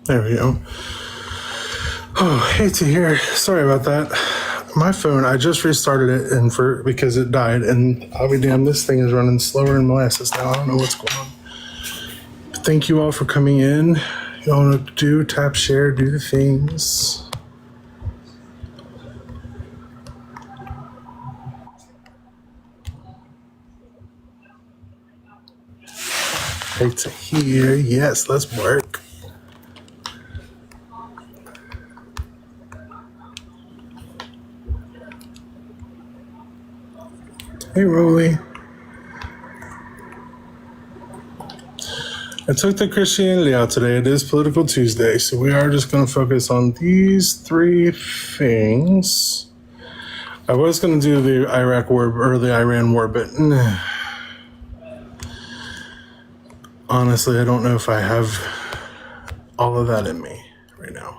There we go. Oh, hate to hear. Sorry about that. My phone, I just restarted it because it died, and I'll be damned, this thing is running slower than molasses now. I don't know what's going on. But thank you all for coming in. You all know what to do. Tap, share, do the things. Hate to hear. Yes, let's work. Hey, Rolly. I took the Christianity out today. It is Political Tuesday, so we are just going to focus on these three things. I was going to do the Iraq war or the Iran war, but honestly, I don't know if I have all of that in me right now.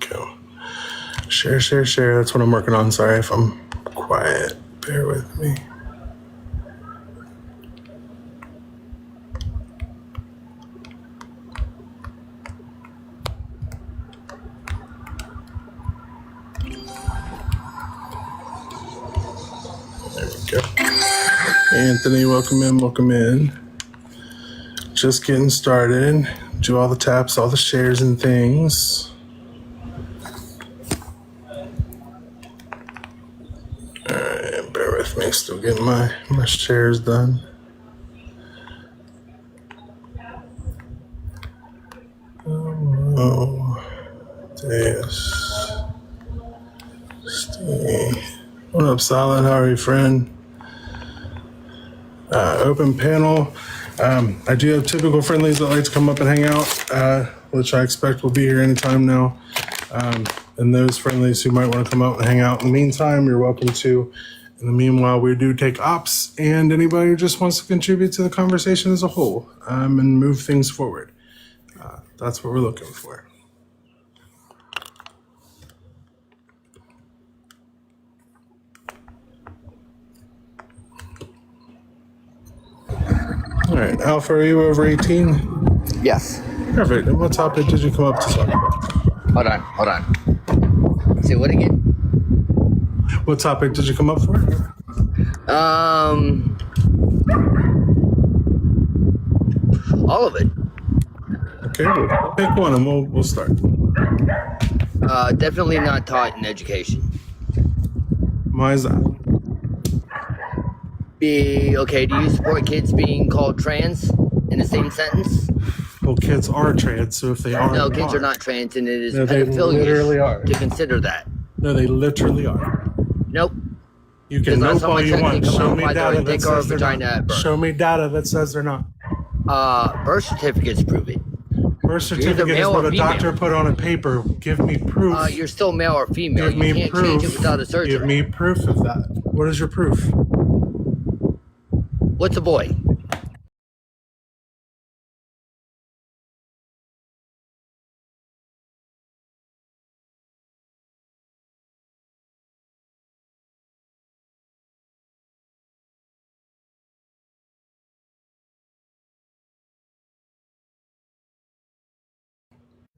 Go. Share, share, share. That's what I'm working on. Sorry if I'm quiet. Bear with me. There we go. Anthony, welcome in, welcome in. Just getting started. Do all the taps, all the shares and things. Alright, bear with me. Still getting my shares done. Oh, this. Stay. What up, Solid? How are you, friend? Open panel. I do have typical friendlies that like to come up and hang out, which I expect will be here anytime now. And those friendlies who might want to come out and hang out in the meantime, you're welcome to. In the meanwhile, we do take ops and anybody who just wants to contribute to the conversation as a whole and move things forward. That's what we're looking for. All right, Alpha, are you over 18? Yes. Perfect. And what topic did you come up to talk about? Hold on. Say what again? What topic did you come up for? All of it. Okay, we'll pick one and we'll start. Definitely not taught in education. Why is that? Do you support kids being called trans in the same sentence? Well, kids are trans, so if they are, No, kids are not trans, and it is No, they literally are. pedophilia to consider that. No, they literally are. Nope. You can nope all you want. Show me data that take says our they're vagina not. at birth. Show me data that says they're not. Birth certificates prove it. Birth certificate is what a doctor put on a paper. Give me proof. You're still male or female. Give me You can't proof. change it without a surgery. Give me proof of that. What is your proof? What's a boy?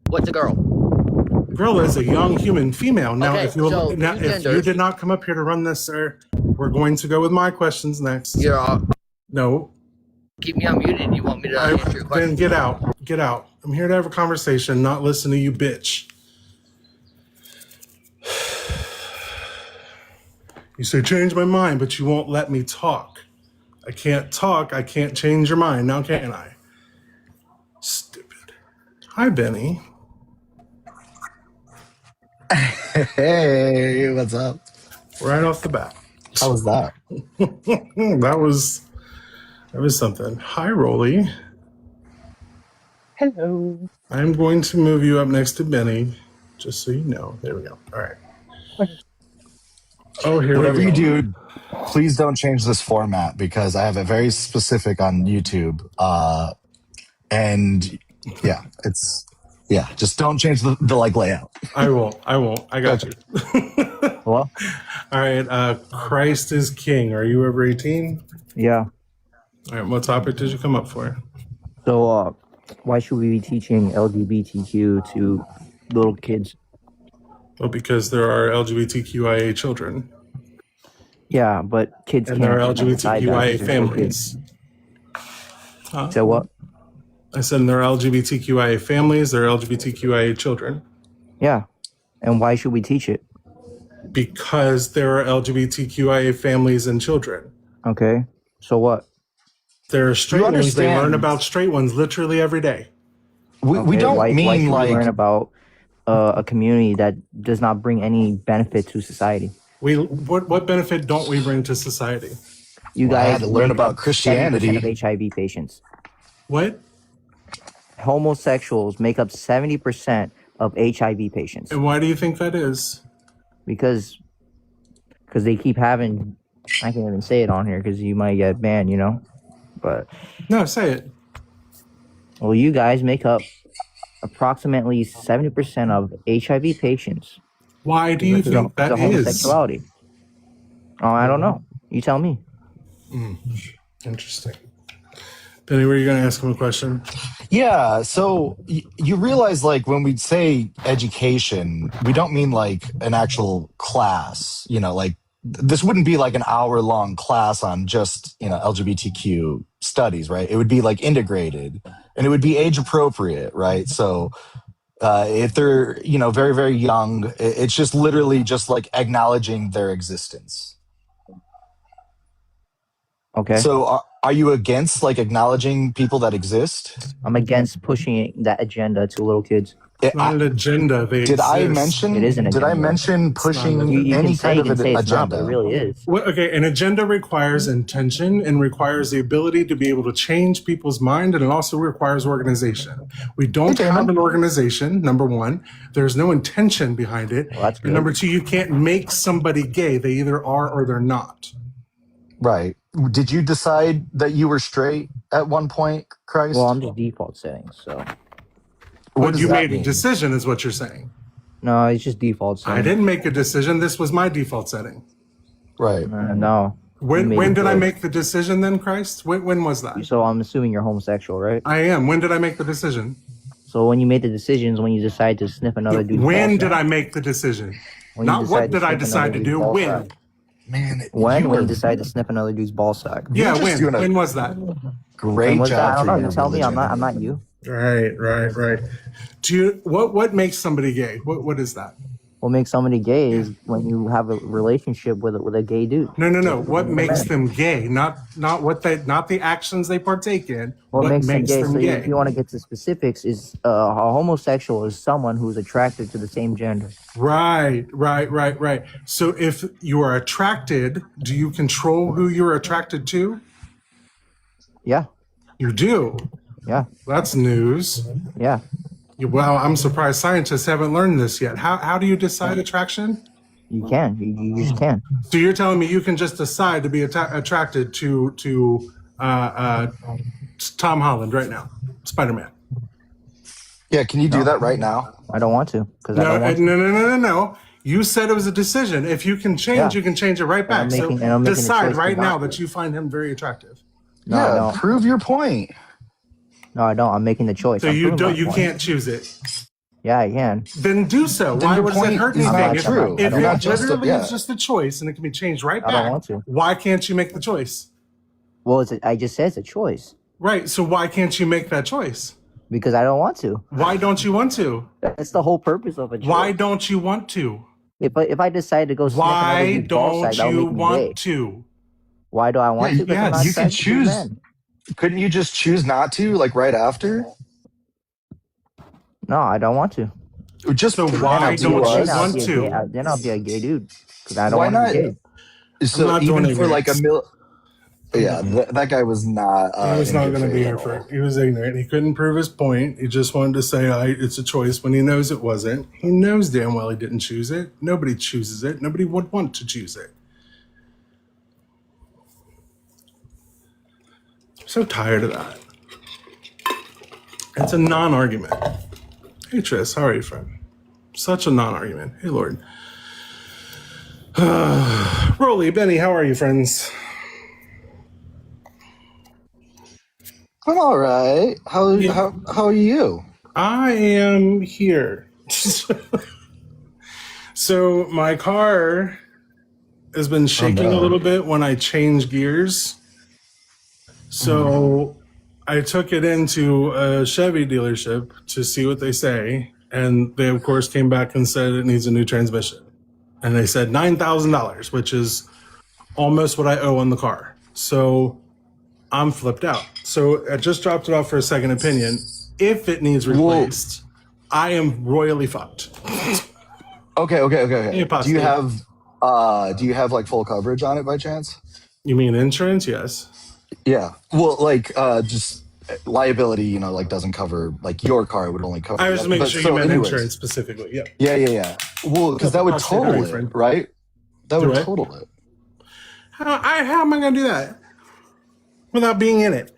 What's a girl? Girl is a young human female. Now, Okay, if you so if you did not come up here to run this, sir, we're going to go with my questions next. You're all, No. keep me unmuted. You want me to answer your question? Then get out. Get out. I'm here to have a conversation, not listen to you, bitch. You say, change my mind, but you won't let me talk. I can't talk. I can't change your mind. Now can I? Stupid. Hi, Benny. Hey, what's up? Right off the bat. How was that? That was something. Hi, Rolly. Hello. I'm going to move you up next to Benny, just so you know. There we go. All right. Oh, here Whatever we you go. do, please don't change this format because I have it very specific on YouTube. And yeah, just don't change the like layout. I won't. I got Okay. you. Well, All right. Christ is King. Are you over 18? yeah. All right. What topic did you come up for? So, why should we be teaching LGBTQ to little kids? Well, because there are LGBTQIA children. Yeah, but kids And there are can't decide that LGBTQIA 'cause they're still kids. families. Huh? So what? I said there are LGBTQIA families, there are LGBTQIA children. Yeah. And why should we teach it? Because there are LGBTQIA families and children. Okay. So what? There are straight You ones. They learn understand. about straight ones literally every day. We Okay, don't why mean should we like learn about a community that does not bring any benefit to society? What benefit don't we bring to society? You I had guys to learn make about up 70% Christianity. of HIV patients. What? Homosexuals make up 70% of HIV patients And why do you think that is? because they keep having. I can't even say it on here because you might get banned, you know. But No, say it. well, you guys make up approximately 70% of HIV patients. Why do you Because think that of is? homosexuality. Oh, I don't know. You tell me. Interesting. Penny, were you going to ask him a question? Yeah, so you realize like when we say education, we don't mean like an actual class, like this wouldn't be like an hour-long class on just, LGBTQ studies, right? It would be like integrated and it would be age appropriate, right? So if they're, very, very young, it's just literally just like acknowledging their existence. Okay. So are you against like acknowledging people that exist? I'm against pushing that agenda to little kids. It's not an agenda. They Did I exist. mention? It is an Did I agenda. mention pushing You any can say kind you of can an say it's not, but it agenda? really is. Okay, an agenda requires intention and requires the ability to be able to change people's mind, and it also requires organization. We don't have an organization, number one. There's no intention behind it. Well, that's good. And number two, you can't make somebody gay. They either are or they're not. Right. Did you decide that you were straight at one point, Christ? Well, I'm just default settings, so. What But does you that made a mean? decision, is what you're saying. No, it's just default I settings. didn't make a decision. This was my default setting. Right. No. When You made did I it. make the decision then, Christ? When was that? So I'm assuming you're homosexual, right? I am. When did I make the decision? So when you made the decisions, when you decide to sniff another dude's When ball did sack. I make the decision? When you Not what decide to did I sniff decide to another do. dude's ball When? sack. Man, When you you are decide to sniff another dude's ball sack. Yeah, just when? doing a When was that? When great was that? I job don't for know. your You tell me. I'm religion. not you. Right. Do you what makes somebody gay? What is that? What makes somebody gay is when you have a relationship with a gay dude. No. What makes them gay? Not the actions they partake in. What makes them gay? them So gay? if you want to get to specifics, is a homosexual is someone who's attracted to the same gender. Right. So if you are attracted, do you control who you're attracted to? Yeah, You do. yeah, That's news. yeah. Well, I'm surprised scientists haven't learned this yet. How do you decide attraction? You can. You just can. So you're telling me you can just decide to be attracted to Tom Holland right now, Spider-Man? Yeah, can you do that right now? I don't want to because I No, don't want to. no. You said it was a decision. If you can change, Yeah. you can change it right back. I'm making a decide choice right to now not that to. you find him very attractive. No, I Yeah, don't. prove your point. No, I don't. I'm making the choice. So I'm you proving my you point. can't choose it. Yeah, I can. Then do so. Then Why your does it point hurt is anything? not If, true. if You're it not just literally yeah. is just a choice and it can be changed right I don't back, want to. why can't you make the choice? Well, I just said it's a choice Right. So why can't you make that choice? because I don't want to. Why don't you want to? That's the whole purpose of a choice. Why don't you want to? If I decide to go sniff another Why dude's ball don't sack, that would you make me gay. want to? Why do I want Yeah, to? Because yes, I'm not you can attracted to choose. men. Couldn't you just choose not to, like right after? No, I don't want to. Just So prove why it to don't you us. want to? Then I'll be a gay dude because I don't Why want to not? be gay. So not even doing for it, like Max. Yeah, that guy was not. He was in not good going to be faith here at for. all. He was ignorant. He couldn't prove his point. He just wanted to say it's a choice when he knows it wasn't. He knows damn well he didn't choose it. Nobody chooses it. Nobody would want to choose it. I'm so tired of that. It's a non-argument. Hey Tris, how are you, friend? Such a non-argument. Hey Lord. Rolly, Benny, how are you, friends? I'm all right. Yeah. How are you? I am here. So my car has been shaking a no. little bit when I change gears. So I took it into a Chevy dealership to see what they say. And they, of course, came back and said it needs a new transmission. And they said $9,000, which is almost what I owe on the car. So I'm flipped out. So I just dropped it off for a second opinion. If it needs replaced, I am royally fucked. Okay. Yeah, Do you have like full coverage on it by chance? You mean insurance? Yes. Yeah. Well, like just liability, like doesn't cover like your car. It would only cover. I was just making but sure so you meant anyways. insurance specifically. Yeah. Yeah. Well, because that would I'll say hi, total friend. it, right? That Do would I? total it. How am I going to do that without being in it?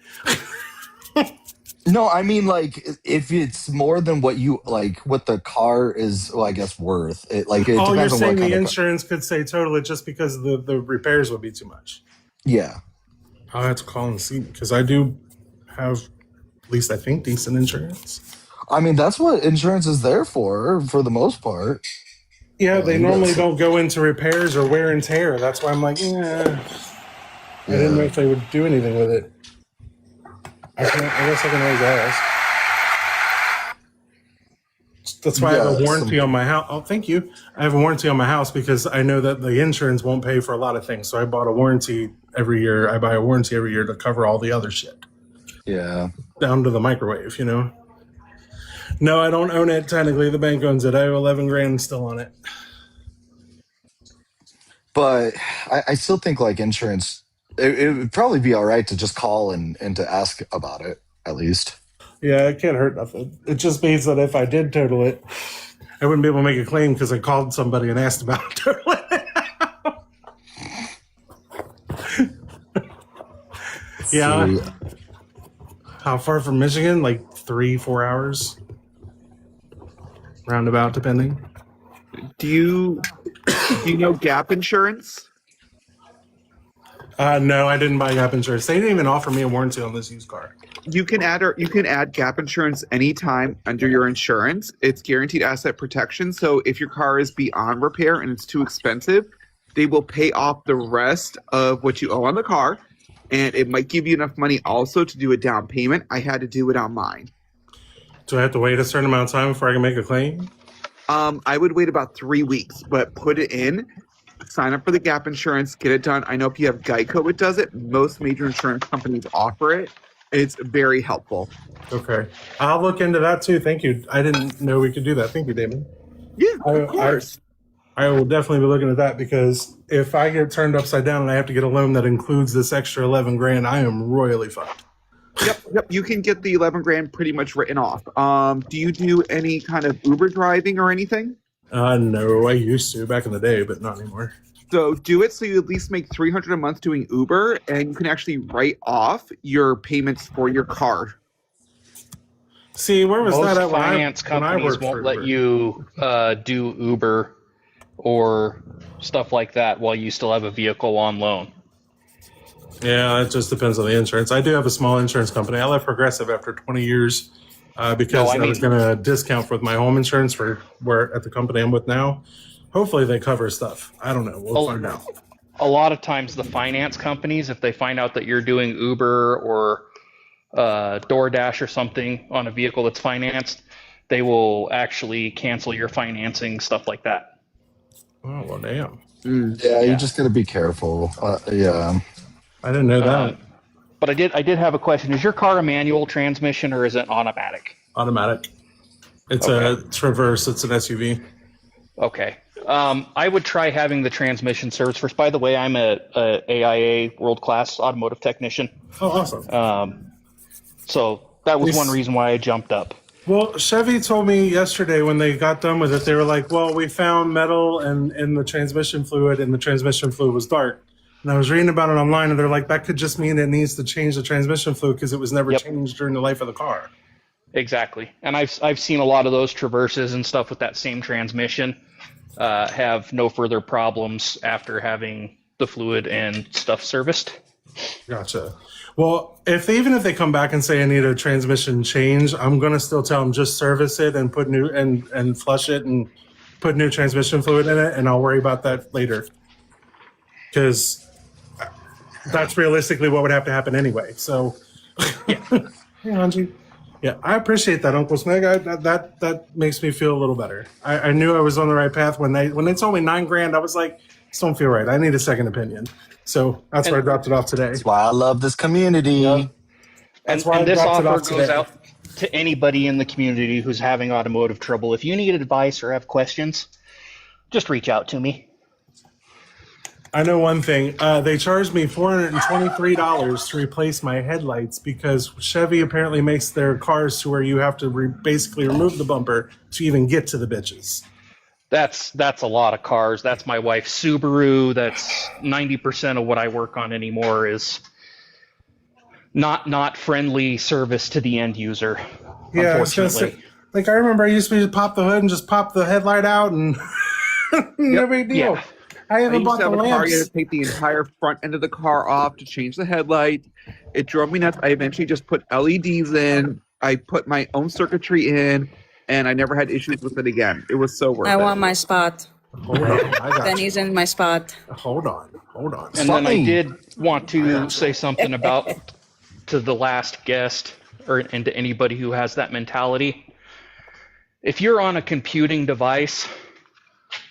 No, I mean like if it's more than what you like, what the car is, well, I guess worth. It like it Oh, you're depends on saying what kind the of insurance could say total it just because the repairs would be too much. Yeah. I'll have to call and see because I do have, at least I think, decent insurance. I mean, that's what insurance is there for the most part. Yeah, they normally don't go into repairs or wear and tear. That's why I'm like, I didn't know if they would do anything with it. I guess I can always ask. That's why I have a warranty on my house. Oh, thank you. I have a warranty on my house because I know that the insurance won't pay for a lot of things. So I bought a warranty every year. I buy a warranty every year to cover all the other shit. Yeah. Down to the microwave, No, I don't own it. Technically, the bank owns it. I owe 11 grand still on it. But I still think like insurance, it would probably be all right to just call and to ask about it at least. Yeah, it can't hurt nothing. It just means that if I did total it, I wouldn't be able to make a claim because I called somebody and asked about totaling it. Yeah. See. How far from Michigan? Like 3-4 hours? Roundabout, depending. Do you know gap insurance? No, I didn't buy gap insurance. They didn't even offer me a warranty on this used car. You can add gap insurance anytime under your insurance. It's guaranteed asset protection. So if your car is beyond repair and it's too expensive, they will pay off the rest of what you owe on the car. And it might give you enough money also to do a down payment. I had to do it on mine. Do I have to wait a certain amount of time before I can make a claim? I would wait about 3 weeks, but put it in, sign up for the gap insurance, get it done. I know if you have Geico, it does it. Most major insurance companies offer it. It's very helpful. Okay. I'll look into that too. Thank you. I didn't know we could do that. Thank you, Damon. Yeah, of course. I will definitely be looking at that because if I get turned upside down and I have to get a loan that includes this extra 11 grand, I am royally fucked. Yep. You can get the 11 grand pretty much written off. Do you do any kind of Uber driving or anything? No, I used to back in the day, but not anymore. So do it so you at least make $300 a month doing Uber, and you can actually write off your payments for your car. See, where was Most that at finance when I companies worked won't for let Uber? you do Uber or stuff like that while you still have a vehicle on loan. Yeah, it just depends on the insurance. I do have a small insurance company. I left Progressive after 20 years because I was going to discount with my home insurance for where at the company I'm with now. Hopefully they cover stuff. I don't know. We'll find out. A lot of times the finance companies, if they find out that you're doing Uber or DoorDash or something on a vehicle that's financed, they will actually cancel your financing, stuff like that. Oh, well, damn. Yeah, you just got to be careful. Yeah. I didn't know that. But I did have a question. Is your car a manual transmission or is it automatic? Automatic. It's a Traverse. It's an SUV. Okay. I would try having the transmission service first. By the way, I'm a AIA world class automotive technician. Oh, awesome. So that was This- one reason why I jumped up. Well, Chevy told me yesterday when they got done with it, they were like, well, we found metal in the transmission fluid, and the transmission fluid was dark. And I was reading about it online, and they're like, that could just mean it needs to change the transmission fluid because it was never changed during the life of the car. Exactly. And I've seen a lot of those Traverses and stuff with that same transmission have no further problems after having the fluid and stuff serviced. Gotcha. Well, even if they come back and say I need a transmission change, I'm gonna still tell them just service it and put new and flush it and put new transmission fluid in it, and I'll worry about that later. Because that's realistically what would have to happen anyway. So, yeah. Hey, Angie. Yeah, I appreciate that, Uncle Smeg. That makes me feel a little better. I knew I was on the right path when they told me $9,000. I was like, this don't feel right. I need a second opinion. So that's why I dropped it off today. That's why I love this community. Yep. And this offer goes out to anybody in the community who's having automotive trouble. If you need advice or have questions, just reach out to me. I know one thing. They charged me $423 to replace my headlights because Chevy apparently makes their cars to where you have to basically remove the bumper to even get to the bitches. That's a lot of cars. That's my wife's Subaru. That's 90% of what I work on anymore is not friendly service to the end user. Yeah, I was gonna say, like I remember I used to just pop the hood and just pop the headlight out and no big deal. Yeah. I even bought the car. You had lamps. to take the entire front end of the car off to change the headlight. It drove me nuts. I eventually just put LEDs in. I put my own circuitry in, and I never had issues with it again. It was so worth it. I want my spot. Hold on, I got Penny's in my spot. Hold on. And then I did want to say something about to the last guest and to anybody who has that mentality. If you're on a computing device,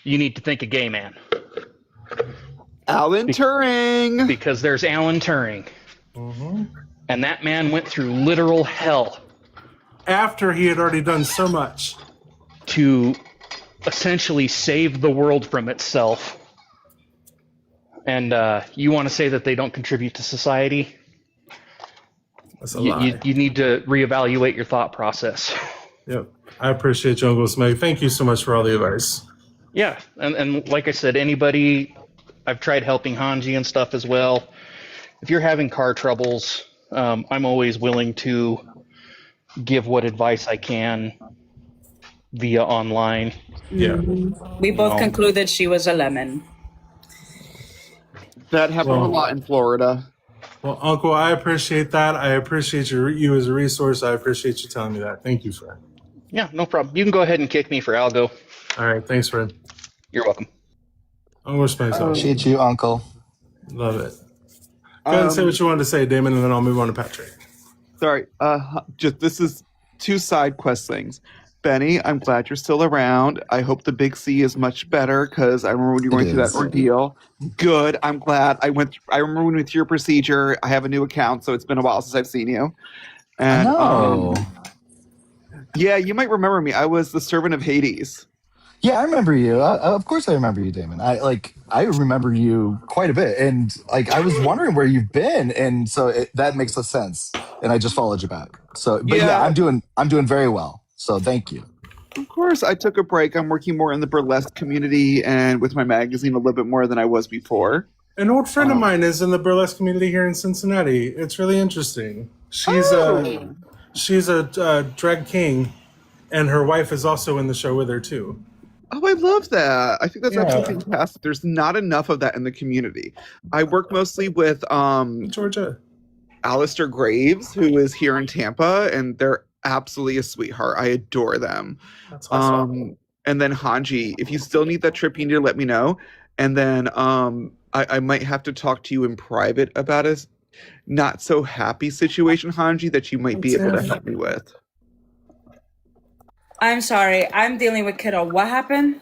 you need to think of Gay Man. Alan Turing. Because there's Alan Turing. Mm-hmm. And that man went through literal hell. After he had already done so much. To essentially save the world from itself. And you want to say that they don't contribute to society? That's a lie. You need to reevaluate your thought process. Yep. I appreciate you, Uncle Smeg. Thank you so much for all the advice. Yeah, and like I said, anybody, I've tried helping Hanji and stuff as well. If you're having car troubles, I'm always willing to give what advice I can via online. Yeah. We both concluded she was a lemon. That happened a lot in Florida. Well, Uncle, I appreciate that. I appreciate you as a resource. I appreciate you telling me that. Thank you, friend. Yeah, no problem. You can go ahead and kick me for Algo. All right. Thanks, friend. You're welcome. Uncle Smeg. Appreciate you, Uncle. Love it. Go ahead and say what you wanted to say, Damon, and then I'll move on to Patrick. Sorry. This is two side quest things. Benny, I'm glad you're still around. I hope the Big C is much better because I remember when you were going through that ordeal. Good. I'm glad. I remember when we went through your procedure. I have a new account, so it's been a while since I've seen you. And yeah, you might remember me. I was the servant of Hades. Yeah, I remember you. Of course, I remember you, Damon. I remember you quite a bit, and I was wondering where you've been, and so that makes sense. And I just followed you back. So, but yeah, I'm doing very well. So thank you. Of course, I took a break. I'm working more in the burlesque community and with my magazine a little bit more than I was before. An old friend of mine is in the burlesque community here in Cincinnati. It's really interesting. She's a drag king, and her wife is also in the show with her too. Oh, I love that. I think that's absolutely fantastic. There's not enough of that in the community. I work mostly with Georgia. Alistair Graves, who is here in Tampa, and they're absolutely a sweetheart. I adore them. That's awesome. And then Hanji, if you still need that trip, you need to let me know. And then I might have to talk to you in private about a not so happy situation, Hanji, that you might be able to help me with. I'm sorry. I'm dealing with kiddo. What happened?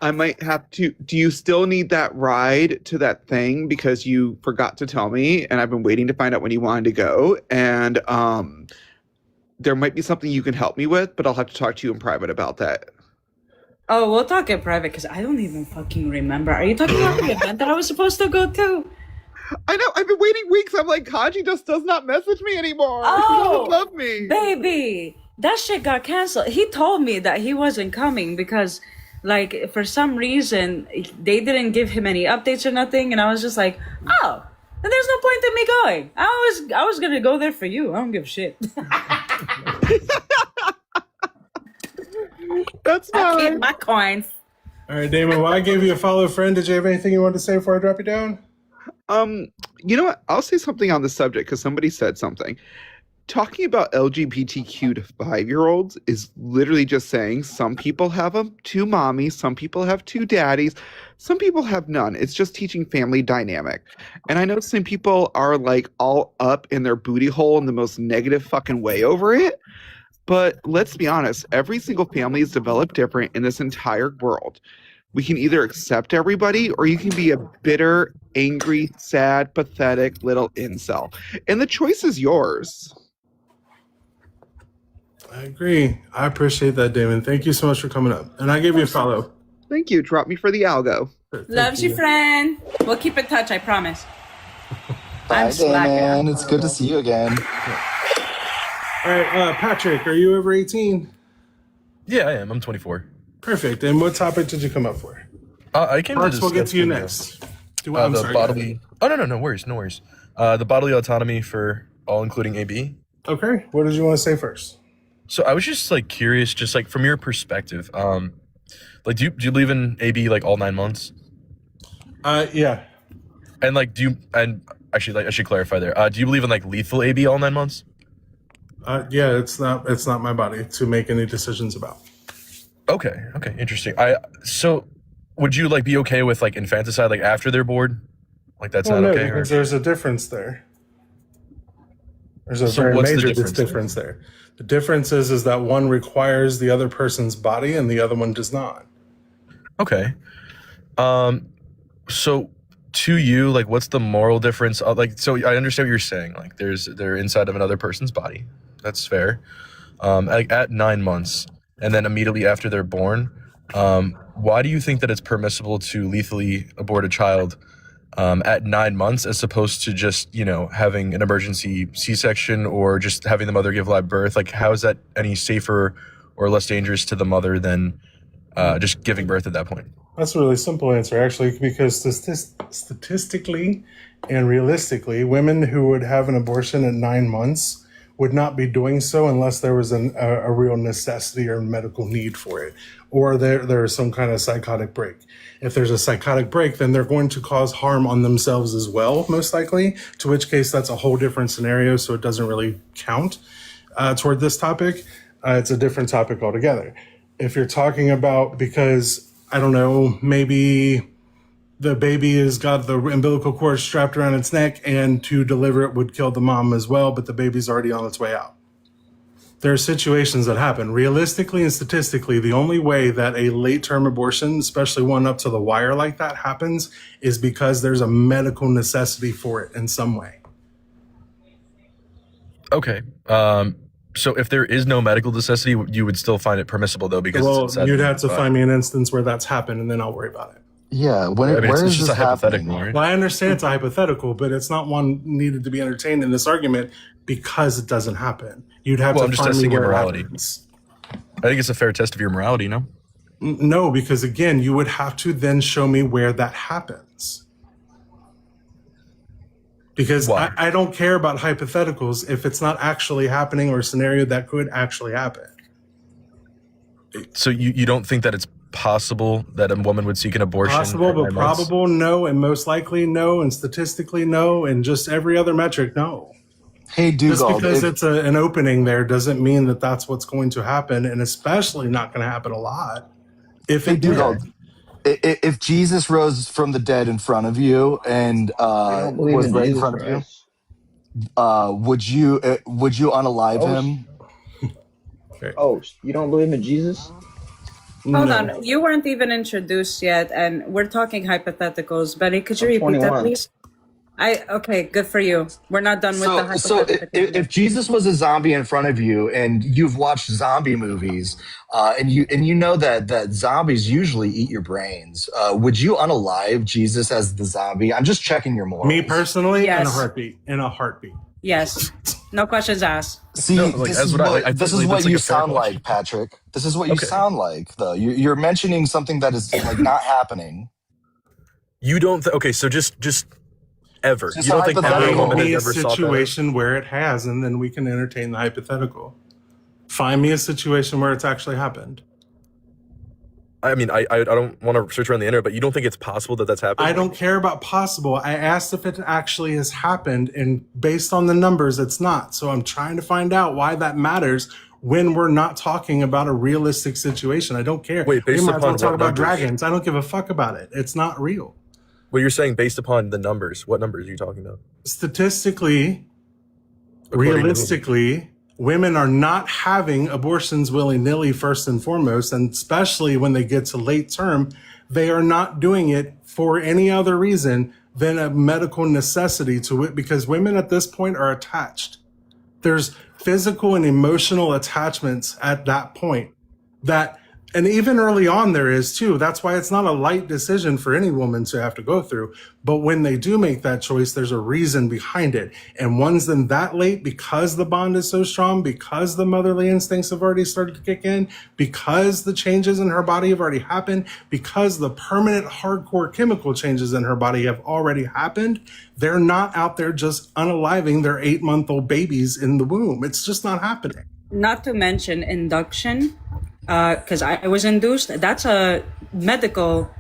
I might have to. Do you still need that ride to that thing? Because you forgot to tell me, and I've been waiting to find out when you wanted to go. And there might be something you can help me with, but I'll have to talk to you in private about that. Oh, we'll talk in private because I don't even fucking remember. Are you talking about the event that I was supposed to go to? I know. I've been waiting weeks. I'm like, Kaji just does not message me anymore. He doesn't love me. Baby, that shit got canceled. He told me that he wasn't coming because, like, for some reason, they didn't give him any updates or nothing. And I was just like, oh, then there's no point in me going. I was gonna go there for you. I don't give a shit. That's I keep fine. my coins. All right, Damon. Well, I gave you a follow friend. Did you have anything you wanted to say before I drop you down? You know what? I'll say something on the subject because somebody said something. Talking about LGBTQ to 5-year-olds is literally just saying some people have two mommies, some people have two daddies, some people have none. It's just teaching family dynamic. And I know some people are like all up in their booty hole in the most negative fucking way over it. But let's be honest, every single family is developed different in this entire world. We can either accept everybody or you can be a bitter, angry, sad, pathetic little incel. And the choice is yours. I agree. I appreciate that, Damon. Thank you so much for coming up. And I gave you a follow. Thank you. Drop me for the algo. Loves you, friend. We'll keep in touch, I promise. Bye, slacking. Damon. It's good to see you again. All right, Patrick, are you over 18? Yeah, I am. I'm 24. Perfect. And what topic did you come up for? I came Marks, to we'll get discuss to you the, next. I'm the sorry, bodily. Oh no worries, no worries. The bodily autonomy for all, including AB. Okay. What did you want to say first? So I was just like curious, just like from your perspective, like do you believe in AB like all 9 months? Yeah. And like and actually like I should clarify there. Do you believe in like lethal AB all 9 months? Yeah, it's not my body to make any decisions about. Okay, interesting. So would you like be okay with like infanticide like after they're born? Like that's Well, not no, okay? because there's a difference there. There's a So very what's the major difference difference there. The difference is that one requires the other person's body and the other one does not. Okay. So to you, like, what's the moral difference? Like, so I understand what you're saying. Like, they're inside of another person's body. That's fair. Like at 9 months, and then immediately after they're born, why do you think that it's permissible to lethally abort a child at 9 months as opposed to just, having an emergency C-section or just having the mother give live birth? Like, how is that any safer or less dangerous to the mother than just giving birth at that point? That's a really simple answer, actually, because statistically and realistically, women who would have an abortion at 9 months would not be doing so unless there was a real necessity or medical need for it, or there is some kind of psychotic break. If there's a psychotic break, then they're going to cause harm on themselves as well, most likely, to which case that's a whole different scenario, so it doesn't really count toward this topic. It's a different topic altogether. If you're talking about because, I don't know, maybe the baby has got the umbilical cord strapped around its neck and to deliver it would kill the mom as well, but the baby's already on its way out. There are situations that happen. Realistically and statistically, the only way that a late-term abortion, especially one up to the wire like that, happens is because there's a medical necessity for it in some way. Okay. So if there is no medical necessity, you would still find it permissible, though, because Well, it's inside you'd of have to the find me an instance where that's happened, and then I'll worry about it. Yeah, body. I mean, where it's is just this a hypothetical, happening? right? Well, I understand it's a hypothetical, but it's not one needed to be entertained in this argument because it doesn't happen. You'd have Well, to I'm just find me testing your where it morality. happens. I think it's a fair test of your morality, no? No, because again, you would have to then show me where that happens. Because Why? I don't care about hypotheticals if it's not actually happening or a scenario that could actually happen. So you don't think that it's possible that a woman would seek an abortion? Possible, at but 9 months? probable, no, and most likely, no, and statistically, no, and just every other metric, no. Hey, Just Dugald, because it's an opening there doesn't mean that that's what's going to happen, and especially not going to happen a lot. If hey, it did. Dugald, if Jesus rose from the dead in front of you and I don't believe was in right in Jesus front of Christ. you, would you unalive Oh, him? Oh, you don't believe in Jesus? Hold No. on. You weren't even introduced yet, and we're talking hypotheticals. Benny, could you I'm repeat that, 21. please? Okay, good for you. We're not done with the hypothetical. If Jesus was a zombie in front of you and you've watched zombie movies, and you know that zombies usually eat your brains, would you unalive Jesus as the zombie? I'm just checking your morals. Me personally, Yes. in a heartbeat. Yes. No questions asked. See, No, like, this that's is what I- what I this feel is like what that's, like, you a fair sound question. like, Patrick. This is what you Okay. sound like, though. You're mentioning something that is like not happening. You don't. Okay, so just ever. Just You don't a think every hypothetical. woman Find me a has ever sought that? situation where it has, and then we can entertain the hypothetical. Find me a situation where it's actually happened. I mean, I don't want to search around the internet, but you don't think it's possible that that's happened? I don't care about possible. I asked if it actually has happened, and based on the numbers, it's not. So I'm trying to find out why that matters when we're not talking about a realistic situation. I don't care. Wait, based we might as well upon talk what about numbers? dragons. I don't give a fuck about it. It's not real. Well, you're saying based upon the numbers. What numbers are you talking about? Statistically, According to whom? realistically, women are not having abortions willy-nilly first and foremost, and especially when they get to late term, they are not doing it for any other reason than a medical necessity to it, because women at this point are attached. There's physical and emotional attachments at that point that, and even early on there is too. That's why it's not a light decision for any woman to have to go through. But when they do make that choice, there's a reason behind it. And one's then that late because the bond is so strong, because the motherly instincts have already started to kick in, because the changes in her body have already happened, because the permanent hardcore chemical changes in her body have already happened. They're not out there just unaliving their 8-month-old babies in the womb. It's just not happening. Not to mention induction, because I was induced. That's a medical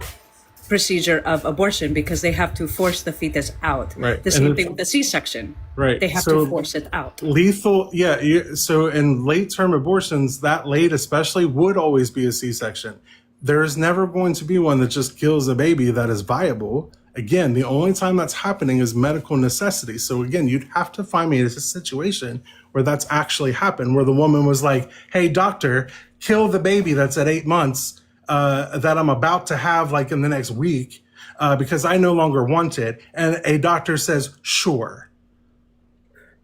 procedure of abortion because they have to force the fetus out. Right. The And same it's- thing with the C-section. Right. They have So- to force it out. Lethal, yeah. So in late term abortions, that late especially would always be a C-section. There's never going to be one that just kills a baby that is viable. Again, the only time that's happening is medical necessity. So again, you'd have to find me a situation where that's actually happened, where the woman was like, hey, doctor, kill the baby that's at 8 months that I'm about to have like in the next week because I no longer want it. And a doctor says, sure.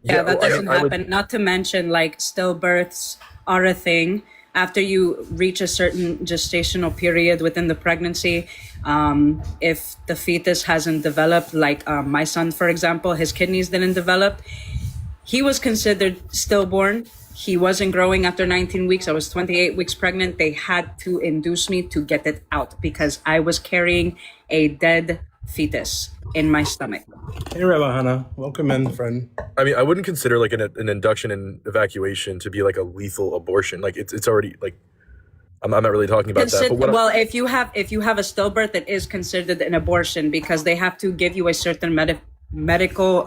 Yeah, that well, doesn't I would- happen. Not to mention, like, stillbirths are a thing. After you reach a certain gestational period within the pregnancy, if the fetus hasn't developed, like my son, for example, his kidneys didn't develop, he was considered stillborn. He wasn't growing after 19 weeks. I was 28 weeks pregnant. They had to induce me to get it out because I was carrying a dead fetus in my stomach. Hey, Relahana, welcome in, friend. I mean, I wouldn't consider like an induction and evacuation to be like a lethal abortion. Like it's already like I'm not really talking about that. But what Well, if you have a stillbirth, it is considered an abortion because they have to give you a certain medical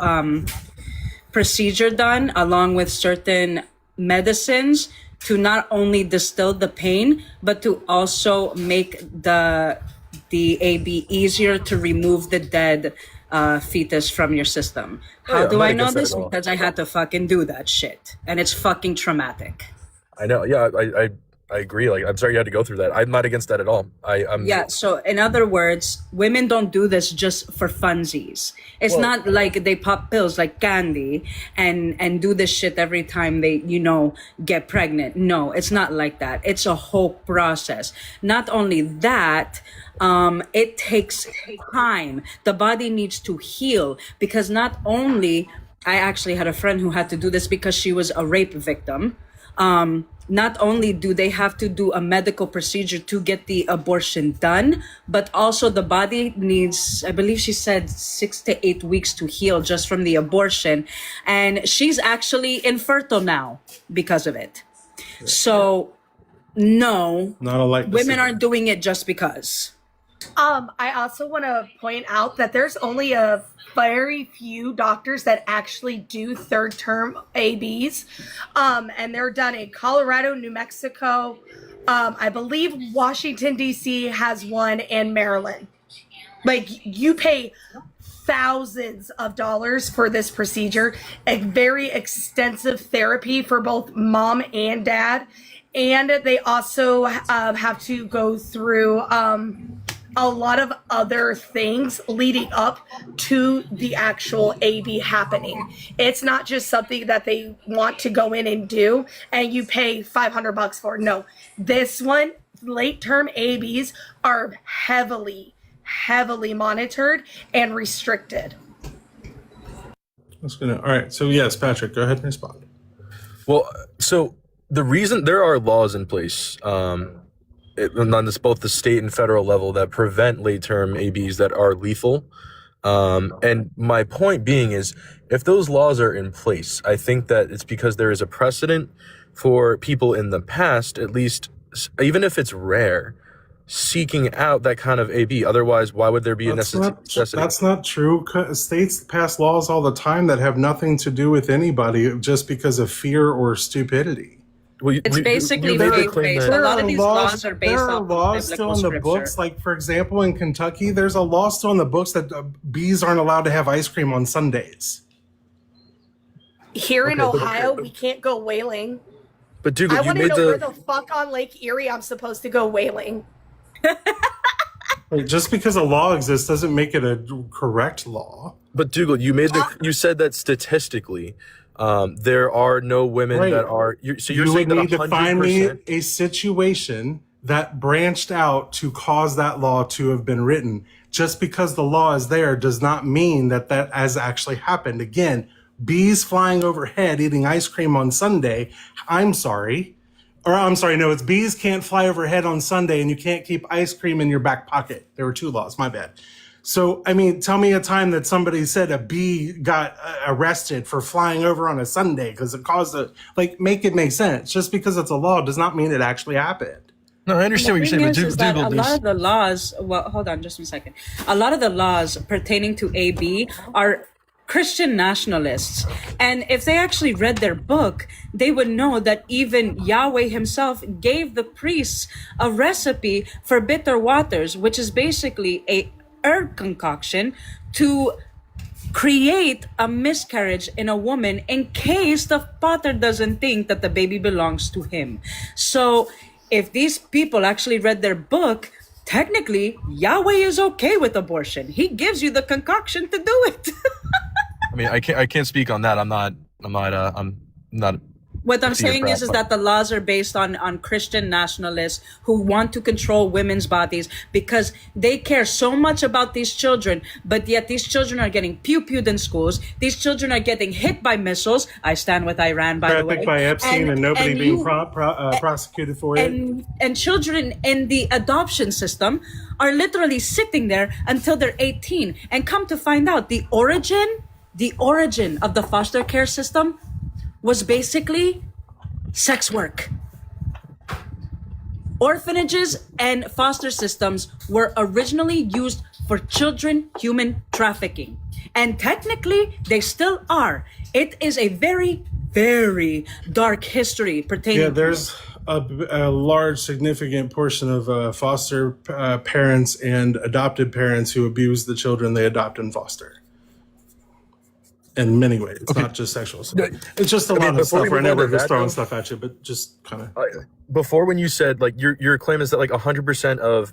procedure done along with certain medicines to not only distill the pain but to also make the AB easier to remove the dead fetus from your system. How yeah, do I'm I not know against that this? at all. Because I had to fucking do that shit, and it's fucking traumatic. I know, yeah, I agree. Like I'm sorry you had to go through that. I'm not against that at all. I'm Yeah, so in other words, women don't do this just for funsies. It's not like they pop pills like candy and do this shit every time they, get pregnant. No, it's not like that. It's a whole process. Not only that, it takes time. The body needs to heal because not only, I actually had a friend who had to do this because she was a rape victim. Not only do they have to do a medical procedure to get the abortion done, but also the body needs, I believe she said 6 to 8 weeks to heal just from the abortion. And she's actually infertile now because of it. So, no, Not a light women decision. aren't doing it just because. I also want to point out that there's only a very few doctors that actually do third term ABs. And they're done in Colorado, New Mexico. I believe Washington, D.C. has one, and Maryland. Like, you pay thousands of dollars for this procedure, a very extensive therapy for both mom and dad. And they also have to go through a lot of other things leading up to the actual AB happening. It's not just something that they want to go in and do and you pay $500 for. No, this one, late term ABs are heavily monitored and restricted. That's gonna. All right. So yes, Patrick, go ahead and respond. Well, so the reason there are laws in place, on this, both the state and federal level, that prevent late-term ABs that are lethal. And my point being is, if those laws are in place, I think that it's because there is a precedent for people in the past, at least, even if it's rare, seeking out that kind of AB. Otherwise, why would there be a necessity? That's not true. States pass laws all the time that have nothing to do with anybody just because of fear or stupidity. Well, It's basically made the faith claim based. that- A lot of these laws are based there are off laws of still biblical in the scripture. books. Like, for example, in Kentucky, there's a law still in the books that bees aren't allowed to have ice cream on Sundays. Here in Okay, but- Ohio, we can't go whaling. But Dugald, I you want to made know where the... the fuck on Lake Erie I'm supposed to go whaling. Like, just because a law exists doesn't make it a correct law. But Dugald, you said that statistically, there are no women Right. that are. So you're You saying would that need to find me 100%. a situation that branched out to cause that law to have been written. Just because the law is there does not mean that that has actually happened. Again, bees flying overhead eating ice cream on Sunday. I'm sorry. Or I'm sorry, no, it's bees can't fly overhead on Sunday and you can't keep ice cream in your back pocket. There were two laws, my bad. So, I mean, tell me a time that somebody said a bee got arrested for flying over on a Sunday because it caused make it make sense. Just because it's a law does not mean it actually happened. No, I understand what you're saying, but is that a Dugald, lot of the laws, well, hold on just 1 second. A lot of the laws pertaining to AB are Christian nationalists. And if they actually read their book, they would know that even Yahweh himself gave the priests a recipe for bitter waters, which is basically a herb concoction to create a miscarriage in a woman in case the father doesn't think that the baby belongs to him. So if these people actually read their book, technically Yahweh is okay with abortion. He gives you the concoction to do it. I mean, I can't speak on that. I'm not. What I'm See your saying is graph, that the laws are based on Christian nationalists who want to control women's bodies because they care so much about these children, but yet these children are getting pew-pewed in schools. These children are getting hit by missiles. I stand with Iran, by the way. Trafficked by Epstein and nobody being you- prosecuted for it. and children in the adoption system are literally sitting there until they're 18. And come to find out, the origin of the foster care system was basically sex work. Orphanages and foster systems were originally used for children human trafficking. And technically, they still are. It is a very, very dark history pertaining Yeah, to there's a large, significant portion of foster parents and adopted parents who abuse the children they adopt and foster. In many ways, it's not just sexual stuff. It's just a lot of stuff where I never just throwing stuff at you, but just kind of. Before, when you said like your claim is that like 100% of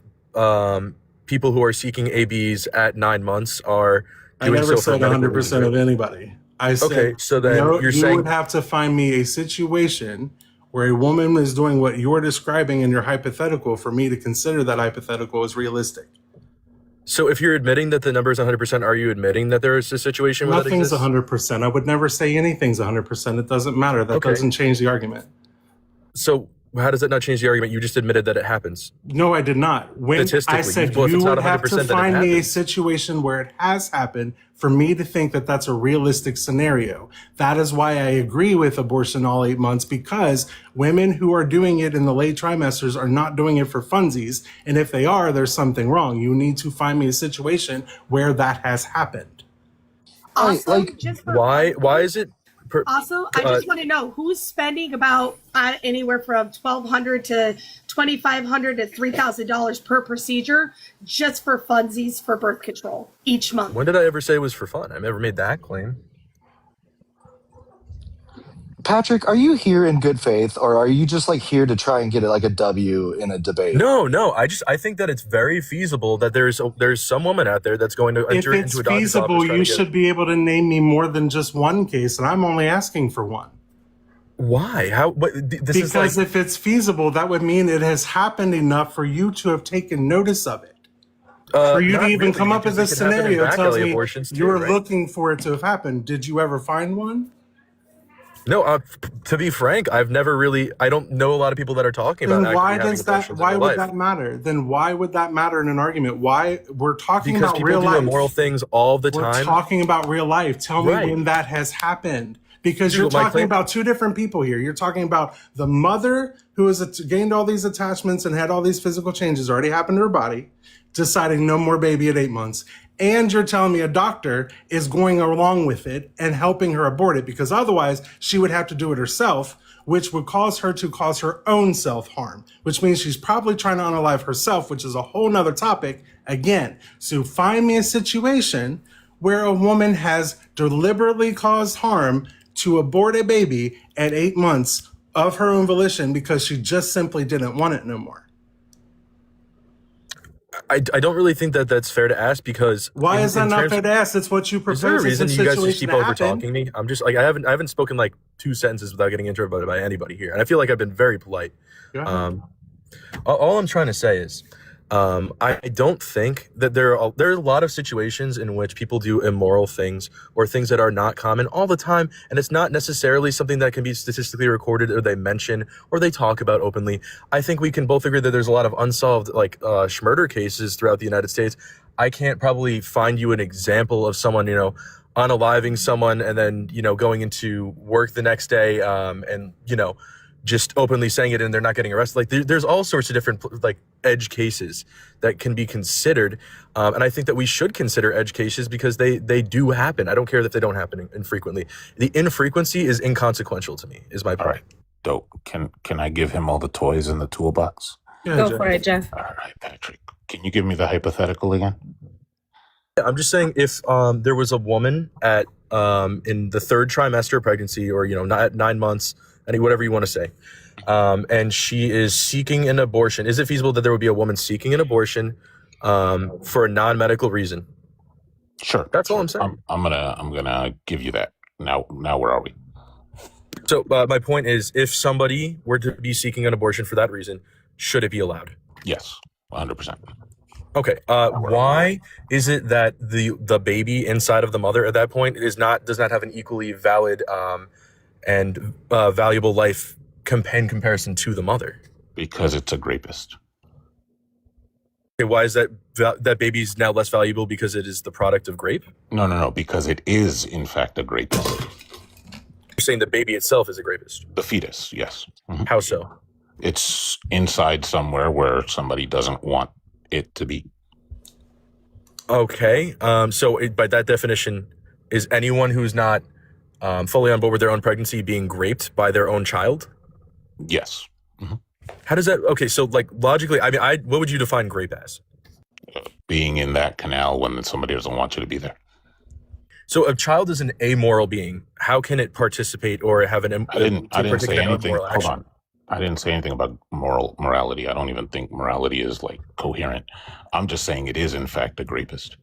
people who are seeking ABs at 9 months are I doing never so for said medical 100% reasons, of right? anybody. I said, Okay, so then no, you're you saying- would have to find me a situation where a woman is doing what you're describing in your hypothetical for me to consider that hypothetical as realistic. So if you're admitting that the number is 100%, are you admitting that there is a situation where that Nothing's exists? 100%. I would never say anything's 100%. It doesn't matter. That Okay. doesn't change the argument. So how does that not change the argument? You just admitted that it happens. No, I did not. When Statistically, I said well, if you it's not would have 100%, to then it find me a happens. situation where it has happened for me to think that that's a realistic scenario. That is why I agree with abortion all 8 months, because women who are doing it in the late trimesters are not doing it for funsies. And if they are, there's something wrong. You need to find me a situation where that has happened. Also, like, just for Why is it? Also, I just want to know who's spending about anywhere from $1,200 to $2,500 to $3,000 per procedure just for funsies for birth control each month. When did I ever say it was for fun? I never made that claim. Patrick, are you here in good faith, or are you just like here to try and get like a W in a debate? No. I think that it's very feasible that there's some woman out there that's going to If enter it's into a doctor's feasible, office. you should be able to name me more than just one case, and I'm only asking for one. Why? How? What? This Because is like, if it's feasible, that would mean it has happened enough for you to have taken notice of it. For you to not even really, come up with because this it can happen in scenario back tells alley me abortions too, you're right? looking for it to have happened. Did you ever find one? No, to be frank, I don't know a lot of people that are talking about Then why actually having does that? abortions in Why real would life. that matter? Then why would that matter in an argument? Why we're talking Because about people real do life? immoral things all the We're time. talking about real life. Tell me Right. when that has happened. Because Dude, you're my talking claim- about two different people here. You're talking about the mother who has gained all these attachments and had all these physical changes already happen to her body, deciding no more baby at 8 months. And you're telling me a doctor is going along with it and helping her abort it, because otherwise she would have to do it herself, which would cause her own self-harm, which means she's probably trying to unalive herself, which is a whole nother topic again. So find me a situation where a woman has deliberately caused harm to abort a baby at 8 months of her own volition because she just simply didn't want it no more. I don't really think that that's fair to ask, because Why is that not fair to ask? It's what you is there a propose. reason as you guys just situation keep to over happen. talking me? I'm just like, I haven't spoken like 2 sentences without getting interrupted by anybody here, and I feel like I've been very polite. Go ahead. All I'm trying to say is, I don't think that there are a lot of situations in which people do immoral things or things that are not common all the time, and it's not necessarily something that can be statistically recorded or they mention or they talk about openly. I think we can both agree that there's a lot of unsolved murder cases throughout the United States. I can't probably find you an example of someone, unaliving someone and then, going into work the next day, and just openly saying it and they're not getting arrested. Like there's all sorts of different edge cases that can be considered. And I think that we should consider edge cases because they do happen. I don't care that they don't happen infrequently. The infrequency is inconsequential to me, is my point. All right. Dope. Can I give him all the toys in the toolbox? Go for it, Jeff. All right, Patrick. Can you give me the hypothetical again? I'm just saying, if there was a woman at in the 3rd trimester of pregnancy, or not at 9 months, whatever you want to say, and she is seeking an abortion, is it feasible that there would be a woman seeking an abortion for a non-medical reason? Sure. That's all I'm saying. I'm gonna give you that. Now where are we? So my point is, if somebody were to be seeking an abortion for that reason, should it be allowed? Yes, 100%. Okay. Why is it that the baby inside of the mother at that point does not have an equally valid and valuable life in comparison to the mother? Because it's a rapist. Okay, why is that baby's now less valuable because it is the product of grape? No. Because it is in fact a rapist. You're saying the baby itself is a rapist? The fetus, yes. Mhm. How so? It's inside somewhere where somebody doesn't want it to be. Okay. So by that definition, is anyone who's not fully on board with their own pregnancy being raped by their own child? Yes. Mm-hmm. How does that? Okay, so logically, what would you define grape as? Being in that canal when somebody doesn't want you to be there. So a child is an amoral being. How can it participate or have an? I didn't say anything. Hold Hold on. I didn't say anything about morality. I don't even think morality is coherent. I'm just saying it is in fact a rapist.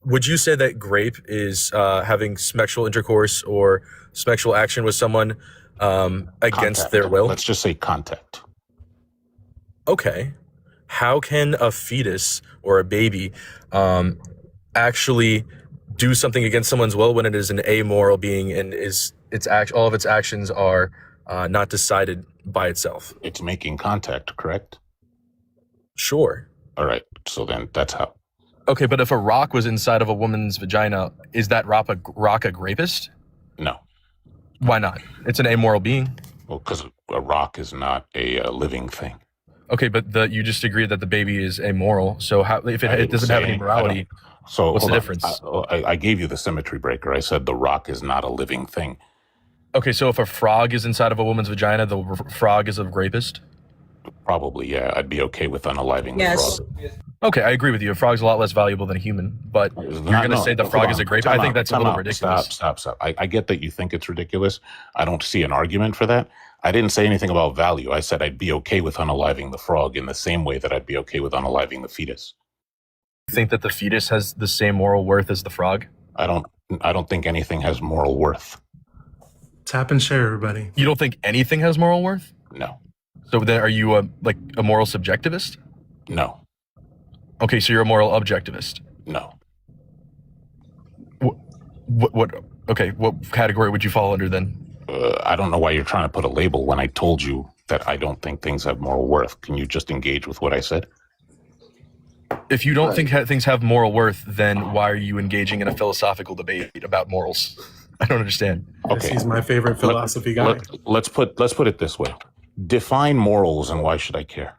Would you say that grape is having sexual intercourse or sexual action with someone against Contact. their will? Let's just say contact. Okay. How can a fetus or a baby actually do something against someone's will when it is an amoral being and all of its actions are not decided by itself? It's making contact, correct? Sure. All right. So then that's how. Okay, but if a rock was inside of a woman's vagina, is that rock a rapist? No. Why not? It's an amoral being. Well, because a rock is not a living thing. Okay, but you just agreed that the baby is amoral. So if it doesn't have any morality, so what's the hold on. difference? I gave you the symmetry breaker. I said the rock is not a living thing. Okay, so if a frog is inside of a woman's vagina, the frog is a rapist? Probably, yeah. I'd be okay with unaliving Yes. the frog. Okay, I agree with you. A frog's a lot less valuable than a human, but you're going to say the frog is a grape. I think that's a little ridiculous. Stop. I get that you think it's ridiculous. I don't see an argument for that. I didn't say anything about value. I said I'd be okay with unaliving the frog in the same way that I'd be okay with unaliving the fetus. You think that the fetus has the same moral worth as the frog? I don't think anything has moral worth. Tap and share, everybody. You don't think anything has moral worth? No. So then are you a moral subjectivist? No. Okay, so you're a moral objectivist. No. What category would you fall under then? I don't know why you're trying to put a label when I told you that I don't think things have moral worth. Can you just engage with what I said? If you don't think things have moral worth, then why are you engaging in a philosophical debate about morals? I don't understand. Okay. He's my favorite philosophy guy. Let's put it this way. Define morals and why should I care?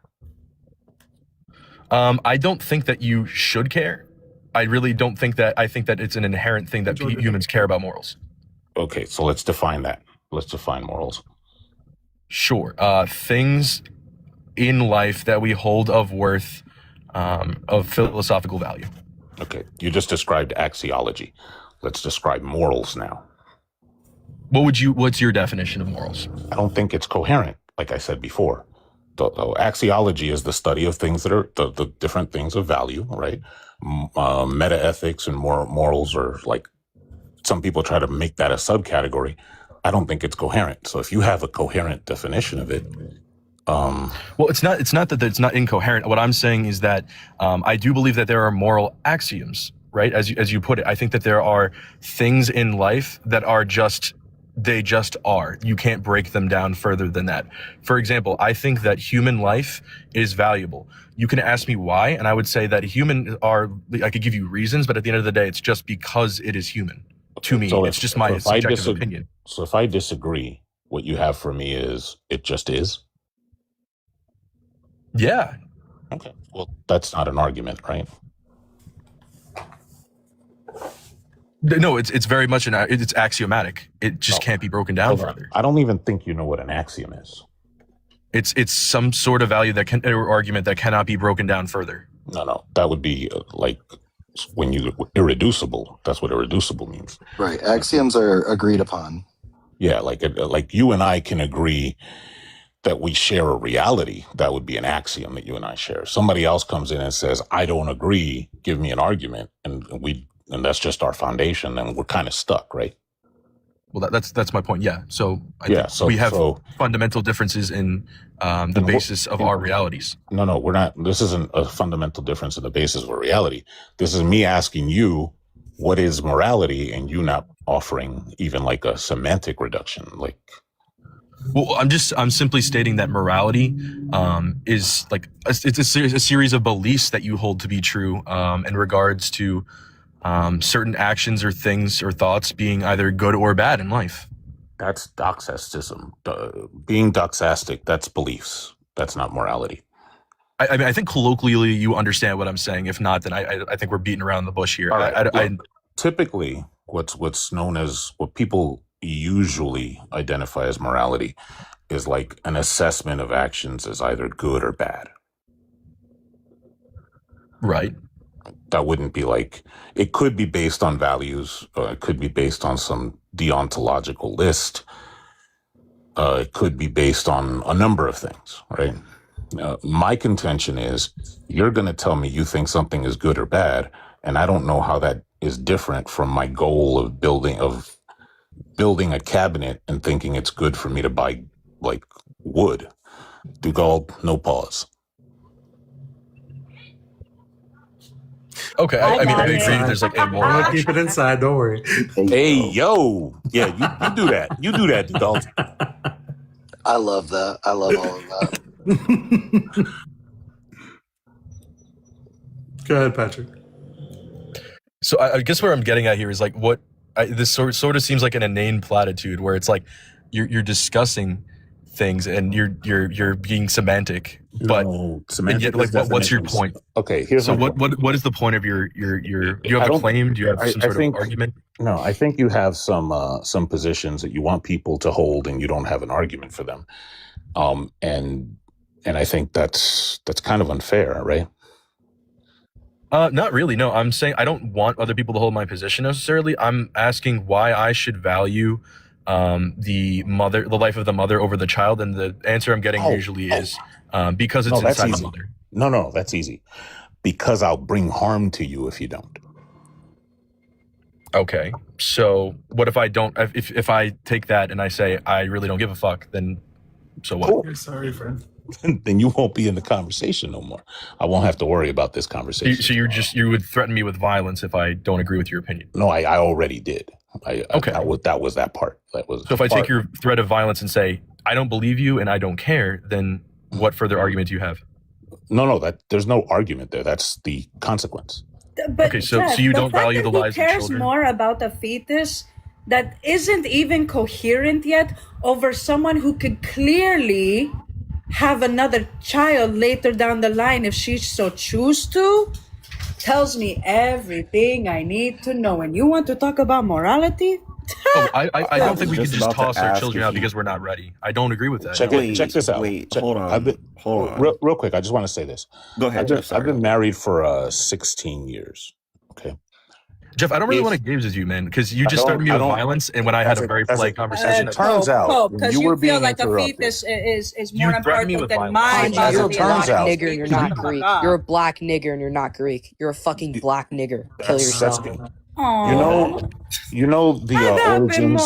I don't think that you should care. I really don't think that. I think that it's an inherent thing that humans care about morals. Okay, so let's define that. Let's define morals. Sure. Things in life that we hold of worth, of philosophical value. Okay, you just described axiology. Let's describe morals now. What's your definition of morals? I don't think it's coherent, like I said before. The axiology is the study of things that are the different things of value, right? Meta-ethics and morals are like, some people try to make that a subcategory. I don't think it's coherent. So if you have a coherent definition of it, well, it's not that it's not incoherent. What I'm saying is that I do believe that there are moral axioms, right? As you put it, I think that there are things in life that are they just are. You can't break them down further than that. For example, I think that human life is valuable. You can ask me why, and I would say that I could give you reasons, but at the end of the day, it's just because it is human. To me, it's just my subjective opinion. So if I disagree, what you have for me is it just is? Yeah. Okay. Well, that's not an argument, right? No, it's very much it's axiomatic. It just can't be broken down further. I don't even think you know what an axiom is. It's some sort of value or argument that cannot be broken down further. No, that would be like when you irreducible. That's what irreducible means. Right. Axioms are agreed upon. Yeah, like you and I can agree that we share a reality. That would be an axiom that you and I share. Somebody else comes in and says, "I don't agree. Give me an argument," and that's just our foundation, and we're kind of stuck, right? Well, that's my point. Yeah. So we have fundamental differences in the basis of our realities. No, we're not. This isn't a fundamental difference in the basis of a reality. This is me asking you, what is morality, and you not offering even like a semantic reduction. Like, well, I'm simply stating that morality is like it's a series of beliefs that you hold to be true in regards to certain actions or things or thoughts being either good or bad in life. That's doxastism. Being doxastic, that's beliefs. That's not morality. I mean, I think colloquially you understand what I'm saying. If not, then I think we're beating around the bush here. Right. Typically, what's known as what people usually identify as morality is like an assessment of actions as either good or bad. Right. That wouldn't be like, it could be based on values, it could be based on some deontological list, it could be based on a number of things, right? My contention is, you're going to tell me you think something is good or bad, and I don't know how that is different from my goal of building a cabinet and thinking it's good for me to buy like wood. Dugald, no pause. Okay, I mean, I agree. There's like a moral. I'll keep it inside. Don't worry. Hey, yo, yeah, you do that. You do that, Dugald. I love that. I love all of that. Go ahead, Patrick. So I guess where I'm getting at here is like this sort of seems like an inane platitude where it's like you're discussing things and you're being semantic, but semantic. Like, what's your point? Okay, here's so what is the point of your? Do you have a claim? Do you have some sort of argument? No, I think you have some positions that you want people to hold, and you don't have an argument for them, and I think that's kind of unfair, right? Not really. No, I'm saying I don't want other people to hold my position necessarily. I'm asking why I should value the life of the mother over the child, and the answer I'm getting usually is because it's inside the mother. No, that's easy. Because I'll bring harm to you if you don't. Okay. So what if I don't? If I take that and I say I really don't give a fuck, then so what? You're sorry, friend. Then you won't be in the conversation no more. I won't have to worry about this conversation. So you would threaten me with violence if I don't agree with your opinion? No, I already did. Okay. That was that part. That was. So if I take your threat of violence and say I don't believe you and I don't care, then what further argument do you have? No, there's no argument there. That's the consequence. But okay, so Jeff, you don't value the lives of children. Who cares children? more about a fetus that isn't even coherent yet over someone who could clearly have another child later down the line if she so choose to? Tells me everything I need to know. And you want to talk about morality? I don't think we can just about to toss our ask children if out you- because we're not ready. I don't agree with that. Check this out. Hold on. Real quick, I just want to say this. Go ahead, Jeff. I've been married for 16 years. Okay. Jeff, I don't really want to games with you, man, because you just started me with violence, and when I had a very polite conversation. As it turns out, because you feel like a fetus is more You threatened me important with than violence. my As it bodily turns life. out- Nigger, and you're not Greek. You're a black nigger and you're not Greek. You're a fucking black nigger. Kill That's yourself. good. Aww. You know the origins.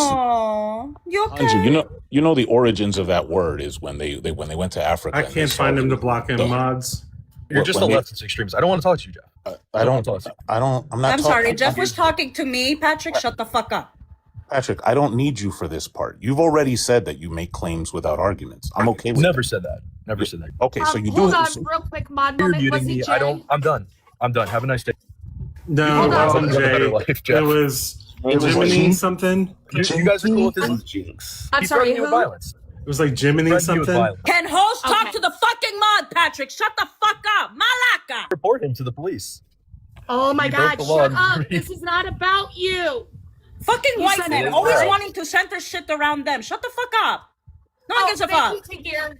You okay? Angie, you know the origins of that word is when they went to Africa. I and they can't saw find him the- to block him, mods. You're just a when they- leftist extremist. I don't want to talk to you, Jeff. I'm not. I'm sorry, Jeff was talking to me. Patrick, shut the fuck up. Patrick, I don't need you for this part. You've already said that you make claims without arguments. I'm okay with Never that. said that. Never said that. Okay, so you Hold do. on, So, real quick, mod You're moment. muting Was me. it Jay? I'm done. Have a nice day. No, Hold it on. wasn't Have a better Jay. life, Jeff. It was It was Jiminy like- something. You guys are cool with this? Jinx. I'm He sorry, threatened me with who? violence. It was like Jiminy Threatened me with something. violence. Can host talk Okay. to the fucking mod, Patrick? Shut the fuck up. Malaka. Report him to the police. Oh my You broke God, the law shut and up. breathe. This is not about you. Fucking You white said men it always right. wanting to center shit around them. Shut the fuck up. No one gives a thank fuck. you, Tahir.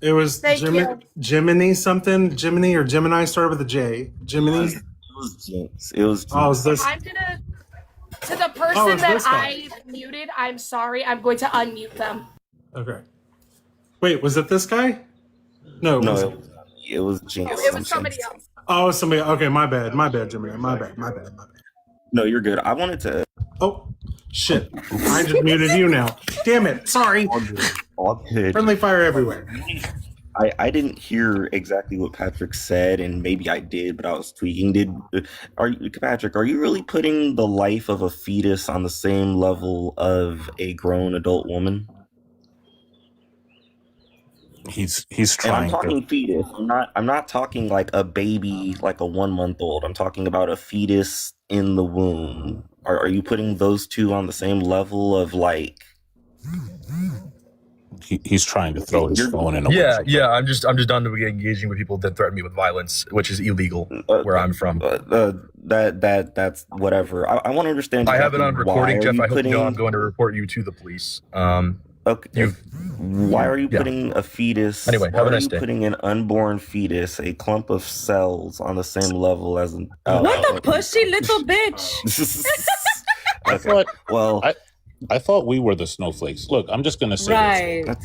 It was Thank you. Jiminy something. Jiminy or Gemini started with a J. Jiminy. It was Jinx. It was Jinx. Oh, is this? I'm gonna, to the person Oh, it's that this guy. I muted, I'm sorry. I'm going to unmute them. Okay. Wait, was it this guy? No. No, was it was Jinx. It was somebody else. Oh, somebody. Okay, my bad. My bad, Jiminy. My bad. No, you're good. I wanted to. Oh, shit. I just muted you now. Damn it. Sorry. All good. Friendly fire everywhere. I didn't hear exactly what Patrick said, and maybe I did, but I was tweaking. Patrick, are you really putting the life of a fetus on the same level of a grown adult woman? he's And I'm trying talking to. fetus. I'm not talking like a baby, like a 1 month old. I'm talking about a fetus in the womb. Are you putting those two on the same level of like? He's trying to throw his phone in a Yeah, windshield. yeah. I'm just done with engaging with people that threaten me with violence, which is illegal where I'm from. That's whatever. I want to understand. I have it on exactly recording, why are Jeff. you I hope you know putting- I'm going to report you to the police. Okay. Why are you Yeah. putting a fetus? Anyway, why have a are nice you day. putting an unborn fetus, a clump of cells, on the same level as an? What a pussy little bitch. Okay. Well, I thought we were the snowflakes. Look, I'm just gonna say Right.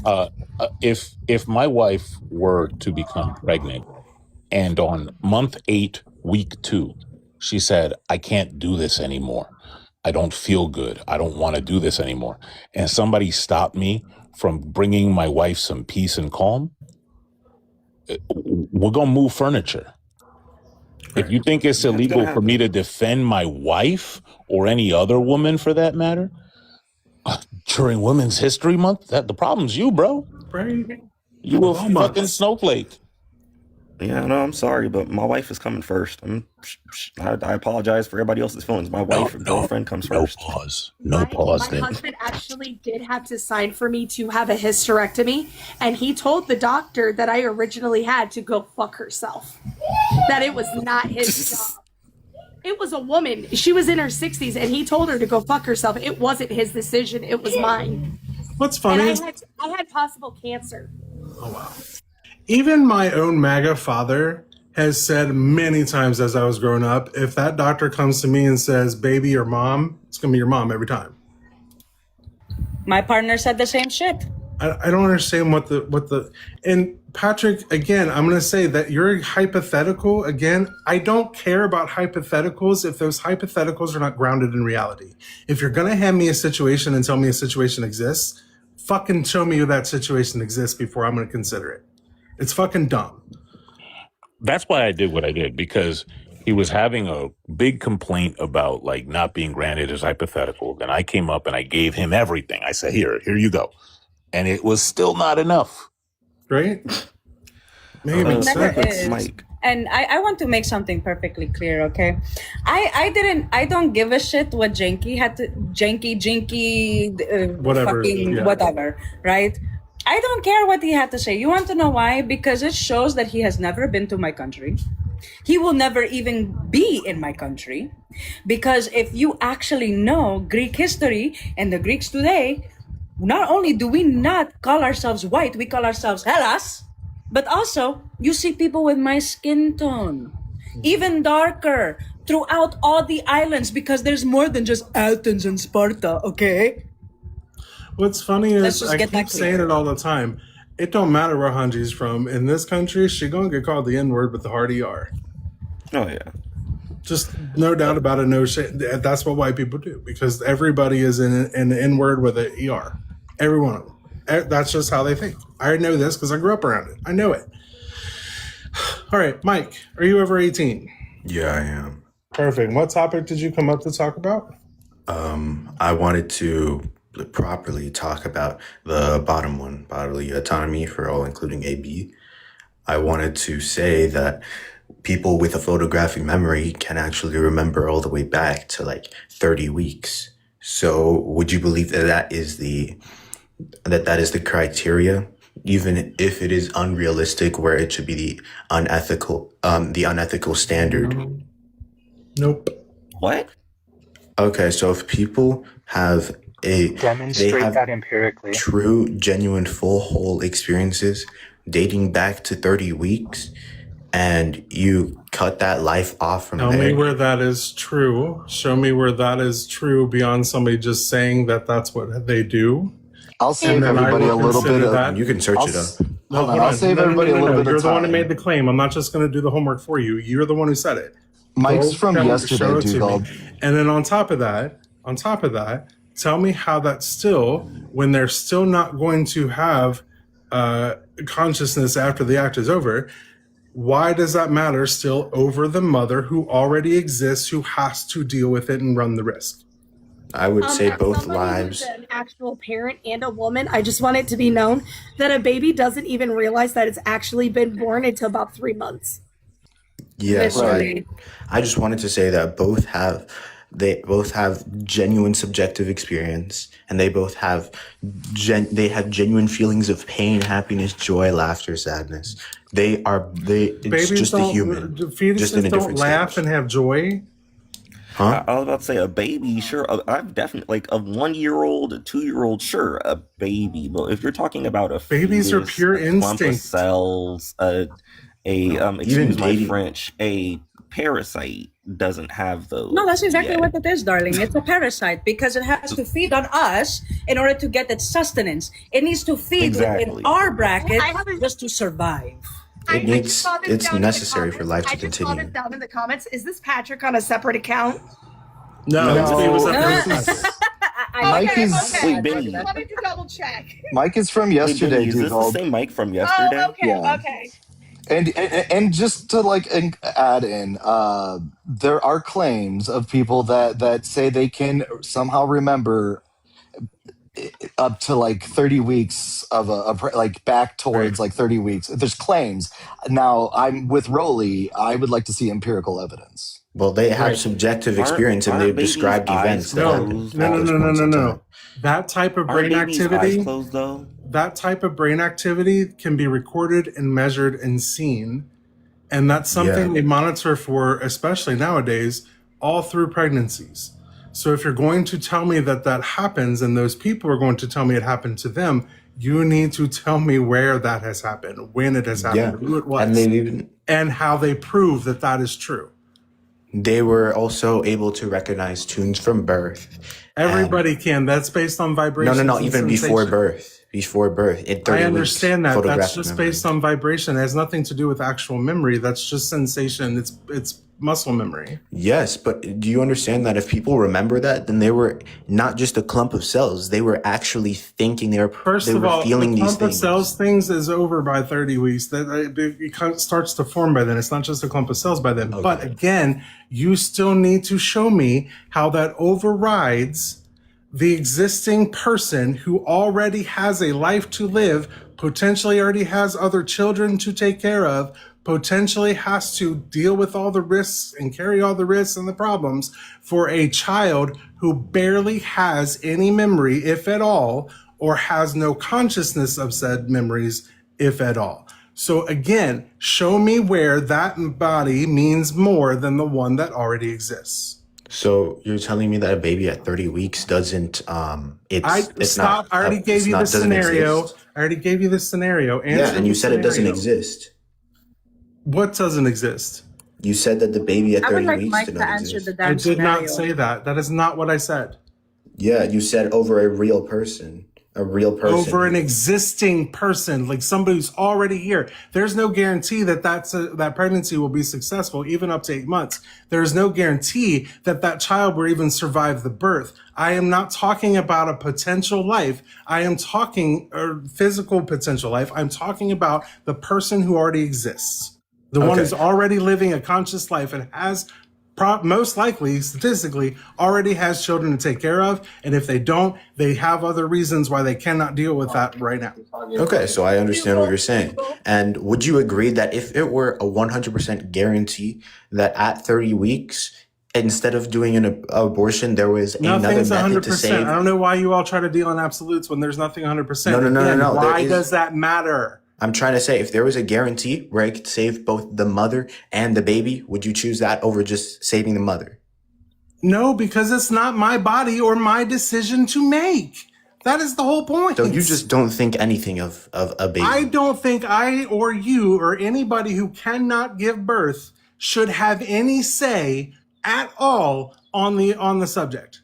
this. If my wife were to become pregnant, and on month 8, week 2, she said, "I can't do this anymore. I don't feel good. I don't want to do this anymore," and somebody stopped me from bringing my wife some peace and calm, we're gonna move furniture. If you think it's illegal for me to defend my wife or any other woman for that matter during Women's History Month, the problem's you, bro. Right. You a fucking snowflake. yeah, no, I'm sorry, but my wife is coming first. I apologize for everybody else's feelings. My wife or girlfriend comes first. No pause. My Then husband actually did have to sign for me to have a hysterectomy, and he told the doctor that I originally had to go fuck herself. That it was not his job. It was a woman. She was in her 60s, and he told her to go fuck herself. It wasn't his decision. It was mine. What's And funny is I had possible cancer. even my own MAGA father has said many times as I was growing up, if that doctor comes to me and says, baby or mom, it's going to be your mom every time. My partner said the same shit. I don't understand and Patrick, again, I'm going to say that you're hypothetical. Again, I don't care about hypotheticals if those hypotheticals are not grounded in reality. If you're going to hand me a situation and tell me a situation exists, fucking show me that situation exists before I'm going to consider it. It's fucking dumb. That's why I did what I did, because he was having a big complaint about like not being granted his hypothetical. Then I came up and I gave him everything. I said, here you go. And it was still not enough. Right? Maybe Never is. Mike. And I want to make something perfectly clear, okay? I don't give a shit what Janky had to, whatever, right? I don't care what he had to say. You want to know why? Because it shows that he has never been to my country. He will never even be in my country. Because if you actually know Greek history and the Greeks today, not only do we not call ourselves white, we call ourselves Hellas, but also you see people with my skin tone, even darker, throughout all the islands, because there's more than just Athens and Sparta, okay? What's funny is I keep saying it all the time. It don't matter where Hanji's from. In this country, she gonna get called the N-word with the hard ER. Oh, yeah. Just no doubt about it. No shit. That's what white people do, because everybody is in an N-word with an ER. Every one of them. That's just how they think. I know this because I grew up around it. I know it. All right, Mike, are you over 18? Yeah, I am. Perfect. What topic did you come up to talk about? I wanted to properly talk about the bottom one, bodily autonomy for all, including AB. I wanted to say that people with a photographic memory can actually remember all the way back to like 30 weeks. So would you believe that that is the criteria, even if it is unrealistic, where it should be the unethical standard? Nope. What? Okay, so if people have demonstrate that empirically, true, genuine, full, whole experiences dating back to 30 weeks, and you cut that life off from Tell there. me where that is true. Show me where that is true beyond somebody just saying that that's what they do. I'll save everybody a little bit of. You can search it up. Hold on, I'll save everybody a little bit of time. You're the one who made the claim. I'm not just going to do the homework for you. You're the one who said it. Mike's from yesterday, Dugald. And then on top of that, tell me how that's still, when they're still not going to have consciousness after the act is over, why does that matter still over the mother who already exists, who has to deal with it and run the risk? I would say both somebody lives. who's an actual parent and a woman, I just want it to be known that a baby doesn't even realize that it's actually been born until about 3 months. Yes, Literally. I just wanted to say that they both have genuine subjective experience, and they both have genuine feelings of pain, happiness, joy, laughter, sadness. It's Babies just a human, fetuses just in a don't different laugh stage. and have joy. Huh? I was about to say a baby, sure. I've definitely like a 1-year-old, a 2-year-old, sure, a baby. But if you're talking about a Babies are fetus, pure a clump of instinct. cells, excuse my French, a parasite doesn't have those. No, that's exactly yet. what it is, darling. It's a parasite because it has to feed on us in order to get its sustenance. It needs to feed Exactly. in our bracket just to survive. It's necessary for life to I just saw this continue. down in the comments. Is this Patrick on a separate account? No, it was Mike is Wait, Benny. Let me double check. Mike is from Wait, yesterday, Benny, is this the Dugald. same Mike from yesterday? Oh, okay, Yeah. okay. And just to add in, there are claims of people that say they can somehow remember up to like 30 weeks of like back towards like 30 weeks. There's claims. Now I'm with Rolly. I would like to see empirical evidence. Well, they have subjective experience, and they've described events that happened. No. That type of brain activity. Closed, though? That type of brain activity can be recorded and measured and seen. And that's something they monitor for, especially nowadays, all through pregnancies. So if you're going to tell me that happens and those people are going to tell me it happened to them, You need to tell me where that has happened, when it has happened, who it was, and they even and how they prove that that is true. they were also able to recognize tunes from birth. Everybody can. That's based on vibrations. No. and Even sensation. before birth. Before birth. In 30 I understand weeks, that. That's photographic just memory. based on vibration. It has nothing to do with actual memory. That's just sensation. It's muscle memory. Yes, but do you understand that if people remember that, then they were not just a clump of cells. They were actually thinking. They were feeling the these clump of things. cells things is over by 30 weeks. It starts to form by then. It's not just a clump of cells by then. Okay. But again, you still need to show me how that overrides the existing person who already has a life to live, potentially already has other children to take care of, potentially has to deal with all the risks and carry all the risks and the problems for a child who barely has any memory, if at all, or has no consciousness of said memories, if at all. So again, show me where that body means more than the one that already exists. So you're telling me that a baby at 30 weeks doesn't I already gave you the scenario. I already gave you the scenario. And you said it doesn't exist. What doesn't exist? You said that the baby at 30 I would like weeks Mike did to not answer exist. the damn I did scenario. not say that. That is not what I said. Yeah, you said over a real person. A real person. Over an existing person, like somebody who's already here. There's no guarantee that that pregnancy will be successful, even up to 8 months. There is no guarantee that that child will even survive the birth. I am not talking about a potential life. I am talking a physical potential life. I'm talking about the person who already exists. The one who's already living a conscious life and has most likely, statistically, already has children to take care of. And if they don't, they have other reasons why they cannot deal with that right now. Okay, so I understand what you're saying. And would you agree that if it were a 100% guarantee that at 30 weeks, instead of doing an abortion, there was Nothing's another method 100%. to save? I don't know why you all try to deal in absolutes when there's nothing 100%. No. Why does that matter? I'm trying to say, if there was a guarantee where it could save both the mother and the baby, would you choose that over just saving the mother? No, because it's not my body or my decision to make. That is the whole point. So you just don't think anything of a baby? I don't think I or you or anybody who cannot give birth should have any say at all on the subject.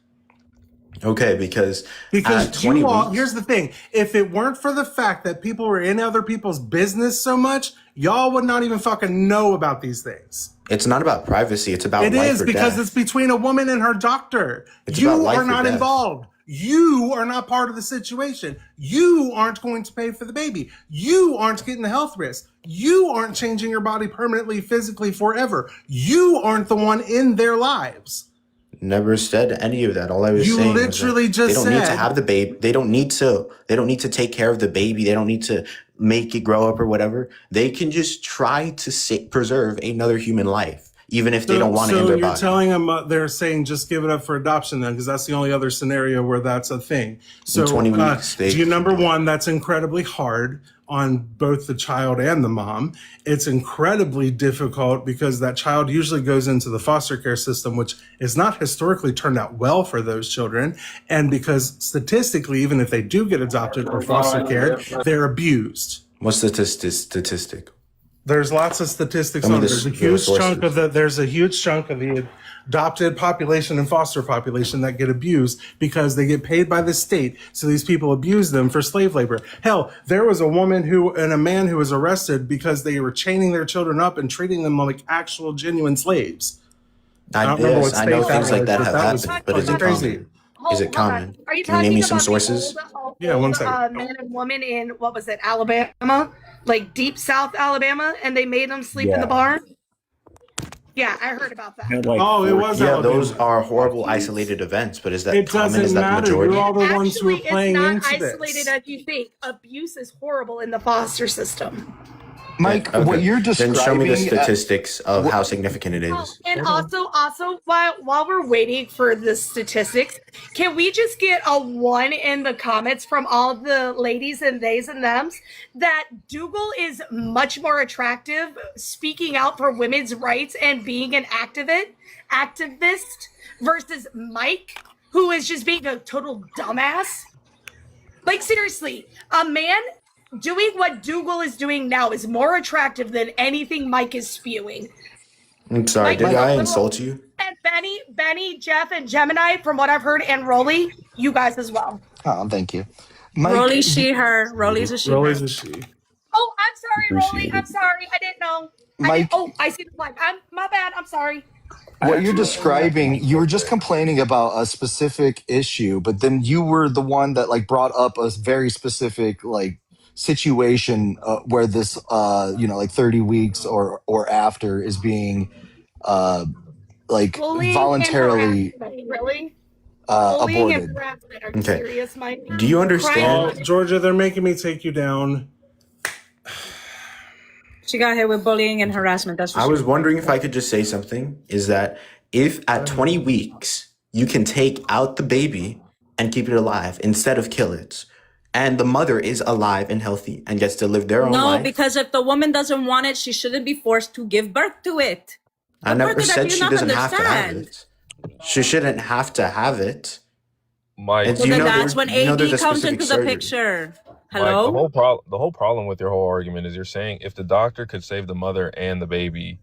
Okay, because Because 20 you all, weeks, here's the thing. If it weren't for the fact that people were in other people's business so much, y'all would not even fucking know about these things. it's not about privacy. It's about It life is or because death. it's between a woman and her doctor. It's about You life are or not death. involved. You are not part of the situation. You aren't going to pay for the baby. You aren't getting the health risk. You aren't changing your body permanently, physically, forever. You aren't the one in their lives. Never said any of that. All I was You saying literally was that just they don't need to said- have the baby. They don't need to take care of the baby. They don't need to make it grow up or whatever. They can just try to preserve another human life, even if they don't want it in their So you're body. telling them they're saying just give it up for adoption then, because that's the only other scenario where that's a thing. So 20 weeks, number one, that's incredibly hard on both the child and the mom. It's incredibly difficult because that child usually goes into the foster care system, which is not historically turned out well for those children. And because statistically, even if they do get adopted or foster cared, they're abused. What's the statistic? There's lots of statistics I mean, on it. the There's a huge chunk of the adopted population and foster population that get abused because they get paid by the state. So these people abuse them for slave labor. Hell, there was a woman and a man who was arrested because they were chaining their children up and treating them like actual genuine slaves. I don't remember what I know state things like that have was happened, but is it crazy. common? Is it common? Are you Can you name me some talking about sources? Yeah, one second. man and woman in, what was it, Alabama? Like deep South Alabama, and they made them sleep in the barn? Yeah, I heard about that. It was Yeah, Alabama. those are horrible isolated events, but is that It common? doesn't Is that matter. majority? You're all the ones who are Actually, playing it's not into isolated this. as you think. Abuse is horrible in the foster system. Mike, Okay. what you're describing. Then show me the statistics of how significant it Oh, is. and also, while we're waiting for the statistics, can we just get a 1 in the comments from all the ladies and theys and thems that Dugald is much more attractive, speaking out for women's rights and being an activist versus Mike, who is just being a total dumbass? Like, seriously, a man doing what Dugald is doing now is more attractive than anything Mike is spewing. I'm sorry, Mike did is a I literal- insult you? And Benny, Jeff, and Gemini, from what I've heard, and Rolly, you guys as well. Oh, thank you. Mike, Rolly, she, her. Rolly's a she. Rolly's a she. Oh, I'm sorry, Rolly. Appreciate I'm it. sorry. I didn't know. Mike- I see the flag. My bad. I'm sorry. what you're describing, you were just complaining about a specific issue, but then you were the one that like brought up a very specific like situation where this like 30 weeks or after is being like Bullying voluntarily and harassment, really? Bullying and aborted. harassment. Are you Okay. serious, Mike? Do you understand? Well, Georgia, they're making me take you down. She got hit with bullying and harassment. That's what I she was wondering if I could just say something. Is that if at 20 weeks you can take out the baby and keep it alive instead of kill it, and the mother is alive and healthy and gets to live their own No, life? because if the woman doesn't want it, she shouldn't be forced to give birth to it. I What never part of that said do you she not doesn't have to have understand? it. She shouldn't have to have it. Mike, And So you then know that's there- when you know AD there's a comes specific into the surgery. picture. Mike, Hello? the whole problem with your whole argument is you're saying if the doctor could save the mother and the baby,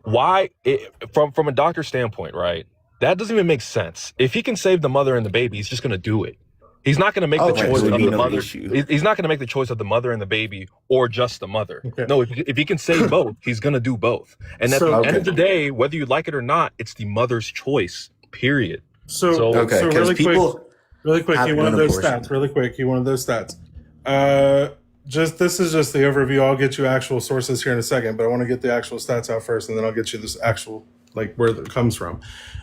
from a doctor's standpoint, right? That doesn't even make sense. If he can save the mother and the baby, he's just going to do it. He's not going to make the Okay, choice so of you the know mother. issue. He's not going to make the choice of the mother and the baby or just the mother. Okay. No, if he can save both, he's going to do both. And at So- the end of Okay. the day, whether you like it or not, it's the mother's choice. Period. So, Okay, so because really people quick, have you wanted an those abortion. stats. Really quick, you wanted those stats. This is just the overview. I'll get you actual sources here in a second, but I want to get the actual stats out first, and then I'll get you this actual where it comes from.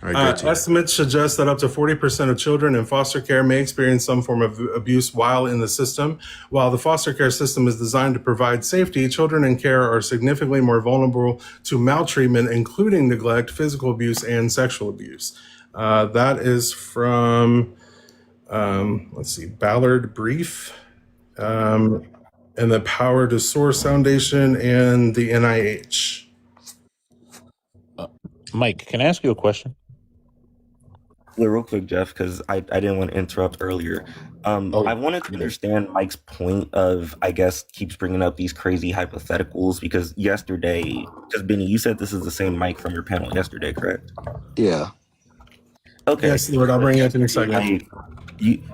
All right, good to hear. Estimates suggest that up to 40% of children in foster care may experience some form of abuse while in the system. While the foster care system is designed to provide safety, children in care are significantly more vulnerable to maltreatment, including neglect, physical abuse, and sexual abuse. That is from, Ballard Brief, and the Power to Source Foundation and the NIH. Mike, can I ask you a question? Well, real quick, Jeff, because I didn't want to interrupt earlier. I wanted to understand Mike's point of, I guess, keeps bringing up these crazy hypotheticals because Benny, you said this is the same Mike from your panel yesterday, correct? Yeah. Okay. Yes, Lord, I'll bring it up in a second. Like,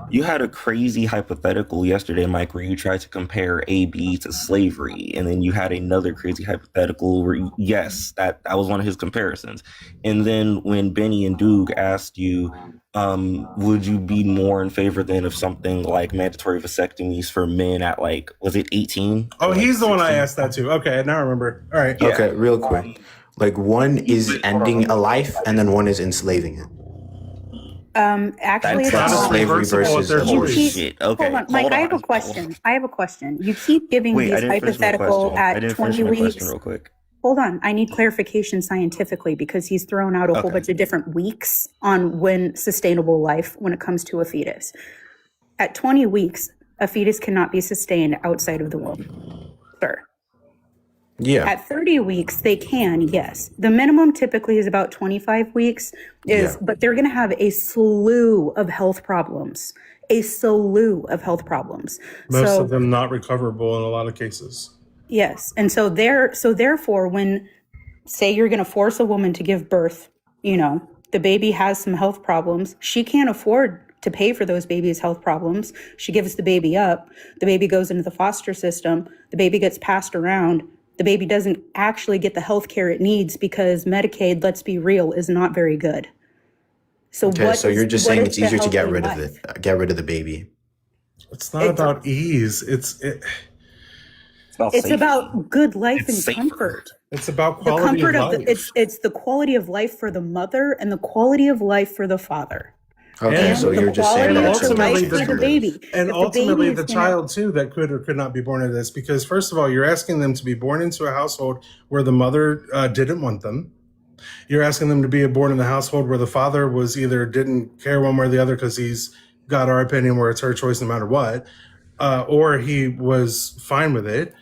you had a crazy hypothetical yesterday, Mike, where you tried to compare AB to slavery, and then you had another crazy hypothetical where yes, that was one of his comparisons. And then when Benny and Doug asked you, would you be more in favor then of something like mandatory vasectomies for men at was it 18? Oh, he's the one I 16? asked that to. Okay, now I remember. All right. Yeah. Okay, real quick. One is ending a life, and then one is enslaving it. Actually, That's it's not not. slavery versus You abortion. keep, Shit. Okay. hold on, Mike. I have a question. You keep giving Wait, I these didn't finish my hypothetical question. I at didn't 20 finish my weeks. question real quick. Hold on. I need clarification scientifically because he's thrown out a whole Okay. bunch of different weeks on when sustainable life when it comes to a fetus. At 20 weeks, a fetus cannot be sustained outside of the womb. Sir. Yeah. At 30 weeks, they can, yes. The minimum typically is about 25 weeks, but they're going to have a slew of health problems. Most of them not recoverable in a lot of cases. Yes. And so therefore, when say you're going to force a woman to give birth, the baby has some health problems. She can't afford to pay for those baby's health problems. She gives the baby up. The baby goes into the foster system. The baby gets passed around. The baby doesn't actually get the health care it needs because Medicaid, let's be real, is not very good. So Okay, so you're just saying it's easier to get rid of life? it, get rid of the baby. It's not about ease. It's It's about good life and comfort. It's about The quality comfort of of life. it's the quality of life for the mother and the quality of life for the father. Okay, And so the you're just saying quality that of it should life be for the live. baby. And If the ultimately, baby the is gonna- child too that could or could not be born into this, because first of all, you're asking them to be born into a household where the mother didn't want them. You're asking them to be born in a household where the father was either didn't care one way or the other because he's got our opinion where it's her choice no matter what, or he was fine with it.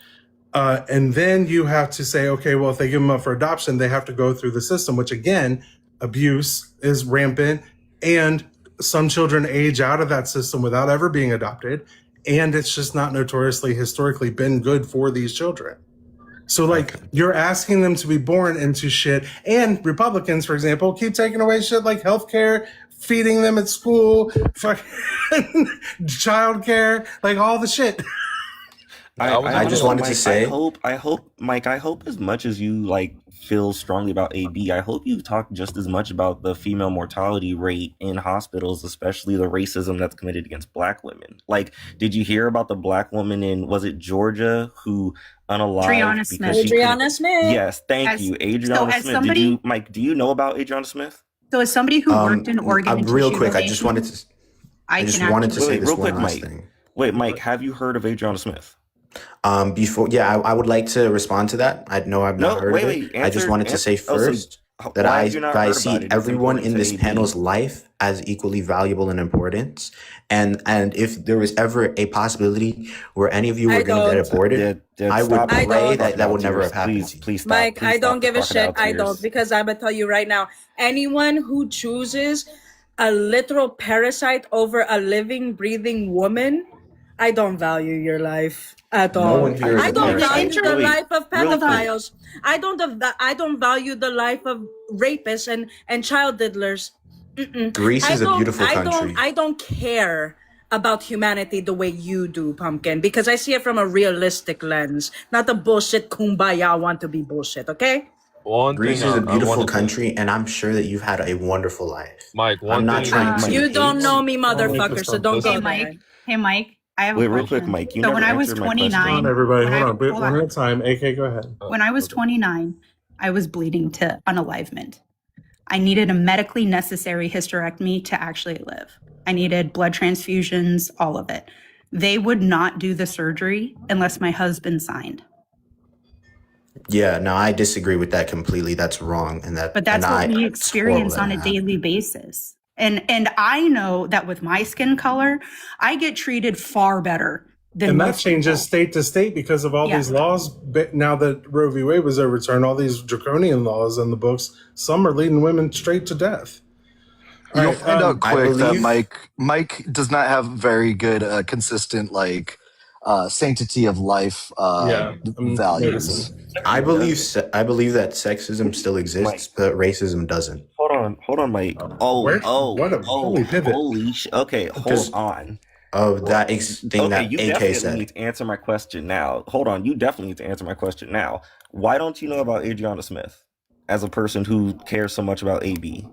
And then you have to say, okay, well, if they give them up for adoption, they have to go through the system, which again, abuse is rampant and some children age out of that system without ever being adopted, and it's just not notoriously historically been good for these children. So like you're asking them to be born into shit, and Republicans, for example, keep taking away shit like healthcare, feeding them at school, fucking childcare, like all the shit. I just wanted to say, I hope, Mike, I hope as much as you like feel strongly about AB, I hope you talk just as much about the female mortality rate in hospitals, especially the racism that's committed against Black women. Like, did you hear about the Black woman in, was it Georgia, who unalived Adriana because Smith. she Adriana Smith. Yes, thank you, Adriana Smith. somebody, Did you, Mike? Do you know about Adriana Smith? so as somebody who worked in organ and real tissue quick, I donation, just wanted to I just can wanted to actually- say this real one quick, last Mike. thing. Wait, Mike, have you heard of Adriana Smith? I would like to respond to that. I know I've not heard of it. I just wanted to say first that I see everyone in this panel's life as equally valuable and important. And if there was ever a possibility where any of you were going to get aborted, I would pray that would never have happened. Please stop. Mike, Please I stop don't the give a shit. crocodile I don't, tears. because I'm gonna tell you right now, anyone who chooses a literal parasite over a living, breathing woman, I don't value your life at all. one here is I a don't parasite. value the Wait, life of real quick. pedophiles. I don't value the life of rapists and child diddlers. Greece is a beautiful country. I don't care about humanity the way you do, Pumpkin, because I see it from a realistic lens, not the bullshit kumbaya want to be bullshit, okay? Greece is a beautiful country, and I'm sure that you've had a wonderful life. Mike, I'm not trying to. You don't hate. know me, motherfucker, so don't go Hey, there. Mike. Hey, Mike. I have Wait, a real question. quick, Mike. You So never when I was answered my question. 29, Hold on, everybody. when I- Hold on. hold One on. at a time. AK, go ahead. When I was 29, I was bleeding to unalivement. I needed a medically necessary hysterectomy to actually live. I needed blood transfusions, all of it. They would not do the surgery unless my husband signed. Yeah, no, I disagree with that completely. That's wrong, and that. But that's and what I, we it's experience horrible on that a happened. daily basis. And I know that with my skin color, I get treated far better than And that most changes people. state to state because of all Yeah. these laws. But now that Roe v. Wade was overturned, all these draconian laws in the books, some are leading women straight to death. All You'll right, find out I quick that believe- Mike does not have very good, consistent sanctity of life values. I believe that sexism still exists, but racism doesn't. Hold on, Mike. Holy shit. Okay, hold Because on. of that thing that you AK definitely said. need to answer my question now. Hold on, you definitely need to answer my question now. Why don't you know about Adriana Smith as a person who cares so much about AB?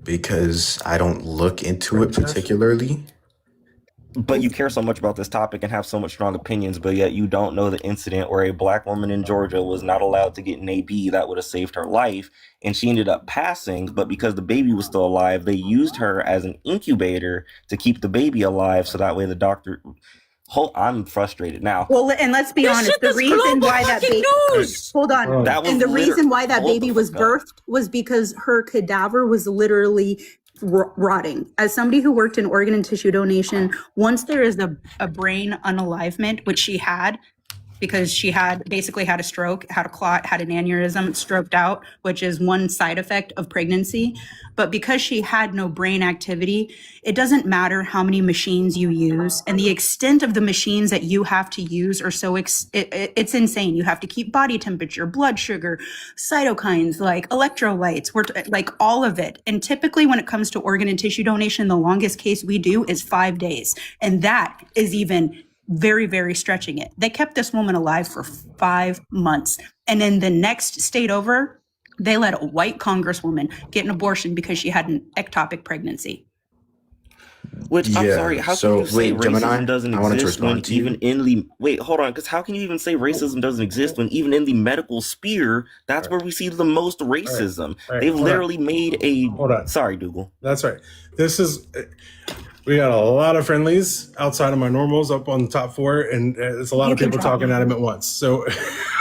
Because I don't look into it particularly. But you care so much about this topic and have so much strong opinions, but yet you don't know the incident where a Black woman in Georgia was not allowed to get an AB that would have saved her life, and she ended up passing, but because the baby was still alive, they used her as an incubator to keep the baby alive, so that way the doctor... I'm frustrated now. Well, and let's be honest, the reason why that baby hold on, That was and the reason why that hold baby the was fuck up. birthed was because her cadaver was literally rotting. As somebody who worked in organ and tissue donation, once there is a brain unalivement, which she had, because she basically had a stroke, had a clot, had an aneurysm, stroked out, which is one side effect of pregnancy. But because she had no brain activity, it doesn't matter how many machines you use, and the extent of the machines that you have to use are so it's insane. You have to keep body temperature, blood sugar, cytokines, like electrolytes, like all of it. And typically when it comes to organ and tissue donation, the longest case we do is 5 days. And that is even very, very stretching it. They kept this woman alive for 5 months. And then the next state over, they let a white congresswoman get an abortion because she had an ectopic pregnancy. Which, I'm Yeah, sorry, how so, can you say wait, racism Gemini, doesn't I wanted to exist when respond to you. even in the... Wait, hold on, because how can you even say racism doesn't exist when even in the medical sphere, that's where we see the most racism? All right, They've hold on. literally made a... Hold on. Sorry, Dougal. That's right. We got a lot of friendlies outside of my normals up on the top 4, and it's a lot You of can people drop talking me. at him at once. So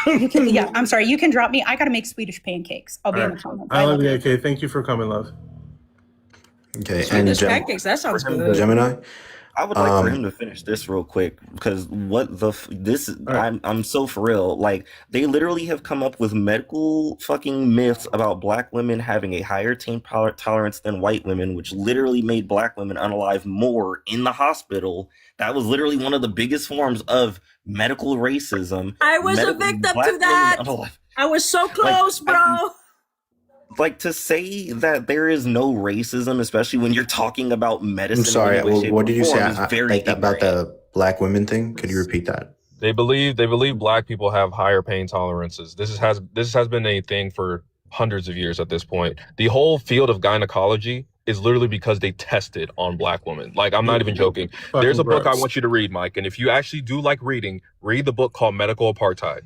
Yeah, I'm sorry. You can drop me. I got to make Swedish pancakes. I'll be all in right. the comments. I love you, AK. Thank you for coming, love. Okay, and Swedish pancakes, that sounds good. Gemini, I would like for him to finish this real quick because I'm so for real. Like they literally have come up with medical fucking myths about black women having a higher tolerance than white women, which literally made black women unalive more in the hospital. That was literally one of the biggest forms of medical racism. I was a victim to that. I was so close, bro. Like to say that there is no racism, especially when you're talking about medicine. I'm sorry. What did you say ignorant. about the black women thing? Could you repeat that? They believe black people have higher pain tolerances. This has been a thing for hundreds of years at this point. The whole field of gynecology is literally because they tested on black women. Like, I'm not even joking. There's a book I want you to read, Mike, and if you actually do like reading, read the book called Medical Apartheid.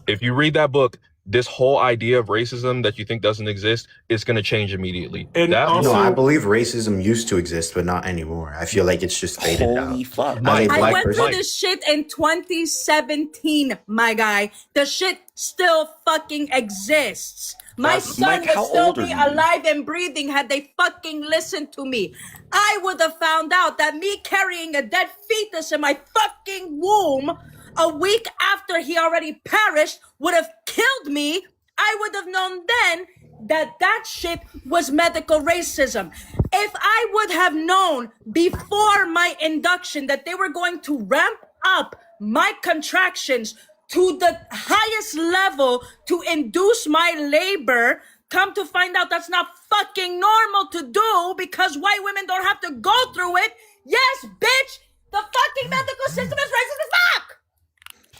If you read that book, this whole idea of racism that you think doesn't exist is going to change immediately. I believe racism used to exist, but not anymore. I feel like it's just faded out. Holy fuck. I went through this shit in 2017, my guy. The shit still fucking exists. My son would still be alive and breathing had they fucking listened to me. I would have found out that me carrying a dead fetus in my fucking womb a week after he already perished would have killed me. I would have known then that shit was medical racism. If I would have known before my induction that they were going to ramp up my contractions to the highest level to induce my labor, come to find out that's not fucking normal to do because white women don't have to go through it. Yes, bitch, the fucking medical system is racist as fuck.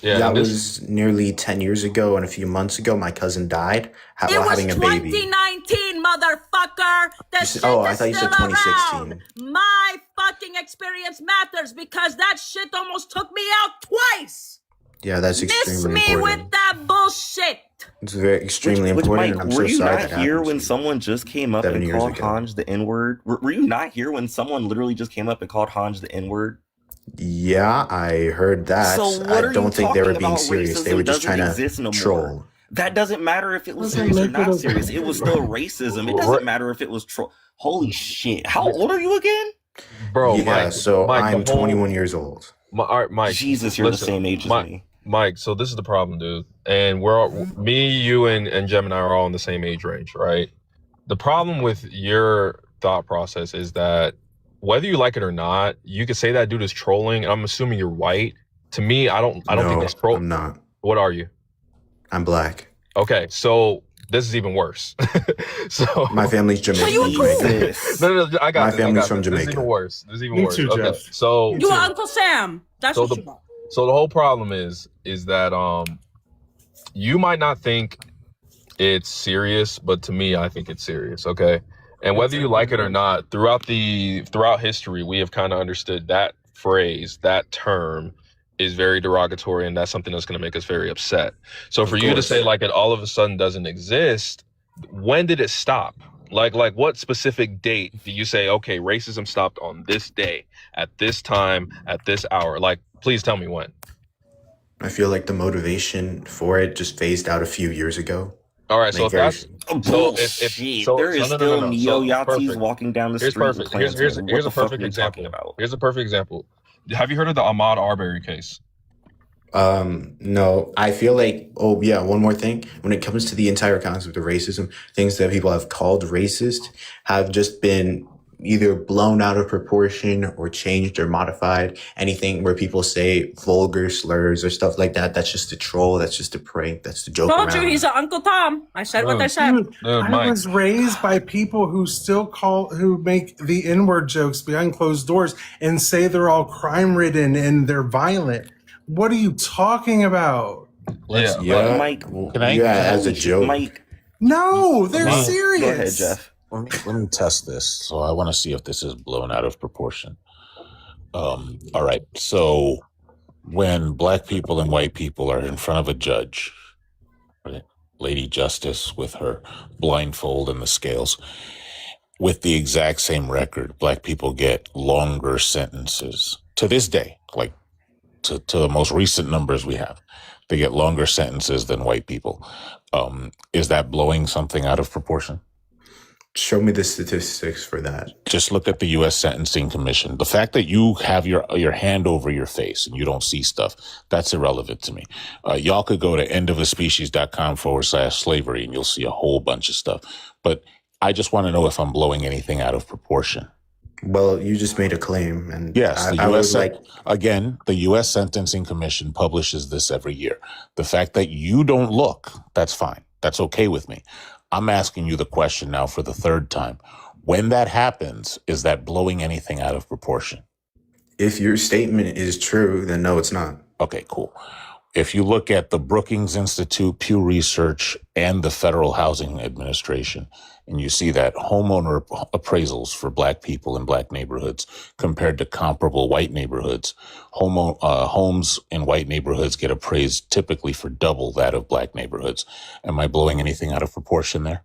Yeah, that was nearly 10 years ago, and a few months ago, my cousin died while having a baby. It was 2019, motherfucker. The shit I is thought you said still 2016. around. My fucking experience matters because that shit almost took me out twice. Yeah, that's extremely Miss me important. with that bullshit. It's very extremely important. Mike, and I'm were so you sorry not that here happened when to you. someone just came up 7 and years called ago. Hanj the N-word? Were you not here when someone literally just came up and called Hanj the N-word? Yeah, I heard that. So what I don't think they were being serious. They were just trying to troll. That doesn't matter if it was serious or not serious. It was still racism. It doesn't matter if it was troll. Holy shit! How old are you again, bro? Yeah, Mike, so Mike, I'm 21 years old. All right, Mike. Jesus, you're the same age as me. Mike, so this is the problem, dude. And me, you, and Gemini are all in the same age range, right? The problem with your thought process is that whether you like it or not, you could say that dude is trolling. And I'm assuming you're white. To me, I don't think that's trolling. I'm not. What are you? I'm black. Okay, so this is even worse. So my family's Jamaican. No, I got my family's from This Jamaica. is even worse. Me too, Okay, Jeff. so You are Uncle Sam. That's what you want. So the whole problem is that you might not think it's serious, but to me, I think it's serious. Okay. And whether you like it or not, throughout history, we have kind of understood that phrase, that term is very derogatory, and that's something that's going to make us very upset. So for you to say like it all of a sudden doesn't exist, when did it stop? Like what specific date do you say, okay, racism stopped on this day, at this time, at this hour? Like, please tell me when. I feel like the motivation for it just phased out a few years ago. All right, so if that's there is still neo-Yazis walking down the street. Here's a perfect example. Here's a perfect example. Have you heard of the Ahmaud Arbery case? No, I feel like, one more thing. When it comes to the entire concept of racism, things that people have called racist have just been either blown out of proportion or changed or modified. Anything where people say vulgar slurs or stuff like that, that's just a troll, that's just a prank, that's the joke Told around. you he's an Uncle Tom. I said what I said. Dude, I was raised by people who who make the N-word jokes behind closed doors and say they're all crime-ridden and they're violent. What are you talking about? Mike, as a joke. Mike. No, they're Mike, serious. Go ahead, Jeff. Let me test this. So I want to see if this is blown out of proportion. All right. So when black people and white people are in front of a judge, right? Lady Justice with her blindfold and the scales, with the exact same record, black people get longer sentences to this day, like to the most recent numbers we have. They get longer sentences than white people. Is that blowing something out of proportion? Show me the statistics for that. Just look at the U.S. Sentencing Commission. The fact that you have your hand over your face and you don't see stuff, that's irrelevant to me. Y'all could go to endofthespecies.com/slavery and you'll see a whole bunch of stuff. But I just want to know if I'm blowing anything out of proportion. Well, you just made a claim, and yes, I was like, again, the U.S. Sentencing Commission publishes this every year. The fact that you don't look, that's fine. That's okay with me. I'm asking you the question now for the third time. When that happens, is that blowing anything out of proportion? If your statement is true, then no, it's not. Okay, cool. If you look at the Brookings Institute, Pew Research, and the Federal Housing Administration, and you see that homeowner appraisals for Black people in Black neighborhoods compared to comparable white neighborhoods, homes in white neighborhoods get appraised typically for double that of Black neighborhoods. Am I blowing anything out of proportion there?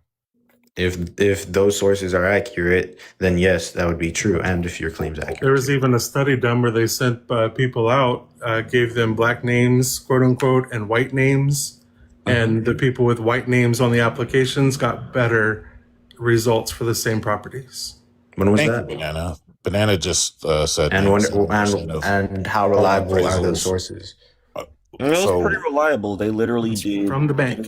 If those sources are accurate, then yes, that would be true. And if your claim's accurate. There was even a study done where they sent people out, gave them Black names, quote unquote, and white names. And the people with white names on the applications got better results for the same properties. When was Thank that? you, Banana. Banana just said. And how reliable are those sources? It was pretty reliable. They literally did from the bank.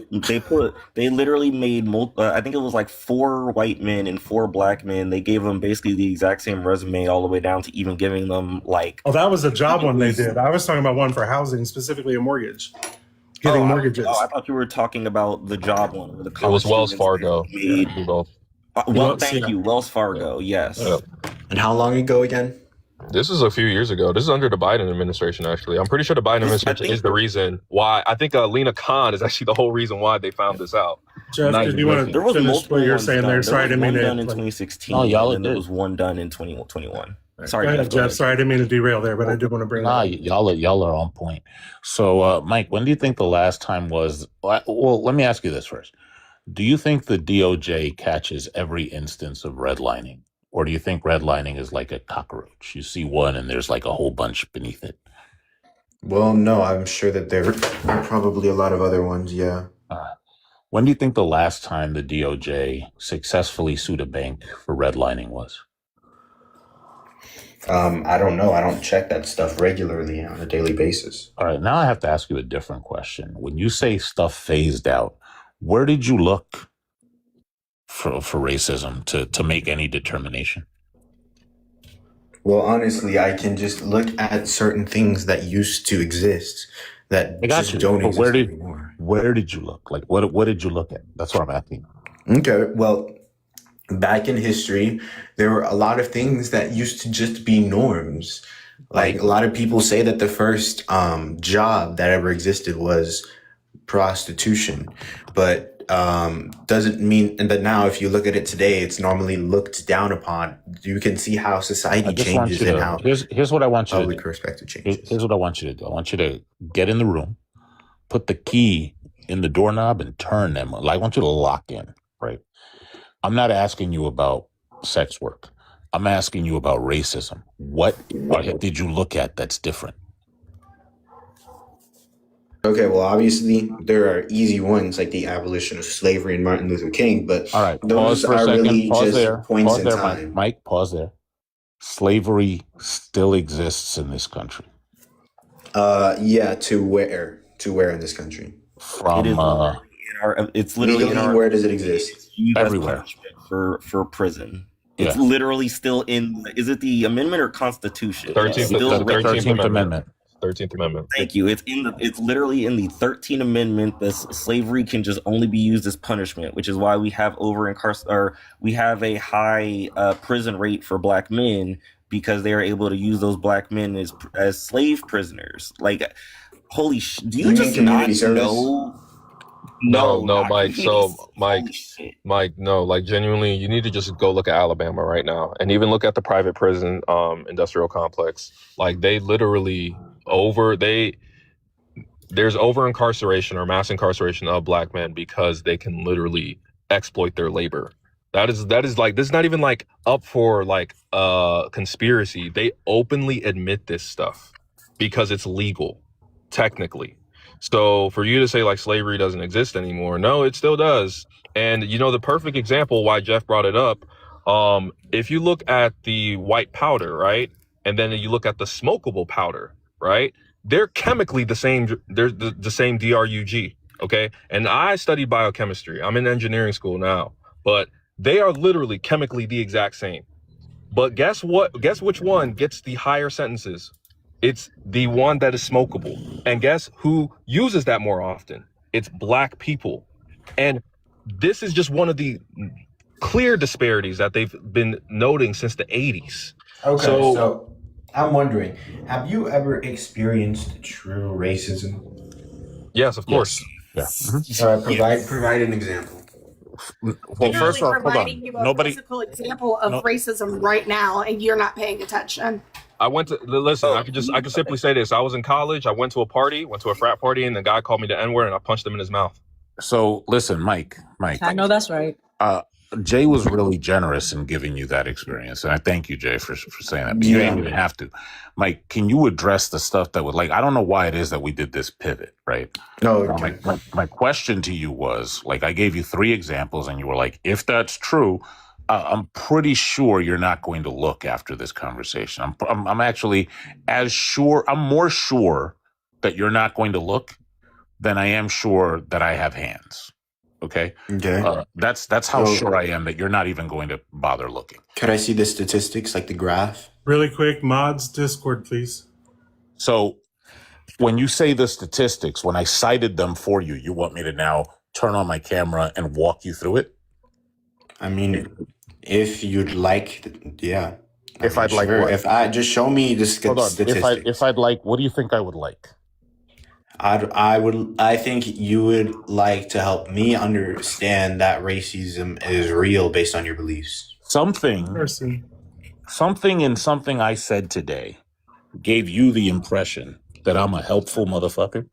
They literally made I think it was like 4 white men and 4 Black men. They gave them basically the exact same resume all the way down to even giving them like. Oh, that was a job one they did. I was talking about one for housing, specifically a mortgage. Getting mortgages. I thought you were talking about the job one. Where the it was Wells Fargo. Made, thank you, Wells Fargo. Yes. Yeah. And how long ago again? This is a few years ago. This is under the Biden administration, actually. I'm pretty sure the Biden administration is the reason why. I think Lena Khan is actually the whole reason why they found this out. Jeff, did you want to finish what you're saying there? Sorry, I didn't mean to. Done in 2016. No, y'all and there was one done in 2021. Sorry, go ahead, Jeff. Sorry, I didn't mean to derail there, but I did want to bring that up. Y'all are on point. So, Mike, when do you think the last time was? Well, let me ask you this first. Do you think the DOJ catches every instance of redlining? Or do you think redlining is like a cockroach? You see one and there's like a whole bunch beneath it. Well, no, I'm sure that there are probably a lot of other ones, yeah. When do you think the last time the DOJ successfully sued a bank for redlining was? I don't know. I don't check that stuff regularly on a daily basis. All right, now I have to ask you a different question. When you say stuff phased out, where did you look for racism to make any determination? Well, honestly, I can just look at certain things that used to exist that just don't exist anymore. Where did you look? Like, what did you look at? That's what I'm asking. Okay, well, back in history, there were a lot of things that used to just be norms. Like a lot of people say that the first job that ever existed was prostitution, but doesn't mean that now if you look at it today, it's normally looked down upon. You can see how society changes and how here's what I want you to do. Public perspective changes. Here's what I want you to do. I want you to get in the room, put the key in the doorknob and turn them. I want you to lock in, right? I'm not asking you about sex work. I'm asking you about racism. What did you look at that's different? Okay, well, obviously there are easy ones like the abolition of slavery and Martin Luther King, but all right, those are really just points in time. Mike, pause there. Slavery still exists in this country. Yeah, to where in this country? It's literally legally, where does it exist? Everywhere. For prison. It's literally still in. Is it the amendment or Constitution? 13th Amendment. 13th Amendment. Thank you. It's literally in the 13th Amendment that slavery can just only be used as punishment, which is why we have we have a high prison rate for Black men, because they are able to use those Black men as slave prisoners. Like, holy shit! Do you just not know? No, Mike. So, Mike, no, like genuinely, you need to just go look at Alabama right now, and even look at the private prison industrial complex. Like, they literally there's over incarceration or mass incarceration of Black men because they can literally exploit their labor. That is like, this is not even like up for like conspiracy. They openly admit this stuff because it's legal, technically. So for you to say like slavery doesn't exist anymore, no, it still does. And you know, the perfect example why Jeff brought it up, if you look at the white powder, right? And then you look at the smokable powder, right? They're chemically the same. They're the same DRUG. Okay. And I studied biochemistry. I'm in engineering school now, but they are literally chemically the exact same. But guess what? Guess which one gets the higher sentences? It's the one that is smokable. And guess who uses that more often? It's Black people. And this is just one of the clear disparities that they've been noting since the 80s. Okay, so I'm wondering, have you ever experienced true racism? Yes, of course. Yes. All right, provide an example. Well, first off, hold providing on. you a physical example of racism right now, and you're not paying attention. I went to listen. I could simply say this. I was in college. I went to a frat party, and the guy called me the N-word, and I punched him in his mouth. So listen, Mike. I know that's right. Jay was really generous in giving you that experience, and I thank you, Jay, for saying that. But you didn't even have to. Mike, can you address the stuff that would I don't know why it is that we did this pivot, right? No. My question to you was I gave you 3 examples, and you were like, if that's true, I'm pretty sure you're not going to look after this conversation. I'm actually as sure. I'm more sure that you're not going to look than I am sure that I have hands. Okay. That's how sure I am that you're not even going to bother looking. Could I see the statistics, like the graph? Really quick, mods, Discord, please. So when you say the statistics, when I cited them for you, you want me to now turn on my camera and walk you through it? I mean, if you'd like, yeah. If I'd like what? If I just show me the statistics. If I'd like, what do you think I would like? I think you would like to help me understand that racism is real based on your beliefs. Something in something I said today gave you the impression that I'm a helpful motherfucker?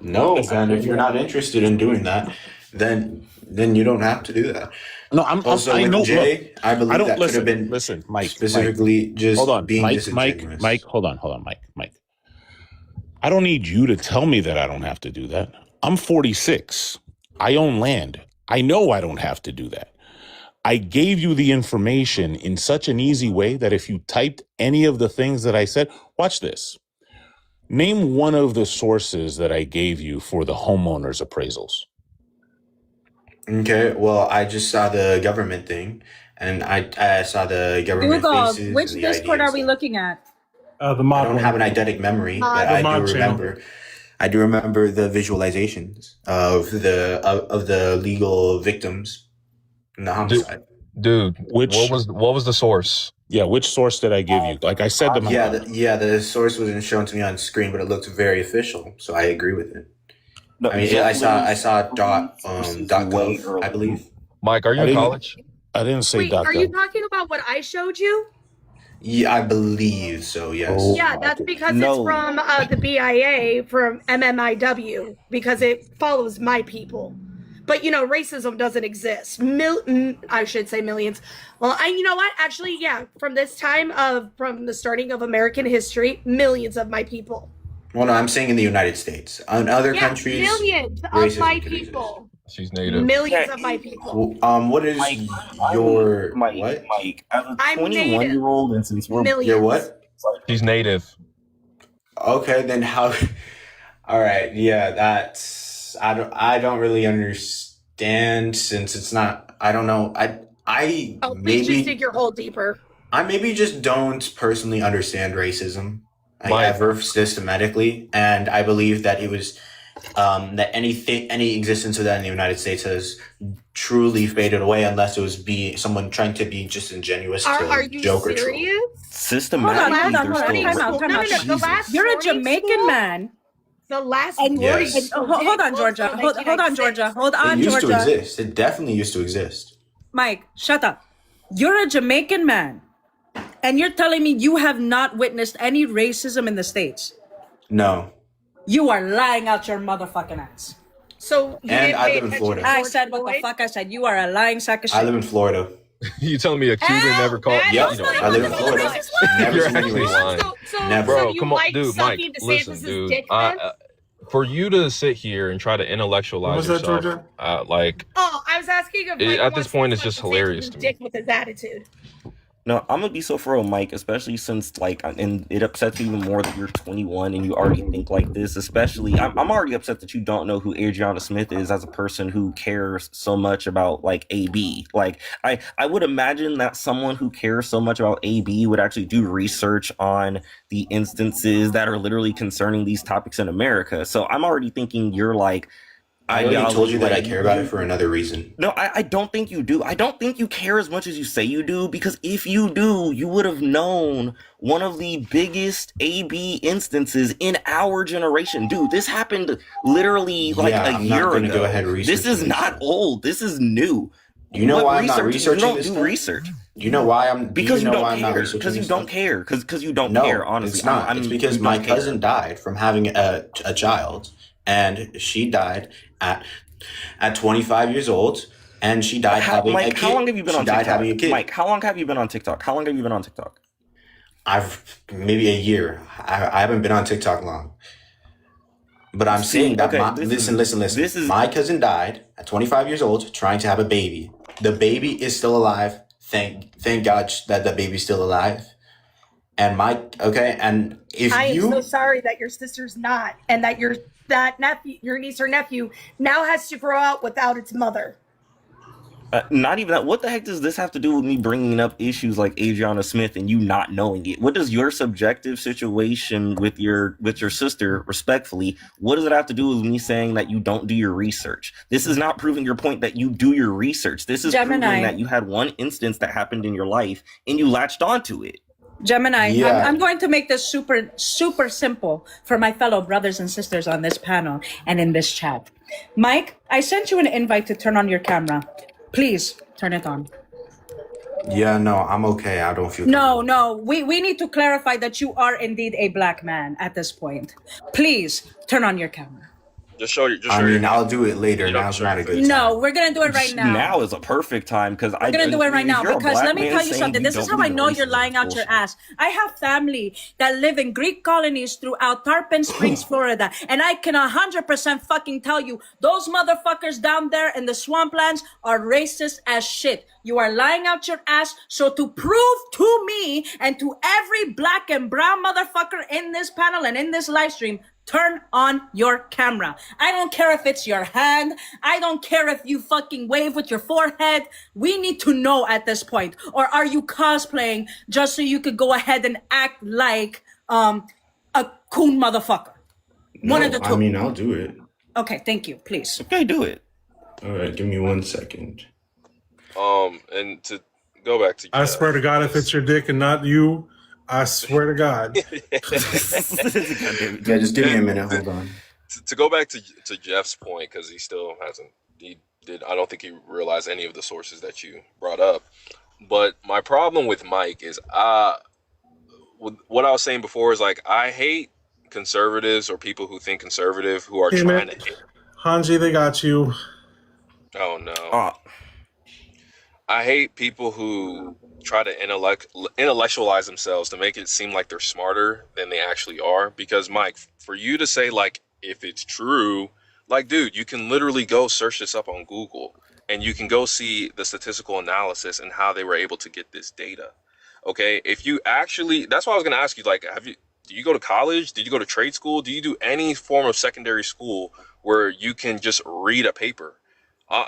No, and if you're not interested in doing that, then you don't have to do that. No, I know, Jay. Look, I believe that could have been Mike, specifically Mike, just hold on, being Mike, disingenuous. Mike, hold on, Mike. I don't need you to tell me that I don't have to do that. I'm 46. I own land. I know I don't have to do that. I gave you the information in such an easy way that if you typed any of the things that I said, watch this. Name one of the sources that I gave you for the homeowners appraisals. Okay, well, I just saw the government thing, and I saw the government Dugald, faces. which and the Discord IDs. are we looking at? The mod. I don't have an eidetic memory, but I do remember. I do remember the visualizations of the legal victims in the homicide. Dude, what was the source? Yeah, which source did I give you? Like I said, the source wasn't shown to me on screen, but it looked very official, so I agree with it. No, I mean, I saw .gov, I believe. Mike, are you in college? I didn't say Wait, are you talking about what I showed you? Yeah, I believe so, yes. Yeah, that's because it's from the BIA, from MMIW, because it follows my people. But, racism doesn't exist. I should say millions. Well, you know what? Actually, yeah, from this time from the starting of American history, millions of my people. Well, no, I'm saying in the United States. In other countries, millions of my people. She's native. Millions of my people. What is your Mike? As a 21-year-old, and since we're your what? She's native. Okay, then how? All right, yeah, that's I don't really understand since it's not. I don't know. I please just dig your hole deeper. I maybe just don't personally understand racism ever systematically, and I believe that it was. That any existence of that in the United States has truly faded away unless it was someone trying to be just ingenuous Are to you joke or serious? troll. Systematically, Hold on. You're a Jamaican man. The last yes. Hold on, Georgia. Hold on, Georgia. It used to exist. It definitely used to exist. Mike, shut up. You're a Jamaican man, and you're telling me you have not witnessed any racism in the States? No. You are lying out your motherfucking ass. So I live in Florida. I said what the fuck I said. You are a lying sack of shit. I live in Florida. You telling me a Cuban never called? Yeah, I live in Florida. Never You're seen actually lying. So Never. Bro, you come on, like dude, Mike. sucking Listen, DeSantis' dude. dick then? for you to sit here and try to intellectualize was that, yourself, Georgia? like Oh, I was asking if Mike at this wants point, to it's just fucking take hilarious his to me. dick with his attitude. No, I'm gonna be so for Mike, especially since like, and it upsets me even more that you're 21 and you already think like this. Especially, I'm already upset that you don't know who Adriana Smith is as a person who cares so much about like AB. Like, I would imagine that someone who cares so much about AB would actually do research on the instances that are literally concerning these topics in America. So I'm already thinking you're like. I already told you that I care about it for another reason. No, I don't think you do. I don't think you care as much as you say you do, because if you do, you would have known one of the biggest AB instances in our generation. Dude, this happened literally like a year ago. Go ahead and this is not old. This is new. You know why I'm not researching this? You don't do research. You know why I'm because you don't care. Because you don't care. Because you don't no, care. Honestly, it's not. It's because my cousin died from having a child, and she died at 25 years old, and she died having a kid. How long have you been on TikTok? Mike, how long have you been on TikTok? I've maybe a year. I haven't been on TikTok long. But I'm saying that listen. This is my cousin died at 25 years old trying to have a baby. The baby is still alive. Thank God that the baby's still alive. And and if I am so sorry that your sister's not, and that your niece or nephew now has to grow out without its mother. Not even that. What the heck does this have to do with me bringing up issues like Adriana Smith and you not knowing it? What does your subjective situation with your sister, respectfully, what does it have to do with me saying that you don't do your research? This is not proving your point that you do your research. This is proving that you had one instance that happened in your life and you latched onto it. Gemini, I'm going to make this super, super simple for my fellow brothers and sisters on this panel and in this chat. Mike, I sent you an invite to turn on your camera. Please turn it on. Yeah, no, I'm okay. I don't feel. No. We need to clarify that you are indeed a black man at this point. Please turn on your camera. I'll do it later. Now's not a good time. No, we're gonna do it right now. Now is a perfect time because we're gonna do it right now because let me tell you something. This is how I know you're lying out your ass. I have family that live in Greek colonies throughout Tarpon Springs, Florida, and I can 100% fucking tell you those motherfuckers down there in the swamplands are racist as shit. You are lying out your ass. So to prove to me and to every black and brown motherfucker in this panel and in this live stream, turn on your camera. I don't care if it's your hand. I don't care if you fucking wave with your forehead. We need to know at this point. Or are you cosplaying just so you could go ahead and act like a coon motherfucker? One of the two. I'll do it. Okay, thank you. Please. Okay, do it. All right, give me 1 second. And to go back to I swear to God, if it's your dick and not you, I swear to God. Yeah, just give me a minute. Hold on. To go back to Jeff's point, because he still hasn't. I don't think he realized any of the sources that you brought up. But my problem with Mike is, what I was saying before is like I hate conservatives or people who think conservative who are trying to. Hanji, they got you. Oh no. I hate people who try to intellectualize themselves to make it seem like they're smarter than they actually are. Because Mike, for you to say like, if it's true, like, dude, you can literally go search this up on Google and you can go see the statistical analysis and how they were able to get this data. Okay. If you actually, that's what I was going to ask you. Like, do you go to college? Did you go to trade school? Do you do any form of secondary school where you can just read a paper?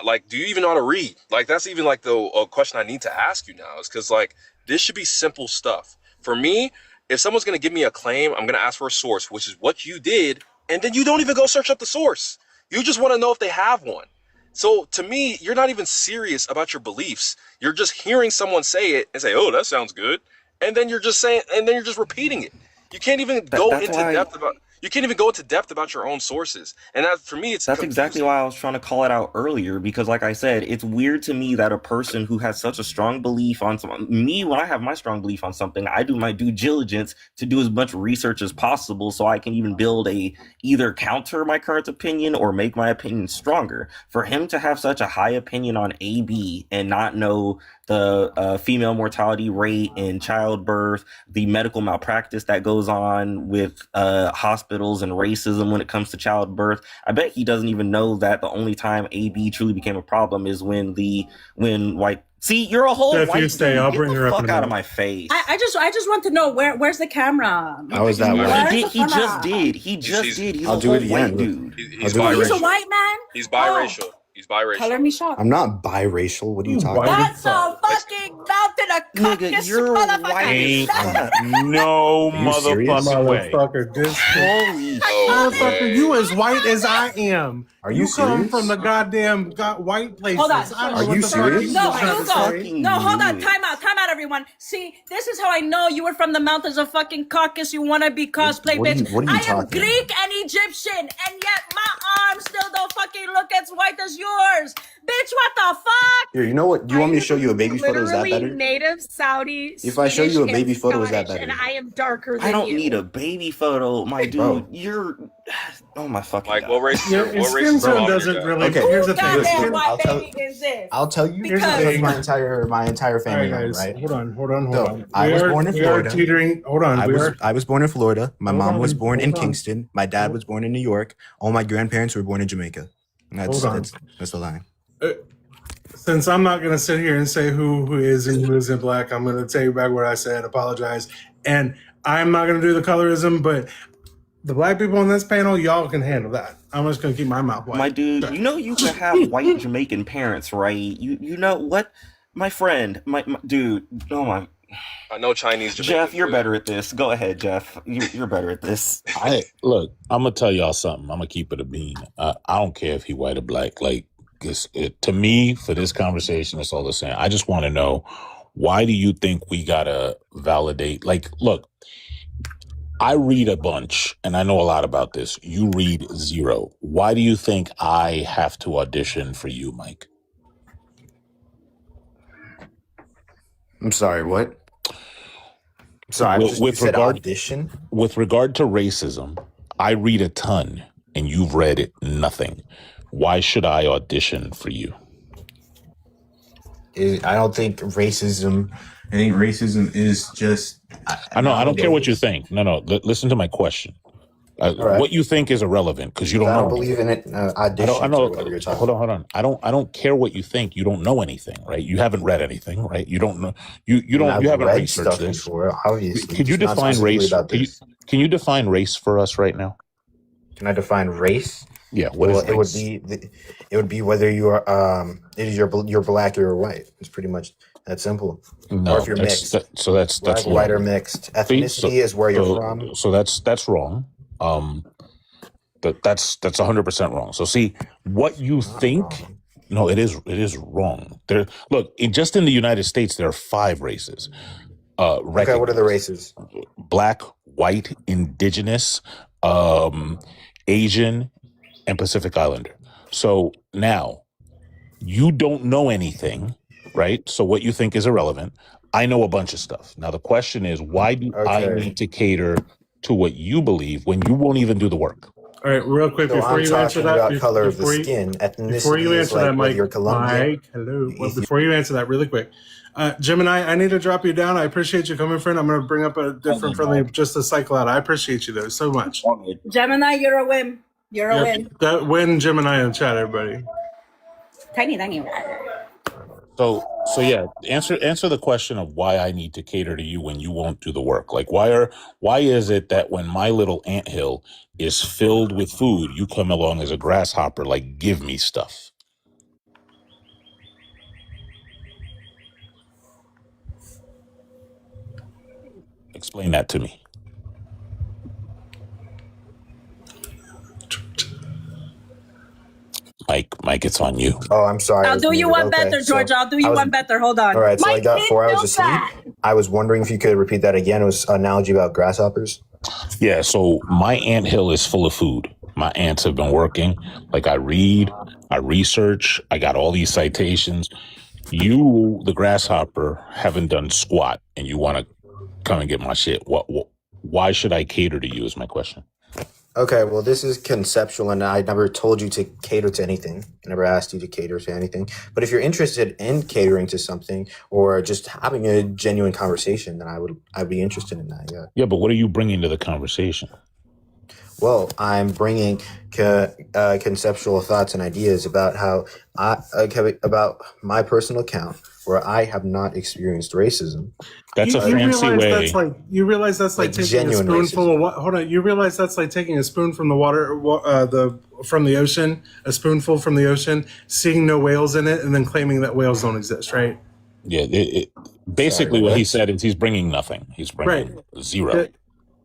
Like, do you even know how to read? Like, that's even like the question I need to ask you now is because like this should be simple stuff. For me, if someone's going to give me a claim, I'm going to ask for a source, which is what you did. And then you don't even go search up the source. You just want to know if they have one. So to me, you're not even serious about your beliefs. You're just hearing someone say it and say, oh, that sounds good. And then you're just saying, and then you're just repeating it. You can't even go into depth about. You can't even go into depth about your own sources. And that, for me, that's exactly why I was trying to call it out earlier, because like I said, it's weird to me that a person who has such a strong belief on something, when I have my strong belief on something, I do my due diligence to do as much research as possible so I can even build either counter my current opinion or make my opinion stronger. For him to have such a high opinion on AB and not know the female mortality rate in childbirth, the medical malpractice that goes on with hospitals and racism when it comes to childbirth. I bet he doesn't even know that the only time AB truly became a problem is when white. See, you're a whole If white you stay, dude. I'll Get bring the her up fuck in a out of minute. my face. I just want to know where's the camera? How is that white? He just did. He's I'll a do whole it again. white dude. He's I'll do it He's a again. white man. He's biracial. He's biracial. Color me shocked. I'm not biracial. What are you talking about? That's a fucking mountain of caucus, you're motherfucker. white. No Are you serious? motherfucking way. Motherfucker, this Holy motherfucker, you as white as I am. Are you come serious? from the goddamn white places. Hold on. I don't know Are what you the fuck serious? No, trying to Hugo. say. No, hold on. Time out, everyone. See, this is how I know you were from the mountains of fucking Caucasus. You want to be cosplay, What are you- bitch. what are you I am talking Greek and Egyptian, and yet my arms still don't fucking look as white as yours. Bitch, what the fuck? Here, you know what? Do you want me to show you a baby photo? Is that Literally better? native Saudi. If I show you a Swedish, baby and photo, is that Scottish, better? And I am darker than I don't you. need a baby photo, my dude. Bro. You're oh my fucking Mike, god. what race? Your What race skin is your tone mom? doesn't really. Okay. Here's the Who thing. goddamn Skin- white I'll tell- baby is this? I'll tell you Because- because my entire All family, right, guys, right? hold on. So, I was born in We are Florida. teetering. Hold on. I was born in Florida. My Hold mom was on, born in hold on. Kingston. My dad was born in New York. All my grandparents were born in Jamaica. And Hold on. that's the line. Since I'm not going to sit here and say who is and who isn't black, I'm going to take back what I said, apologize. And I'm not going to do the colorism, but the black people on this panel, y'all can handle that. I'm just going to keep my mouth white. My dude, you know you can have white Jamaican parents, right? You know what? My friend, my dude, oh my I know Chinese. Jeff, you're better at this. Go ahead, Jeff. You're better at this. Look, I'm gonna tell y'all something. I'm gonna keep it a bean. I don't care if he white or black. Like, to me, for this conversation, it's all the same. I just want to know, why do you think we gotta validate? Like, look, I read a bunch, and I know a lot about this. You read zero. Why do you think I have to audition for you, Mike? I'm sorry, what? Sorry, you said audition? With regard to racism, I read a ton, and you've read nothing. Why should I audition for you? I don't think racism. I think racism is just. I know. I don't care what you think. No. Listen to my question. right. What you think is irrelevant because you don't I know. don't believe in it. Audition. I know. Whatever you're talking Hold on. I don't care what you think. You don't know anything, right? You haven't read anything, right? You don't know. You don't. I've You haven't read researched stuff this. before, obviously. Could you Just not define specifically race? about this. Can you define race for us right now? Can I define race? Yeah. What is race? It would be whether you are you're black or you're white. It's pretty much that simple. No, or if you're mixed. That's Black, wrong. white, or mixed. Ethnicity is where you're from. So that's wrong. That's 100% wrong. So see, what you think? No, it is wrong. Just in the United States, there are 5 races. Okay, what are the races? Black, white, indigenous, Asian, and Pacific Islander. So now, you don't know anything, right? So what you think is irrelevant. I know a bunch of stuff. Now the question is, why do I need to cater to what you believe when you won't even do the work? All right, real quick, So before I'm you answer talking that, about color of the before you- skin. Ethnicity before you is answer like that, whether Mike, you're Colombian. Mike, hello. Well, before you answer that, really quick, Gemini, I need to drop you down. I appreciate you coming, friend. I'm going to bring up a different friendly just to cycle out. I appreciate you though so much. Gemini, you're a win. You're a win. That win Gemini in chat, everybody. Tiny. So yeah, answer the question of why I need to cater to you when you won't do the work. Like why is it that when my little anthill is filled with food, you come along as a grasshopper, like give me stuff? Explain that to me. Mike, it's on you. Oh, I'm sorry. I I'll was do you muted. one Okay, better, so Georgia. I'll do you I was- one better. Hold on. All right, so I Mike got did 4 hours feel of sleep. bad. I was wondering if you could repeat that again. It was an analogy about grasshoppers. Yeah, so my anthill is full of food. My ants have been working. Like I read, I research, I got all these citations. You, the grasshopper, haven't done squat, and you want to come and get my shit. Why should I cater to you is my question. Okay, well, this is conceptual, and I never told you to cater to anything. I never asked you to cater to anything. But if you're interested in catering to something or just having a genuine conversation, then I'd be interested in that. Yeah. Yeah, but what are you bringing to the conversation? Well, I'm bringing conceptual thoughts and ideas about how about my personal account where I have not experienced racism. That's a You fancy realize way. that's like taking a genuine spoonful of what? Hold on. You realize that's like taking a spoon from the water, from the ocean, a spoonful from the ocean, seeing no whales in it, and then claiming that whales don't exist, right? Yeah, basically what he said is he's bringing nothing. He's bringing zero.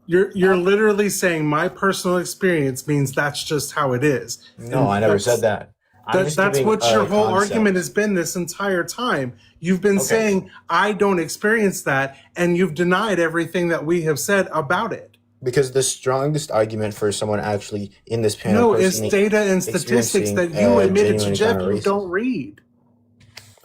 You're literally saying my personal experience means that's just how it is. No, I never said that. That's what your whole argument has been this entire time. You've been saying I don't experience that, and you've denied everything that we have said about it. Because the strongest argument for someone actually in this panel is data and statistics that you admitted to Jeff you don't read.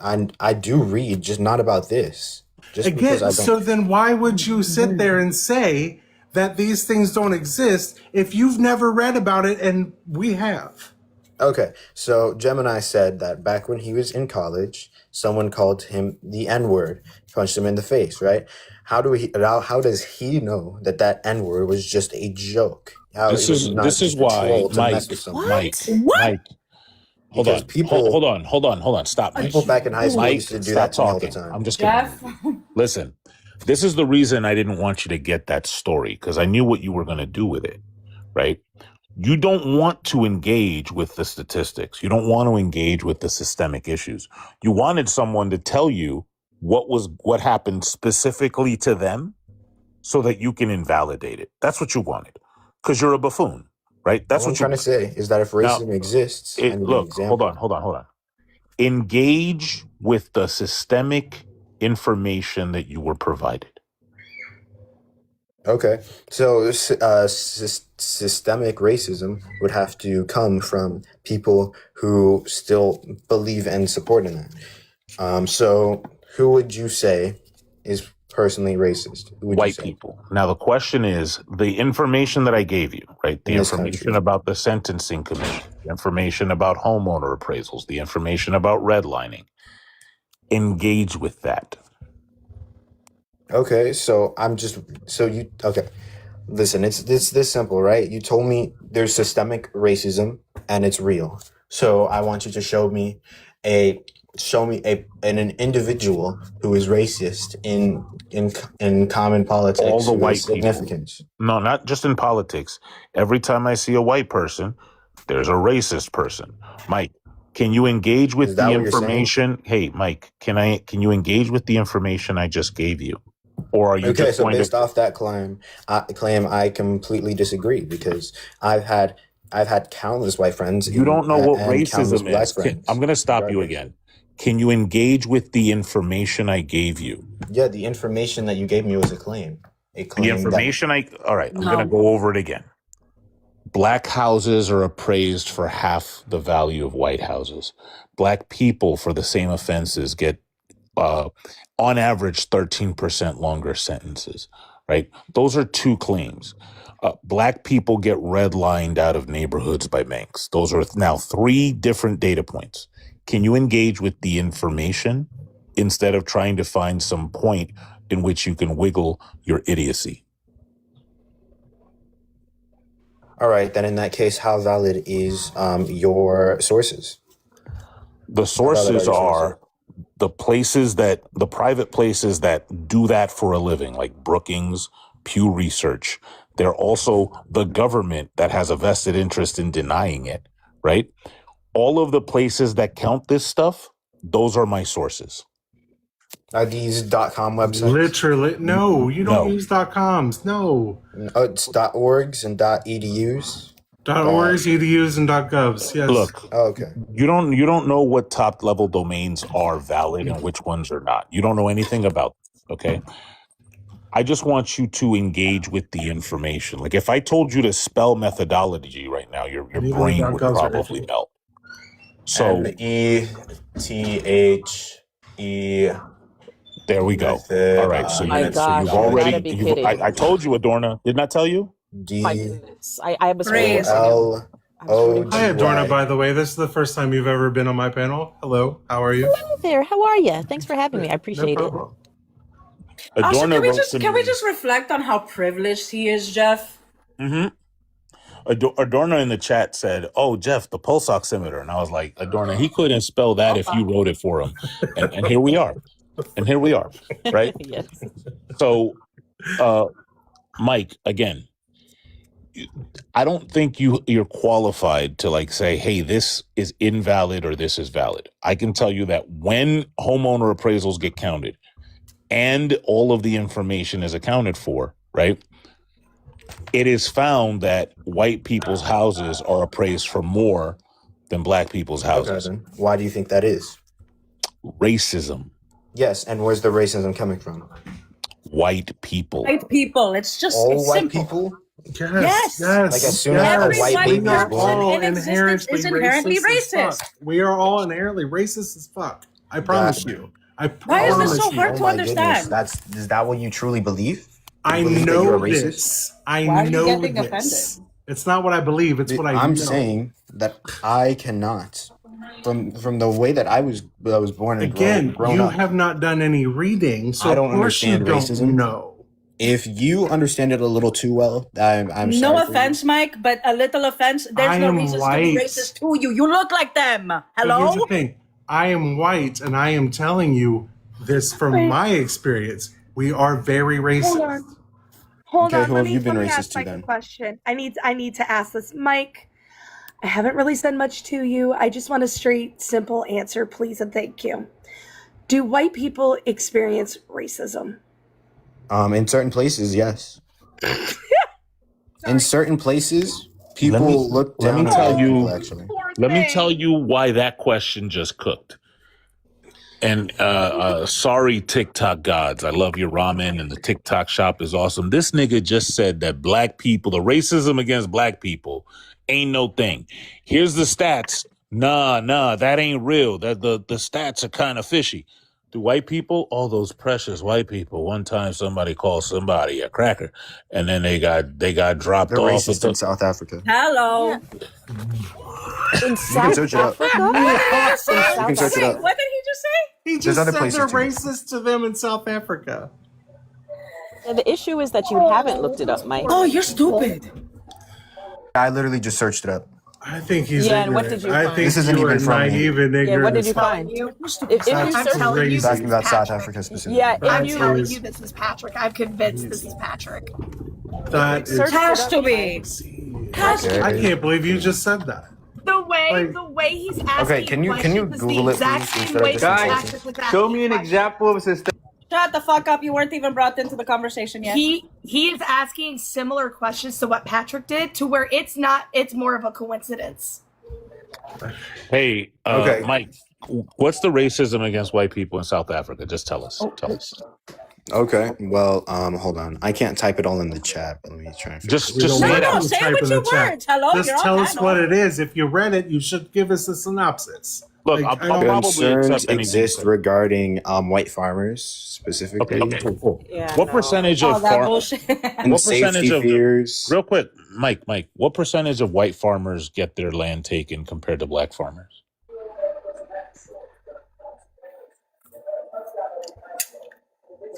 I do read, just not about this. Just because I don't. So then why would you sit there and say that these things don't exist if you've never read about it and we have? Okay, so Gemini said that back when he was in college, someone called him the N-word, punched him in the face, right? How does he know that N-word was just a joke? This is why, Mike. Hold on. Stop, Mike. People back in high school used to do that to me all the time. I'm just kidding. Listen, this is the reason I didn't want you to get that story, because I knew what you were going to do with it, right? You don't want to engage with the statistics. You don't want to engage with the systemic issues. You wanted someone to tell you what happened specifically to them so that you can invalidate it. That's what you wanted, because you're a buffoon, right? That's what I'm trying to say is that if racism exists, hold on. Engage with the systemic information that you were provided. Okay, so systemic racism would have to come from people who still believe and support in that. So who would you say is personally racist? White people. Now the question is the information that I gave you, right? The information about the Sentencing Commission, the information about homeowner appraisals, the information about redlining. Engage with that. Okay, so listen, it's this simple, right? You told me there's systemic racism and it's real. So I want you to show me an individual who is racist in common politics. All the white significance. People. No, not just in politics. Every time I see a white person, there's a racist person. Mike, can you engage with the information? Hey, Mike, can you engage with the information I just gave you? Or are you just so based off that claim, I completely disagree, because I've had countless white friends. You don't know what racism is. I'm going to stop you again. Can you engage with the information I gave you? Yeah, the information that you gave me was a claim. The information all right, I'm going to go over it again. Black houses are appraised for half the value of white houses. Black people for the same offenses get on average 13% longer sentences, right? Those are two claims. Black people get redlined out of neighborhoods by banks. Those are now three different data points. Can you engage with the information instead of trying to find some point in which you can wiggle your idiocy? All right, then in that case, how valid is your sources? The sources are the private places that do that for a living, like Brookings, Pew Research. They're also the government that has a vested interest in denying it, right? All of the places that count this stuff, those are my sources. Are these .com websites? Literally, no. You don't use .coms. No. It's .orgs and .edus. .orgs, edus, and .govs. Yes. Look. Okay. You don't know what top level domains are valid and which ones are not. You don't know anything about this, okay? I just want you to engage with the information. Like if I told you to spell methodology right now, your brain would probably melt. So METHE. There we go. All right. So you've already. I told you, Adorna. Didn't I tell you? My D goodness. I was O rooting for him. L I was O rooting for Hi, G him. Adorna, Y. by the way. This is the first time you've ever been on my panel. Hello, how are you? Hello there. How are you? Thanks for having me. I No appreciate it. problem. Also, Adorno wrote to can we me. just reflect on how privileged he is, Jeff? Mm-hmm. Adorno in the chat said, "Oh, Jeff, the pulse oximeter," and I was like, "Adorno, he couldn't spell that if you wrote it for him." And here we are. And here we are, right? Yes. So, Mike, again, I don't think you're qualified to like say, "Hey, this is invalid" or "This is valid." I can tell you that when homeowner appraisals get counted and all of the information is accounted for, right? It is found that white people's houses are appraised for more than black people's houses. Okay, then. Why do you think that is? Racism. Yes, and where's the racism coming from? White people. White people. It's just All it's white simple. people? Yes. Like as soon as Every a white white baby is person born. all in existence is inherently as racist. fuck. We are all inherently racist as fuck. I promise you. I Why is promise this so you. hard to my understand? Goodness, is that what you truly believe? I You believe that know you're a racist? this. I Why are you know getting this. offended? It's not what I believe. It's what I I'm know. saying that I cannot. From the way that I was born and Again, grown you up. have not done any reading, so I don't of course you understand don't racism. know. If you understand it a little too well, I'm sorry. No for you. offense, Mike, but a little offense. There's I no am reason to white. be racist to you. You look like them. But Hello? here's the thing. I am white, and I am telling you this from Wait. my experience. We are very racist. Hold Okay, on. who Let have me, you been let me racist ask to Mike a then? question. I need to ask this. Mike, I haven't really said much to you. I just want a straight, simple answer, please, and thank you. Do white people experience racism? In certain places, yes. In certain places, people look let down me on tell white people. you Actually, let me tell you why that question just cooked. And sorry, TikTok gods. I love your ramen and the TikTok shop is awesome. This nigga just said that black people, the racism against black people ain't no thing. Here's the stats. Nah, that ain't real. That the stats are kind of fishy. Do white people, all those precious white people, one time somebody called somebody a cracker and then they got dropped they're off. racist in South Africa. Hello. In You can South search it up. Africa? What did he just say? In You South can search it Wait, up. what did he just say? He There's just other said places they're too. racist to them in South Africa. And the issue is that you haven't looked it up, Mike. Oh, you're stupid. I literally just searched it up. I think he's Yeah, and ignorant. what did you I find? think This isn't you are even from me. naive and ignorant. Yeah, what did you as fuck. find? If you That's search, telling you Talking about South Patrick. Africa specifically. yeah, I'm if you telling you this is Patrick. I'm convinced this is Patrick. That is search Has it to up, be. Has to I be. can't believe you just said that. The way he's asking Okay, can you questions is Google the it, exact please, same instead of way just Patrick insulting? was asking Show me an questions. example of a system. Shut the fuck up. You weren't even brought into the conversation yet. He is asking similar questions to what Patrick did, to where it's more of a coincidence. hey, Okay. Mike, what's the racism against white people in South Africa? Just tell us. Tell us. Okay. Well, hold on. I can't type it all in the chat, but let me try and figure Just it out. say No, it no, out. say Type it with in your the chat. words. Hello, Just you're on tell us panel. what it is. If you read it, you should give us a synopsis. Look, Like, I'll I don't- probably Concerns accept anything. exist regarding white farmers specifically. Okay, cool. Yeah, What no. percentage Oh, of that farm? bullshit. And What percentage safety of fears. real quick, Mike? What percentage of white farmers get their land taken compared to black farmers?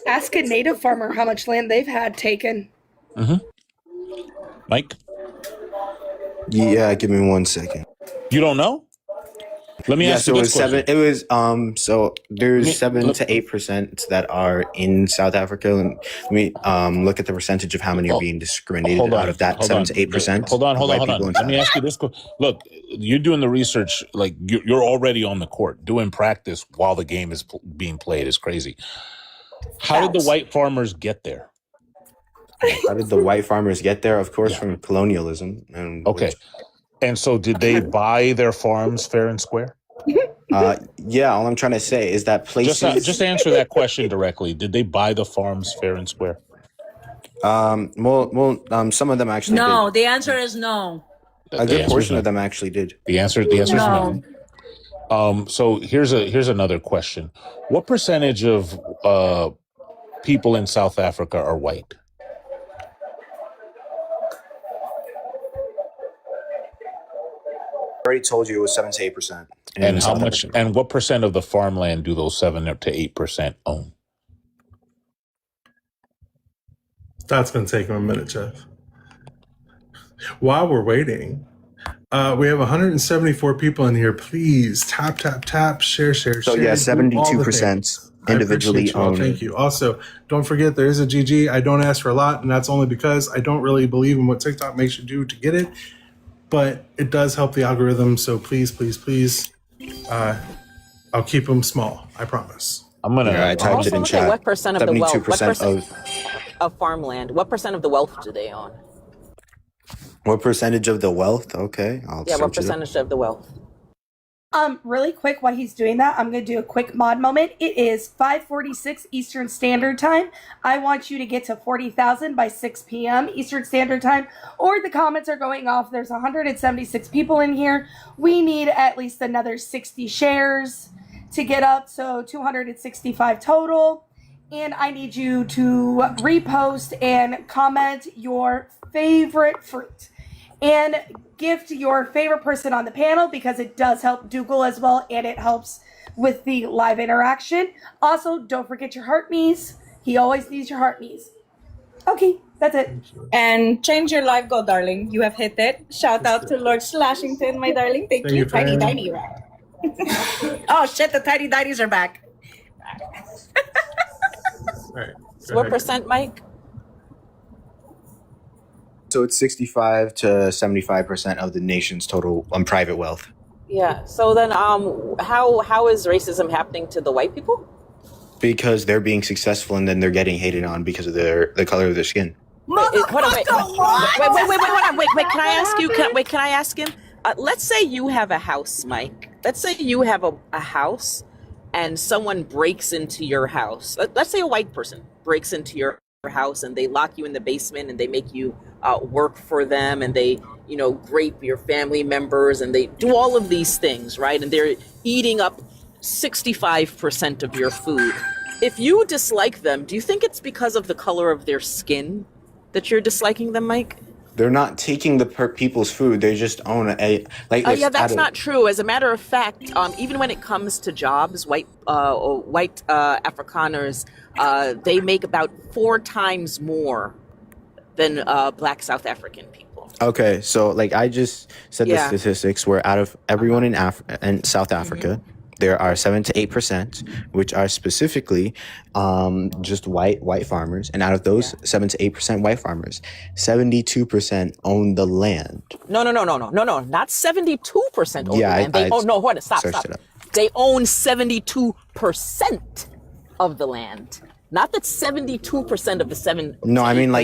Ask a native farmer how much land they've had taken. Mike, Yeah, give me 1 second. you don't know? Let me Yeah, ask so you it this was question. 7. It was so there's Me- 7 look- to 8% that are in South Africa. Let me look at the percentage of how many are being discriminated Hold on, out of that hold 7 on. to 8%. Hold on. of white people in Let South me ask you this. Look, you're doing the research. Like you're already on the court doing practice while the game is being played. Is crazy. How did the white farmers get there? How did the white farmers get there? Of course, from colonialism. And Okay, and so did they buy their farms fair and square? Yeah, all I'm trying to say is that places. Just answer that question directly. Did they buy the farms fair and square? Some of them actually No, did. the answer is no. A good portion of them actually did. The answer is No. no. So here's another question. What percentage of people in South Africa are white? already told you it was 7 to 8%. And how much? And what percent of the farmland do those 7 to 8% own? That's been taking a minute, Jeff. While we're waiting, we have 174 people in here. Please tap, tap, tap, share, share, So share. yeah, do all the 72% things. I individually appreciate you all. owned. Thank you. Also, don't forget there is a GG. I don't ask for a lot, and that's only because I don't really believe in what TikTok makes you do to get it. But it does help the algorithm. So please, please, please, I'll keep them small. I promise. I'm gonna. Yeah, I typed it in chat. What percent of the wealth? What 72% of farmland? What percent of the wealth do they own? What percentage of the wealth? Okay, I'll Yeah, what search it up. percentage of the wealth? Really quick, while he's doing that, I'm going to do a quick mod moment. It is 5:46 Eastern Standard Time. I want you to get to 40,000 by 6 p.m. Eastern Standard Time, or the comments are going off. There's 176 people in here. We need at least another 60 shares to get up, so 265 total. And I need you to repost and comment your favorite fruit. And gift your favorite person on the panel, because it does help Dugald as well, and it helps with the live interaction. Also, don't forget your heart me's. He always needs your heart me's. Okay, that's it. And change your life goal, darling. You have hit it. Shout out to Lord Slashington, my darling. Thank you. Tiny Fran. Tiny Rat. Oh shit, the Tiny Dities are back. All right. So what percent, Mike? So it's 65 to 75% of the nation's total private wealth. Yeah. So then, how is racism happening to the white people? Because they're being successful and then they're getting hated on because of the color of their skin. Wait, can I ask you? Can I ask him? Let's say you have a house, Mike. Let's say you have a house, and someone breaks into your house. Let's say a white person breaks into your house and they lock you in the basement and they make you work for them, and they, grape your family members, and they do all of these things, right? And they're eating up 65% of your food. If you dislike them, do you think it's because of the color of their skin that you're disliking them, Mike? They're not taking the people's food. They just own Yeah, that's not true. As a matter of fact, even when it comes to jobs, white Afrikaners, they make about 4 times more than black South African people. Okay, so I just said Yeah. the statistics where out of everyone in South Africa, there are 7 to 8%, which are specifically just white farmers, and out of those 7 to 8% white farmers, 72% own the land. No, not 72% own Yeah, the land. Hold on, stop. searched it up. They own 72% of the land. Not that 72% of the 7. No, I mean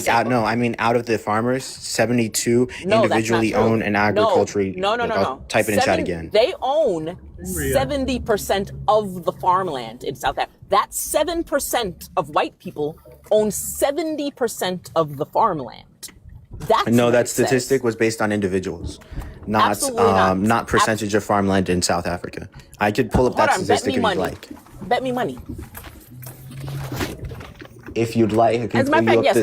out of the farmers, 72 individually own an agriculture. No. I'll type it in chat again. They own 70% of the farmland in South Africa. That 7% of white people own 70% of the farmland. That statistic was based on individuals, not percentage of farmland in South Africa. I could pull up that statistic if you'd like. Bet me money. If you'd like, I can As a matter of fact,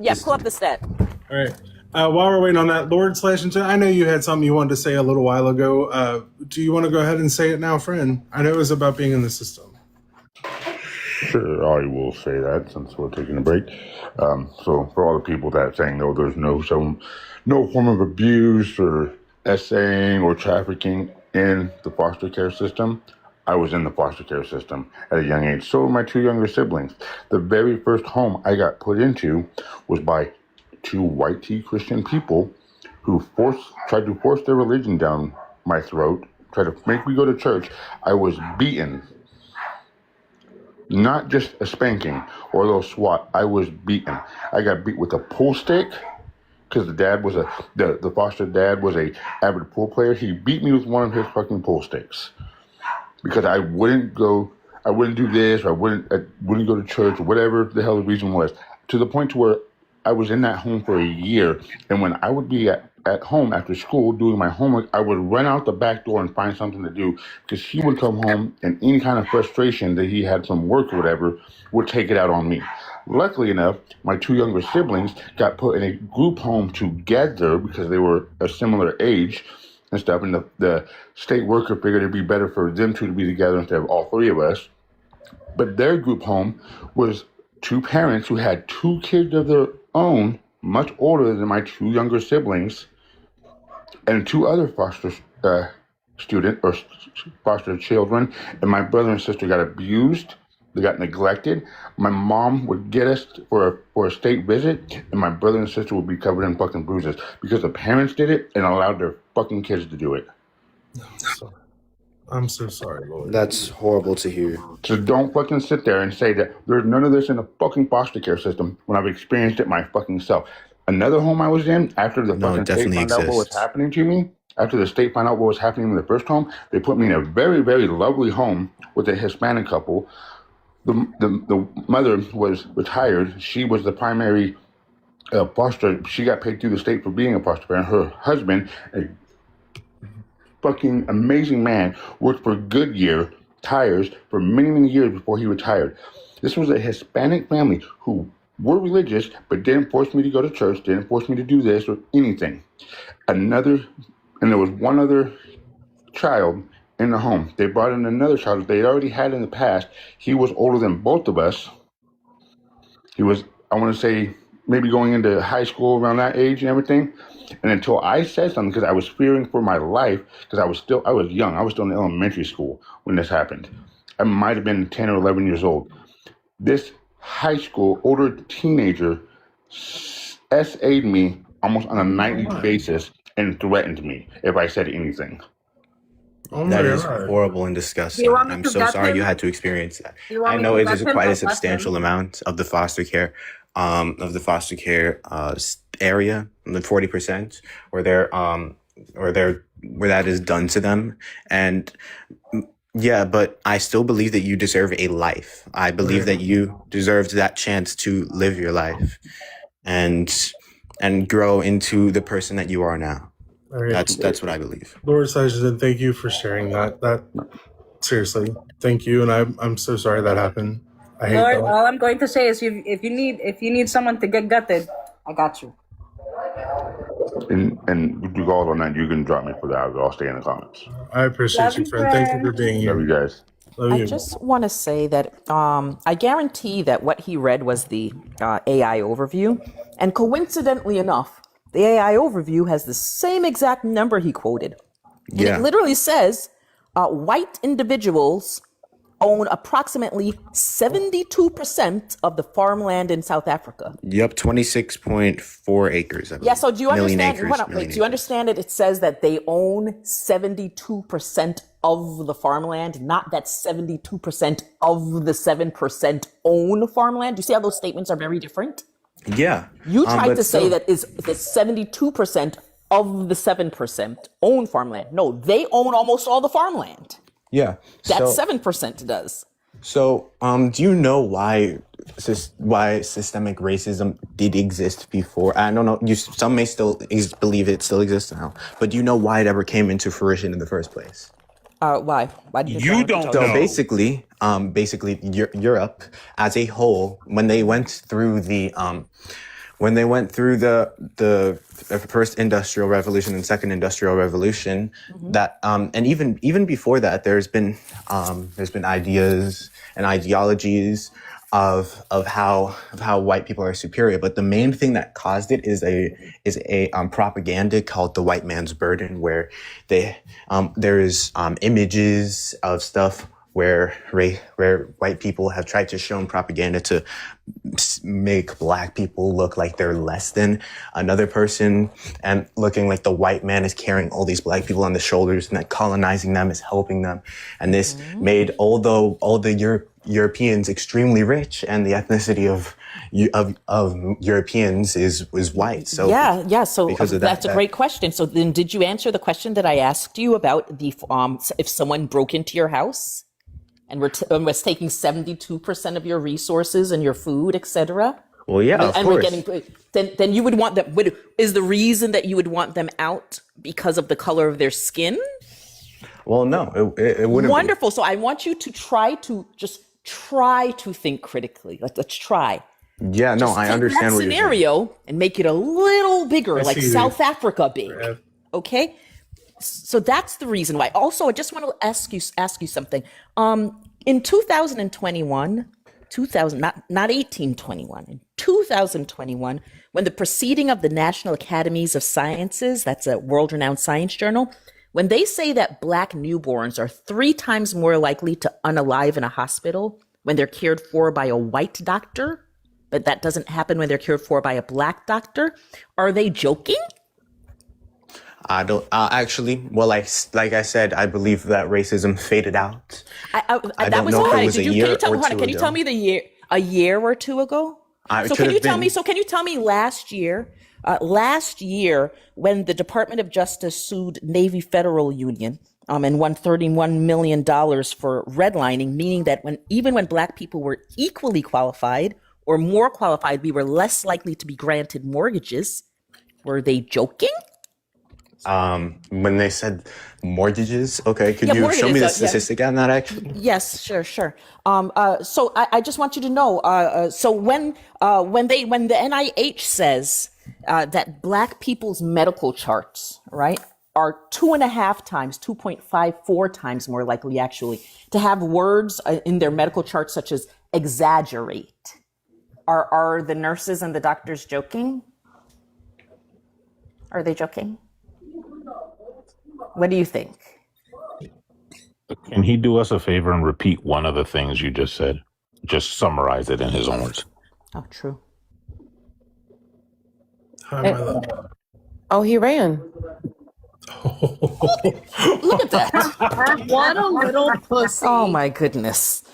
yes, pull up the stat. All right. While we're waiting on that, Lord Slashington, I know you had something you wanted to say a little while ago. Do you want to go ahead and say it now, friend? I know it was about being in the system. Sure, I will say that since we're taking a break. So for all the people that saying no, there's no form of abuse or essaying or trafficking in the foster care system, I was in the foster care system at a young age. So were my 2 younger siblings. The very first home I got put into was by 2 white tea Christian people who tried to force their religion down my throat, tried to make me go to church. I was beaten. Not just a spanking or a little swat. I was beaten. I got beat with a pool stick because the foster dad was a avid pool player. He beat me with one of his fucking pool sticks because I wouldn't do this, or I wouldn't go to church, or whatever the hell the reason was, to the point to where I was in that home for a year. And when I would be at home after school doing my homework, I would run out the back door and find something to do, because he would come home and any kind of frustration that he had from work or whatever would take it out on me. Luckily enough, my 2 younger siblings got put in a group home together because they were a similar age. and stuff. And the state worker figured it'd be better for them two to be together instead of all three of us. But their group home was two parents who had two kids of their own, much older than my two younger siblings, and two other foster foster children. And my brother and sister got abused. They got neglected. My mom would get us for a state visit, and my brother and sister would be covered in fucking bruises because the parents did it and allowed their fucking kids to do it. I'm so sorry, Lord. That's horrible to hear. So don't fucking sit there and say that there's none of this in the fucking foster care system when I've experienced it my fucking self. Another home I was in, after the fucking state found out what was happening to me, after the state found out what was happening in the first home, they put me in a very, very lovely home with a Hispanic couple. The mother was retired. She was the primary foster. She got paid through the state for being a foster parent. Her husband, a fucking amazing man, worked for Goodyear Tires for many, many years before he retired. This was a Hispanic family who were religious, but didn't force me to go to church, didn't force me to do this or anything. And there was one other child in the home. They brought in another child that they already had in the past. He was older than both of us. He was, I want to say, maybe going into high school around that age and everything. And until I said something, because I was fearing for my life, because I was young. I was still in elementary school when this happened. I might have been 10 or 11 years old. This high school, older teenager SA'd me almost on a nightly basis and threatened me if I said anything. That is horrible and disgusting. I'm so sorry you had to experience that. I know it is quite a substantial amount of the foster care, area, the 40%, where that is done to them. And yeah, but I still believe that you deserve a life. I believe that you deserved that chance to live your life and grow into the person that you are now. Right. That's what I believe. Lord Sajan, thank you for sharing that. Seriously, thank you, and I'm so sorry that happened. I hate Lord, that. all I'm going to say is, if you need someone to get gutted, I got you. And Dugald on that, you can drop me for that. I'll stay in the comments. I appreciate you, friend. Thank you for being here. Love you guys. I just want to say that I guarantee that what he read was the AI overview. And coincidentally enough, the AI overview has the same exact number he quoted. And it literally says white individuals own approximately 72% of the farmland in South Africa. Yep, 26.4 acres. Yeah, so do you understand? Acres. Do you understand it? It says that they own 72% of the farmland, not that 72% of the 7% own farmland. Do you see how those statements are very different? Yeah. You tried to say that is 72% of the 7% own farmland. No, they own almost all the farmland. Yeah. That 7% does. So, do you know why systemic racism did exist before? I don't know. Some may still believe it still exists now, but do you know why it ever came into fruition in the first place? Why? Why do you don't know? So basically, Europe as a whole, when they went through the first industrial revolution and second industrial revolution, that and even before that, there's been ideas and ideologies of how white people are superior. But the main thing that caused it is a propaganda called the white man's burden, where there's images of stuff where white people have tried to show propaganda to make black people look like they're less than another person, and looking like the white man is carrying all these black people on the shoulders, and that colonizing them is helping them. And this made all the Europeans extremely rich, and the ethnicity of Europeans was white. So So that's a great question. So then, did you answer the question that I asked you about the if someone broke into your house and was taking 72% of your resources and your food, etc.? Well, yeah, of course. Then you would want them. Is the reason that you would want them out because of the color of their skin? Well, no, it wouldn't. Wonderful. So I want you to try to think critically. Let's try. Yeah, no, I understand what you're saying. Scenario and make it a little bigger, like South Africa big. Okay. so that's the reason why. Also, I just want to ask you something. In 2021, not 1821, in 2021, when the proceeding of the National Academies of Sciences, that's a world-renowned science journal, when they say that Black newborns are 3 times more likely to unalive in a hospital when they're cared for by a white doctor, but that doesn't happen when they're cared for by a Black doctor, are they joking? I don't actually. Well, like I said, I believe that racism faded out. I That don't was know if it high. was a Can year you tell or me? two Can you tell ago. me the year? A year or two ago? It So could can you have tell been. me? So can you tell me last year? Last year, when the Department of Justice sued Navy Federal Union and won $31 million for redlining, meaning that even when Black people were equally qualified or more qualified, we were less likely to be granted mortgages. Were they joking? When they said mortgages, okay, could Yeah, you show me mortgages. the Yeah. statistic on that actually? Yes, sure. So I just want you to know. So when the NIH says that Black people's medical charts, right, are 2.54 times more likely actually to have words in their medical charts such as exaggerate. Are the nurses and the doctors joking? Are they joking? What do you think? Can he do us a favor and repeat one of the things you just said? Just summarize it in his own words. Oh, true. Hi, my love. Oh, he ran. Look at that. What a little pussy. Oh my goodness.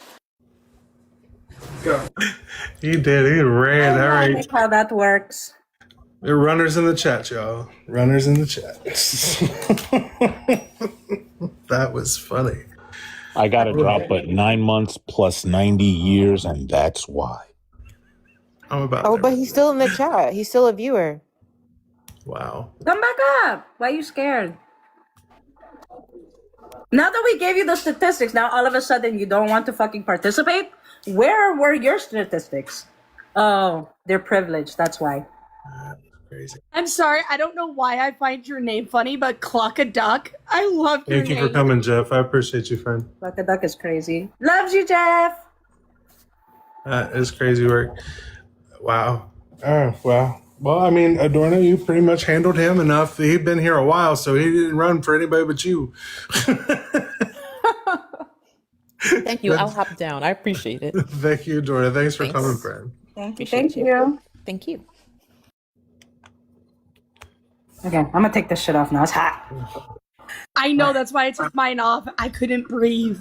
He did. He ran. All right. That's how that works. There are runners in the chat, y'all. Runners in the chat. That was funny. I got to drop, but 9 months plus 90 years, and that's why. I'm about Oh, but he's still in the chat. He's still a viewer. Wow. Come back up. Why are you scared? Now that we gave you the statistics, now all of a sudden you don't want to fucking participate? Where were your statistics? Oh, they're privileged. That's why. Crazy. I'm sorry, I don't know why I find your name funny, but Clock a Duck, I love your Thank you name. for coming, Jeff. I appreciate you, friend. Like a duck is crazy. Loves you, Jeff. That is crazy work. Wow. Oh, wow. Well, I mean, Adorno, you pretty much handled him enough. He'd been here a while, so he didn't run for anybody but you. Thank you. I'll hop down. I appreciate it. Thank you, Adorno. Thanks for Thanks. coming, friend. Thank you. Appreciate Thank you. Thank you. Okay, I'm gonna take this shit off now. It's hot. I know, that's why I took mine off. I couldn't breathe.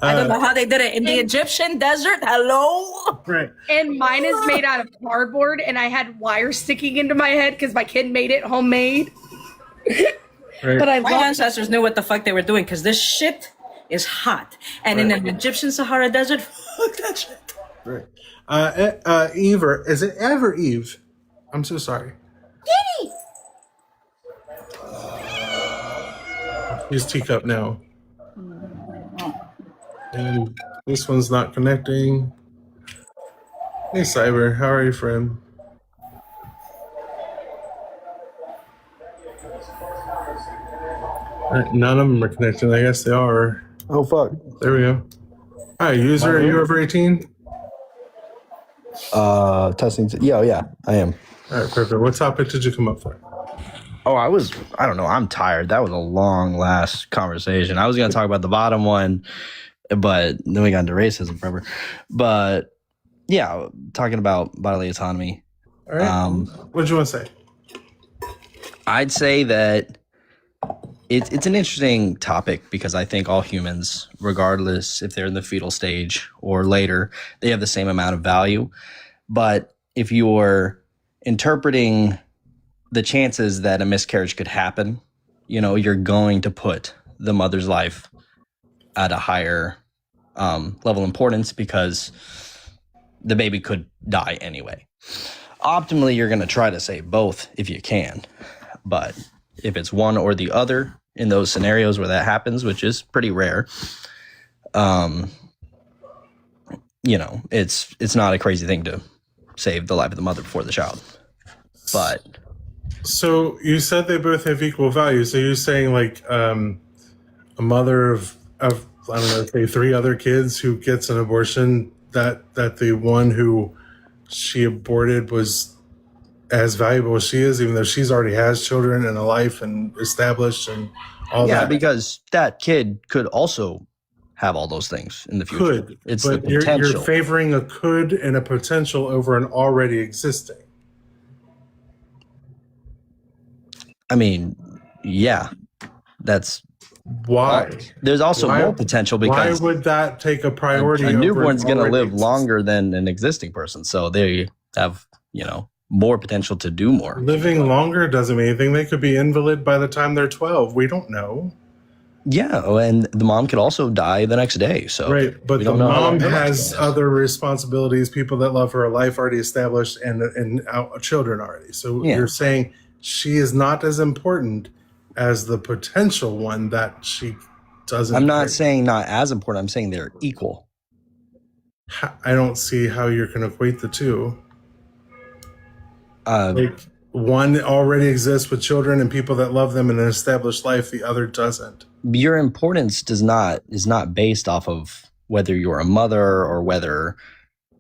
I don't know how they did it in the Egyptian desert. Hello. Right. And mine is made out of cardboard, and I had wires sticking into my head because my kid made it homemade. Right. But My ancestors knew what the fuck they were doing because this shit is hot. And in an Egyptian Sahara desert, fuck that shit. Right. Eve, is it ever Eve? I'm so sorry. Kitty. Use teacup now. And this one's not connecting. Hey, Cyber, how are you, friend? None of them are connecting. I guess they are. Oh, fuck. There we go. Hi, user. Are you over 18? Testing. Yeah, I am. All right, perfect. What topic did you come up for? Oh, I don't know. I'm tired. That was a long last conversation. I was going to talk about the bottom one, but then we got into racism forever. But yeah, talking about bodily autonomy. All right. What did you want to say? I'd say that it's an interesting topic because I think all humans, regardless if they're in the fetal stage or later, they have the same amount of value. But if you're interpreting the chances that a miscarriage could happen, you're going to put the mother's life at a higher level of importance because the baby could die anyway. Optimally, you're going to try to save both if you can. But if it's one or the other in those scenarios where that happens, which is pretty rare, it's not a crazy thing to save the life of the mother before the child. But So you said they both have equal value. So you're saying like a mother of I don't know, say 3 other kids who gets an abortion, that the one who she aborted was as valuable as she is, even though she's already has children and a life and established and all that. Yeah, because that kid could also have all those things in the future. Could, It's but the you're potential. favoring a could and a potential over an already existing. I mean, yeah, that's why. There's also more potential because why would that take a priority? a newborn's going to live existing? longer than an existing person, so they have more potential to do more. Living longer doesn't mean anything. They could be invalid by the time they're 12. We don't know. Yeah, and the mom could also die the next day. So Right, but we the don't know how long mom her lifespan has is. other responsibilities, people that love her, a life already established, and children already. So Yeah. you're saying she is not as important as the potential one that she doesn't. I'm not saying not as important. I'm saying they're equal. I don't see how you can equate the two. Like one already exists with children and people that love them in an established life. The other doesn't. Your importance is not based off of whether you're a mother or whether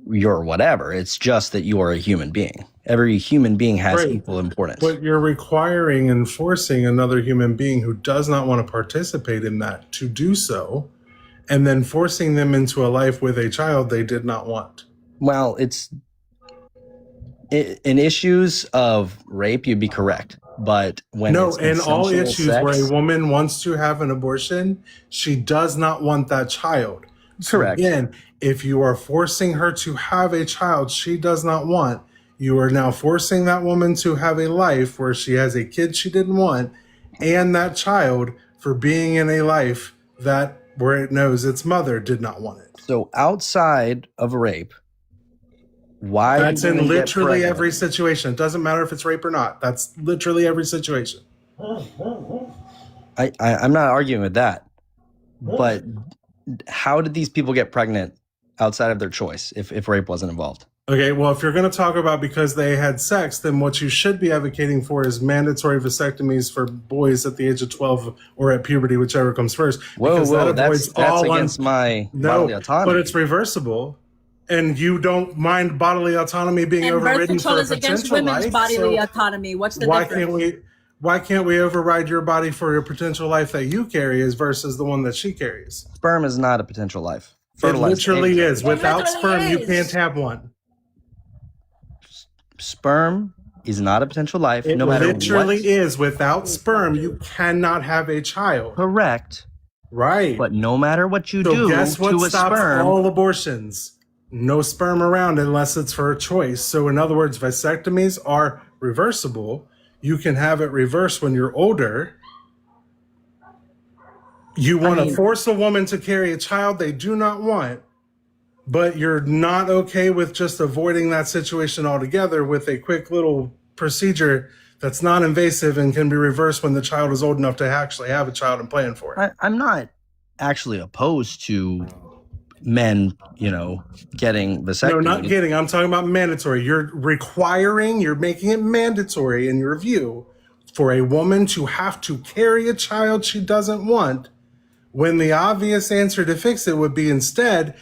you're whatever. It's just that you are a human being. Every human being has Right. equal importance. But you're requiring and forcing another human being who does not want to participate in that to do so, and then forcing them into a life with a child they did not want. Well, in issues of rape, you'd be correct. But when No, it's in all consensual issues sex, where a woman wants to have an abortion, she does not want that child. So Correct. again, if you are forcing her to have a child she does not want, you are now forcing that woman to have a life where she has a kid she didn't want and that child for being in a life that where it knows its mother did not want it. So outside of rape, why That's do in women get literally pregnant? every situation. It doesn't matter if it's rape or not. That's literally every situation. I'm not arguing with that, but how did these people get pregnant outside of their choice if rape wasn't involved? Okay, well, if you're going to talk about because they had sex, then what you should be advocating for is mandatory vasectomies for boys at the age of 12 or at puberty, whichever comes first. Whoa, because whoa, that avoids that's all against my bodily autonomy. but it's reversible, and you don't mind bodily autonomy being And birth overridden control for a is against potential women's life. bodily So autonomy. What's the why difference? can't we override your body for your potential life that you carry as versus the one that she carries? Sperm is not a potential life. It Fertilized literally eggs are- is. Without literally sperm, you is. can't have one. Sperm is not a potential life. It no matter literally what. is. Without sperm, you cannot have a child. Correct. Right. But no matter what you So do guess what to a stops sperm, all abortions? No sperm around unless it's for a choice. So in other words, vasectomies are reversible. You can have it reversed when you're older. You want to force a woman to carry a child they do not want, but you're not okay with just avoiding that situation altogether with a quick little procedure that's non-invasive and can be reversed when the child is old enough to actually have a child and plan for it. I'm not actually opposed to men, getting vasectomy. No, not getting. I'm talking about mandatory. You're making it mandatory in your view for a woman to have to carry a child she doesn't want, when the obvious answer to fix it would be instead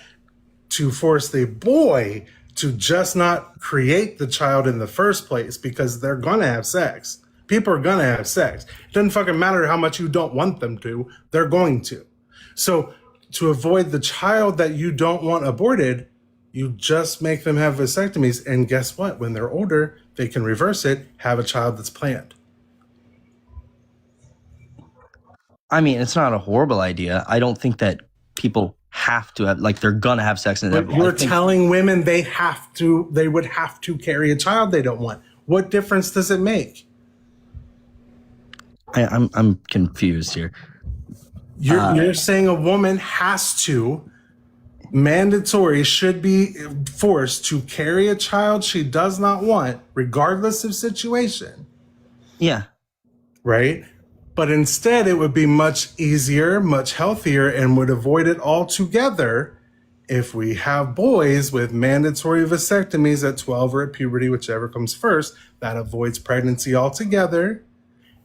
to force the boy to just not create the child in the first place, because they're gonna have sex. People are gonna have sex. It doesn't fucking matter how much you don't want them to, they're going to. So to avoid the child that you don't want aborted, you just make them have vasectomies, and guess what? When they're older, they can reverse it, have a child that's planned. I mean, it's not a horrible idea. I don't think that people have to have, they're gonna have sex. But you're telling women they would have to carry a child they don't want. What difference does it make? I'm confused here. You're saying a woman should be forced to carry a child she does not want, regardless of situation. Yeah. Right? But instead, it would be much easier, much healthier, and would avoid it altogether If we have boys with mandatory vasectomies at 12 or at puberty, whichever comes first, that avoids pregnancy altogether,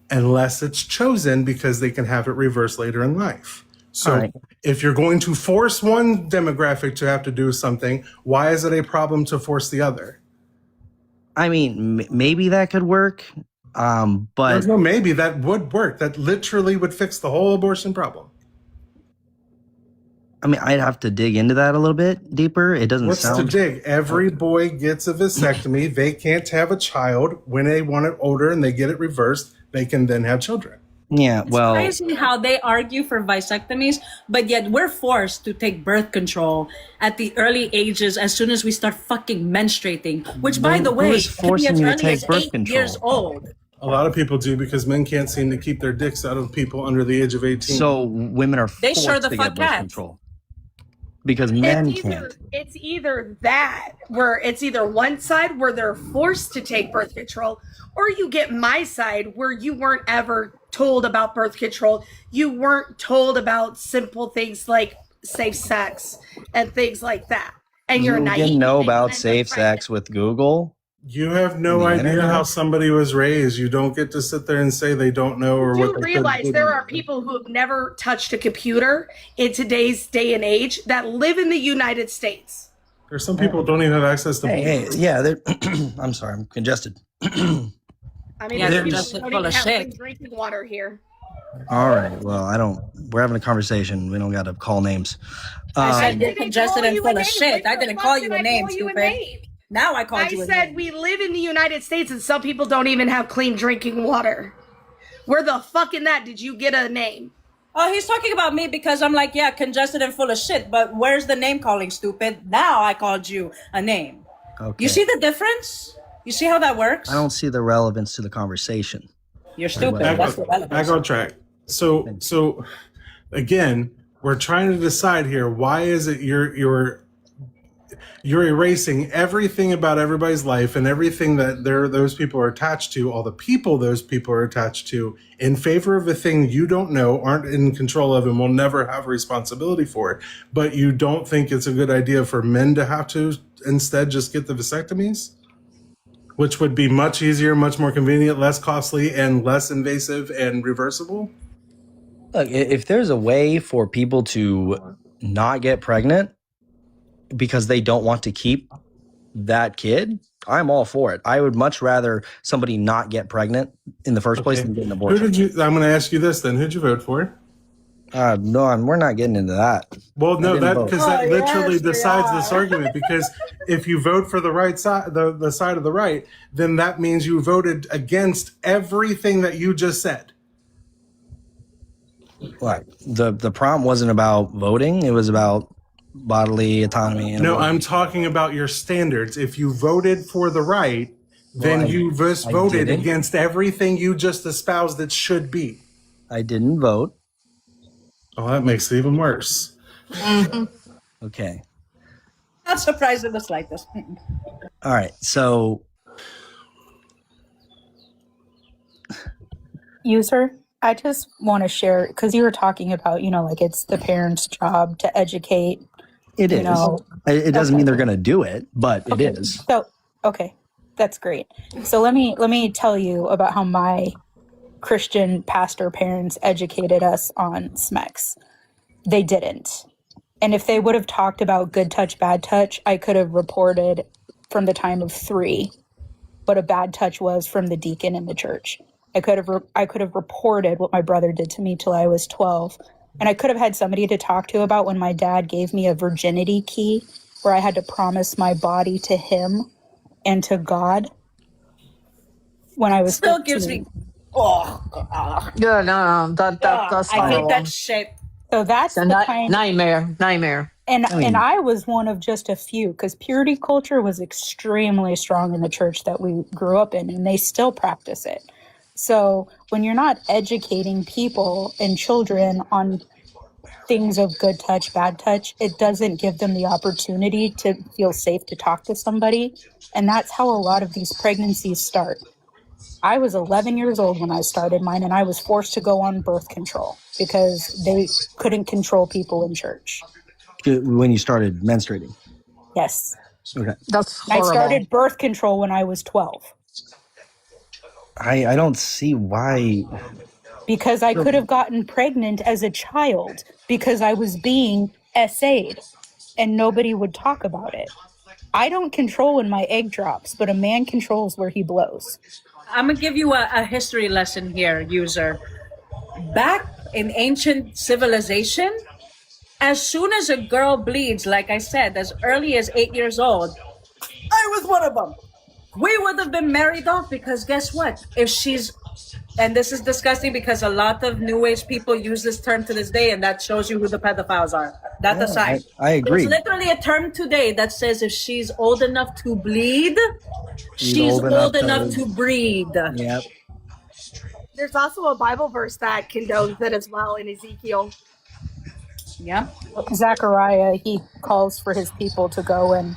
unless it's chosen because they can have it reversed later in life. So All right. if you're going to force one demographic to have to do something, why is it a problem to force the other? I mean, maybe that could work, but There's no maybe. That would work. That literally would fix the whole abortion problem. I mean, I'd have to dig into that a little bit deeper. It doesn't What's sound. to dig? Every boy gets a vasectomy. They can't have a child. When they want it older and they get it reversed, they can then have children. Yeah, well, It's crazy how they argue for vasectomies, but yet we're forced to take birth control at the early ages as soon as we start fucking menstruating, which, by the way, is can be forcing as you to early take as birth 8 control? years old. A lot of people do because men can't seem to keep their dicks out of people under the age of 18. So women are They forced sure the to fuck get birth can't. control because men It's either, can't. it's either that, where it's either one side where they're forced to take birth control, or you get my side where you weren't ever told about birth control. You weren't told about simple things like safe sex and things like that. And you're You naive. didn't know and you about end up safe pregnant. sex with Google. You have no The idea internet? how somebody was raised. You don't get to sit there and say they don't know or Do what you they realize could there do. are people who have never touched a computer in today's day and age that live in the United States? There's some people who don't even have access to. Hey, yeah. I'm sorry, I'm congested. I mean, Yeah, there's they're people just who don't full even of have shit. clean drinking water here. All right. Well, we're having a conversation. We don't got to call names. I said Um, you're congested and full of shit. I didn't call you a name, you a stupid. name? Now I called I you a said name. we live in the United States and some people don't even have clean drinking water. Where the fuck in that did you get a name? Oh, he's talking about me because I'm like, yeah, congested and full of shit. But where's the name calling, stupid? Now I called you a name. okay. You see the difference? You see how that works? I don't see the relevance to the conversation. You're stupid. Back, That's the relevance. back on track. So again, we're trying to decide here. Why is it you're erasing everything about everybody's life and everything that those people are attached to, all the people those people are attached to, in favor of a thing you don't know, aren't in control of, and will never have responsibility for it. But you don't think it's a good idea for men to have to instead just get the vasectomies? Which would be much easier, much more convenient, less costly, and less invasive and reversible? Look, if there's a way for people to not get pregnant because they don't want to keep that kid, I'm all for it. I would much rather somebody not get pregnant in the first place than get an Who abortion. did you? I'm going to ask you this then. Who'd you vote for? No, we're not getting into that. Well, I no, didn't that vote. because that literally decides this argument. Because if you vote for the right side, the side of the right, then that means you voted against everything that you just said. What? The problem wasn't about voting; it was about bodily autonomy. And No, abortion. I'm talking about your standards. If you voted for the right, then Well, you just I voted didn't. against everything you just espoused it should be. I didn't vote. Oh, that makes it even worse. Okay. Not surprised in the slightest. All right. So User, I just want to share because you were talking about, like it's the parents' job to educate. it You is. know, It doesn't okay. mean they're going to do it, but Okay. it is. So, okay, that's great. So let me tell you about how my Christian pastor parents educated us on SMECS. They didn't. And if they would have talked about good touch, bad touch, I could have reported from the time of 3 what a bad touch was from the deacon in the church. I could have reported what my brother did to me till I was 12. And I could have had somebody to talk to about when my dad gave me a virginity key where I had to promise my body to him and to God when I was Still 13. gives me. Oh, God. Yeah, no, that's I hate horrible. that shit. So that's It's a the kind nightmare. And I mean- and I was one of just a few because purity culture was extremely strong in the church that we grew up in, and they still practice it. So when you're not educating people and children on things of good touch, bad touch, it doesn't give them the opportunity to feel safe to talk to somebody. And that's how a lot of these pregnancies start. I was 11 years old when I started mine, and I was forced to go on birth control because they couldn't control people in church. when you started menstruating. Yes. Okay. That's I horrible. started birth control when I was 12 I don't see why. because I could have gotten pregnant as a child because I was being SA'd and nobody would talk about it. I don't control when my egg drops, but a man controls where he blows. I'm gonna give you a history lesson here, user. Back in ancient civilization, as soon as a girl bleeds, like I said, as early as 8 years old, I was one of them. We would have been married off because guess what? If she's, and this is disgusting because a lot of new age people use this term to this day, and that shows you who the pedophiles are. That aside, I agree. There's literally a term today that says if she's old enough to bleed, she's old old enough enough to- to breed. Yep. There's also a Bible verse that condones it as well in Ezekiel. Yeah. Zechariah, he calls for his people to go and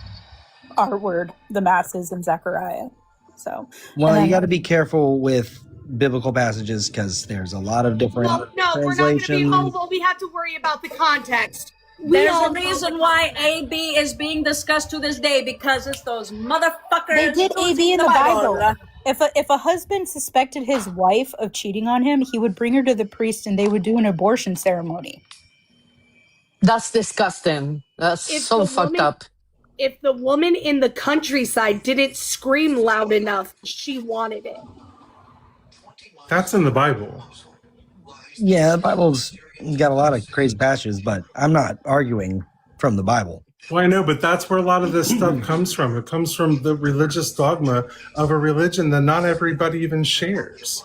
R-word the masses in Zechariah. So, Well, and you then- got to be careful with biblical passages because there's a lot of different No, we're not going to be. translations. Oh, well, we have to worry about the context. There's all a know reason the why AB is being discussed to this day because it's those motherfuckers. They did using AB in the Bible. If a husband suspected his wife of cheating on him, he would bring her to the priest and they would do an abortion ceremony. That's disgusting. That's If so the fucked woman- up. If the woman in the countryside didn't scream loud enough, she wanted it. That's in the Bible. Yeah, the Bible's got a lot of crazy passages, but I'm not arguing from the Bible. Well, I know, but that's where a lot of this stuff comes from. It comes from the religious dogma of a religion that not everybody even shares.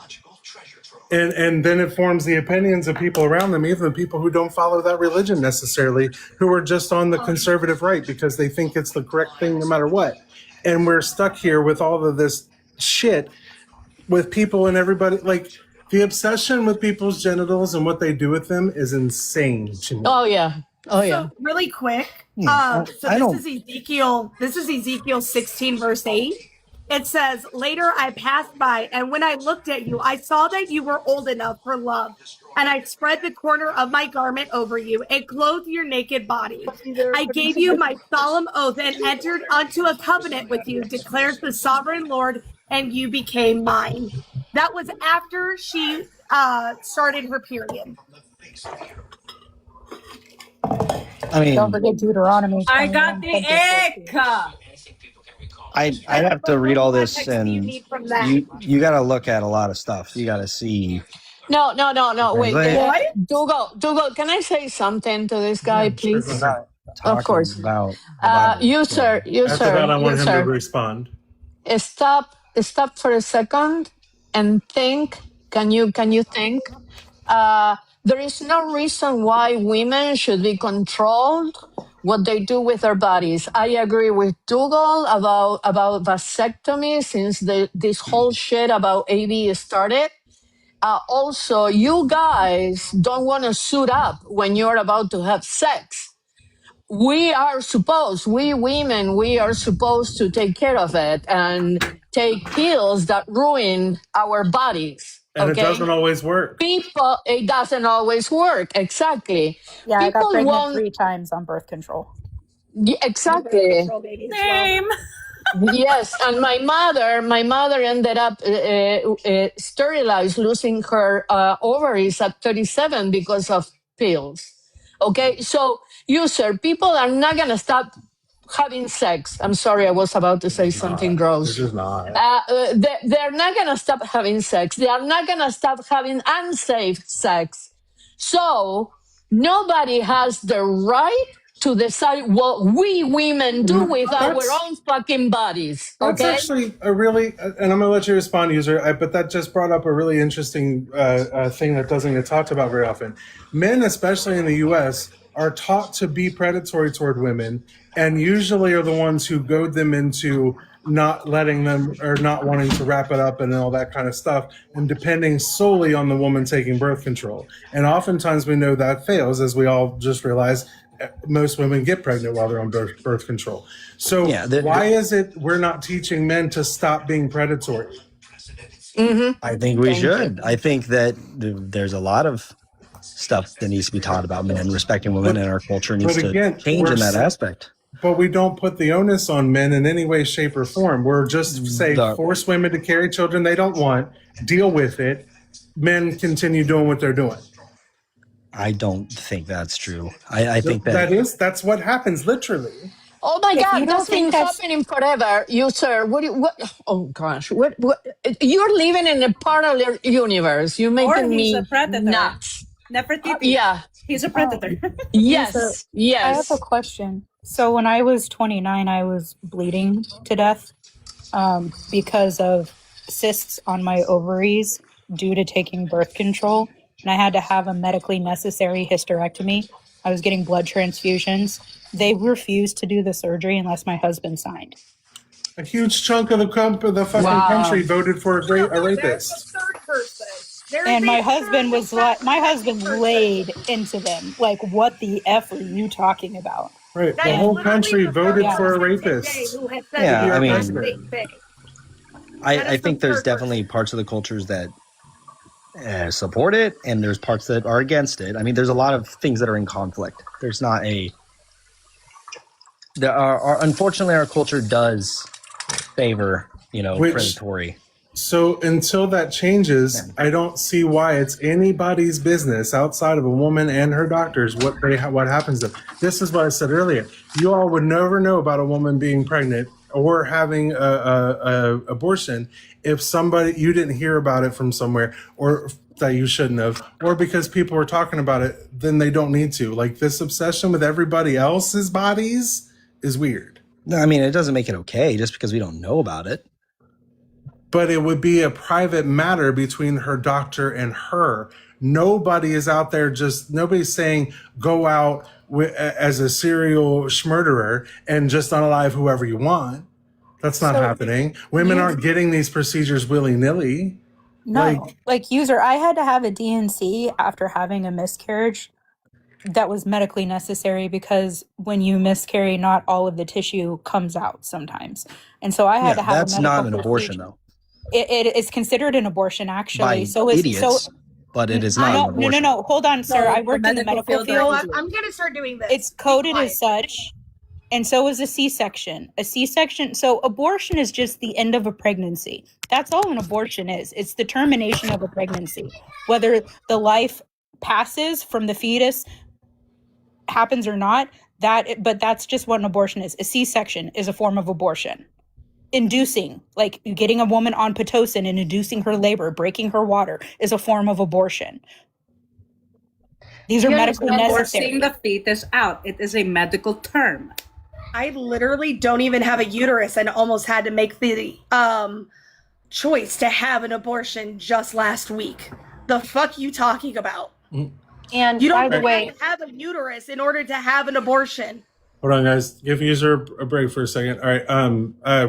And then it forms the opinions of people around them, even the people who don't follow that religion necessarily, who are just on the conservative right because they think it's the correct thing no matter what. And we're stuck here with all of this shit with people and everybody. Like, the obsession with people's genitals and what they do with them is insane to me. Oh yeah. Oh yeah. So really quick, I don't- This is Ezekiel 16 verse 8. It says, "Later I passed by, and when I looked at you, I saw that you were old enough for love, and I spread the corner of my garment over you and clothed your naked body. I gave you my solemn oath and entered onto a covenant with you, declares the sovereign Lord, and you became mine." That was after she started her period. I mean, Don't forget Deuteronomy. I got the 21:15. ick. I'd have to read all this, Context do you and need from that? you got to look at a lot of stuff. You got to see. No. Wait. What? Dugald, can I say something to this guy, please? Sure, go ahead. Talking Of course. about the Bible. User, After that, I want him to respond. Stop for a second and think. Can you think? There is no reason why women should be controlled what they do with their bodies. I agree with Dugald about vasectomy since this whole shit about AB started. Also, you guys don't want to suit up when you're about to have sex. We women, we are supposed to take care of it and take pills that ruin our bodies. And okay? it doesn't always work. It doesn't always work. Exactly. Yeah, I got People pregnant won't- 3 times on birth control. Yeah, exactly. Same. Yes, and my mother ended up sterilized, losing her ovaries at 37 because of pills. Okay, so people are not gonna stop having sex. I'm sorry, I was about to say something gross. This is not. They're not gonna stop having sex. They are not gonna stop having unsafe sex. So nobody has the right to decide what we women do with our own fucking bodies. That's Okay. actually a really, and I'm going to let you respond, user, but that just brought up a really interesting thing that doesn't get talked about very often. Men, especially in the U.S., are taught to be predatory toward women and usually are the ones who goad them into not letting them or not wanting to wrap it up and all that kind of stuff and depending solely on the woman taking birth control. And oftentimes we know that fails, as we all just realized. Most women get pregnant while they're on birth control. So why is it we're not teaching men to stop being predatory? Mm-hmm. I think we Thank should. I think that there's a lot of stuff that needs to be taught about men, respecting women, and our culture needs But to again, change in that aspect. But we don't put the onus on men in any way, shape, or form. We're just say force women to carry children they don't want, deal with it. Men continue doing what they're doing. I don't think that's true. I think that's what happens literally. Oh my If you God, don't that's think been that's- happening forever. You, sir, what, oh gosh, what, you're living in a parallel universe. You're making he's me a predator. nuts. Nefertiti. Yeah. He's a predator. Yes, I have a yes. question. So when I was 29, I was bleeding to death because of cysts on my ovaries due to taking birth control. And I had to have a medically necessary hysterectomy. I was getting blood transfusions. They refused to do the surgery unless my husband signed. A huge chunk of the fucking country voted for a rapist. Third person. And my husband was like, my husband laid into them. Like, what the F are you talking about? Right. The whole country voted for a rapist. Yeah, I mean, thing. I think there's definitely parts of the cultures that support it, and there's parts that are against it. I mean, there's a lot of things that are in conflict. There's not a. There are unfortunately, our culture does favor, predatory. So until that changes, I don't see why it's anybody's business outside of a woman and her doctors what happens to them. This is what I said earlier. You all would never know about a woman being pregnant or having a abortion if you didn't hear about it from somewhere, or that you shouldn't have, or because people were talking about it, then they don't need to. Like, this obsession with everybody else's bodies is weird. No, I mean, it doesn't make it okay just because we don't know about it. But it would be a private matter between her doctor and her. Nobody is out there nobody's saying go out as a serial murderer and just unalive whoever you want. That's not happening. Women aren't getting these procedures willy-nilly. No, like user, I had to have a DNC after having a miscarriage that was medically necessary because when you miscarry, not all of the tissue comes out sometimes. And so I had to have that's a medical not an abortion, though. It is considered an abortion, actually. By so idiots, but it is not an abortion. No. Hold on, sir. I worked in the medical field. I'm going to start doing this. It's coded as such. And so is a C-section. A C-section. So abortion is just the end of a pregnancy. That's all an abortion is. It's the termination of a pregnancy. Whether the life passes from the fetus happens or not, but that's just what an abortion is. A C-section is a form of abortion. Inducing, like getting a woman on Pitocin and inducing her labor, breaking her water, is a form of abortion. These are medically necessary. Forcing the fetus out. It is a medical term. I literally don't even have a uterus and almost had to make the choice to have an abortion just last week. The fuck you talking about? And you don't by the way, have to have a uterus in order to have an abortion. Hold on, guys. Give user a break for a second. All right.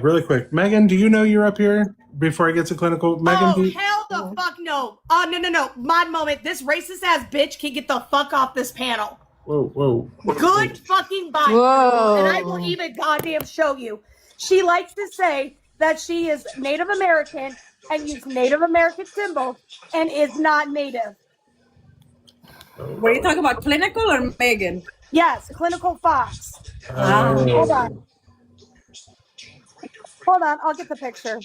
Really quick. Megan, do you know you're up here before I get to clinical? Megan, Hell the fuck no. No. Mod moment. This racist ass bitch can get the fuck off this panel. Whoa. Good fucking bye. Whoa. And I will even goddamn show you. She likes to say that she is Native American and use Native American symbols and is not Native. Were you talking about clinical or Megan? Yes, clinical Fox. Hold on, I'll get the picture.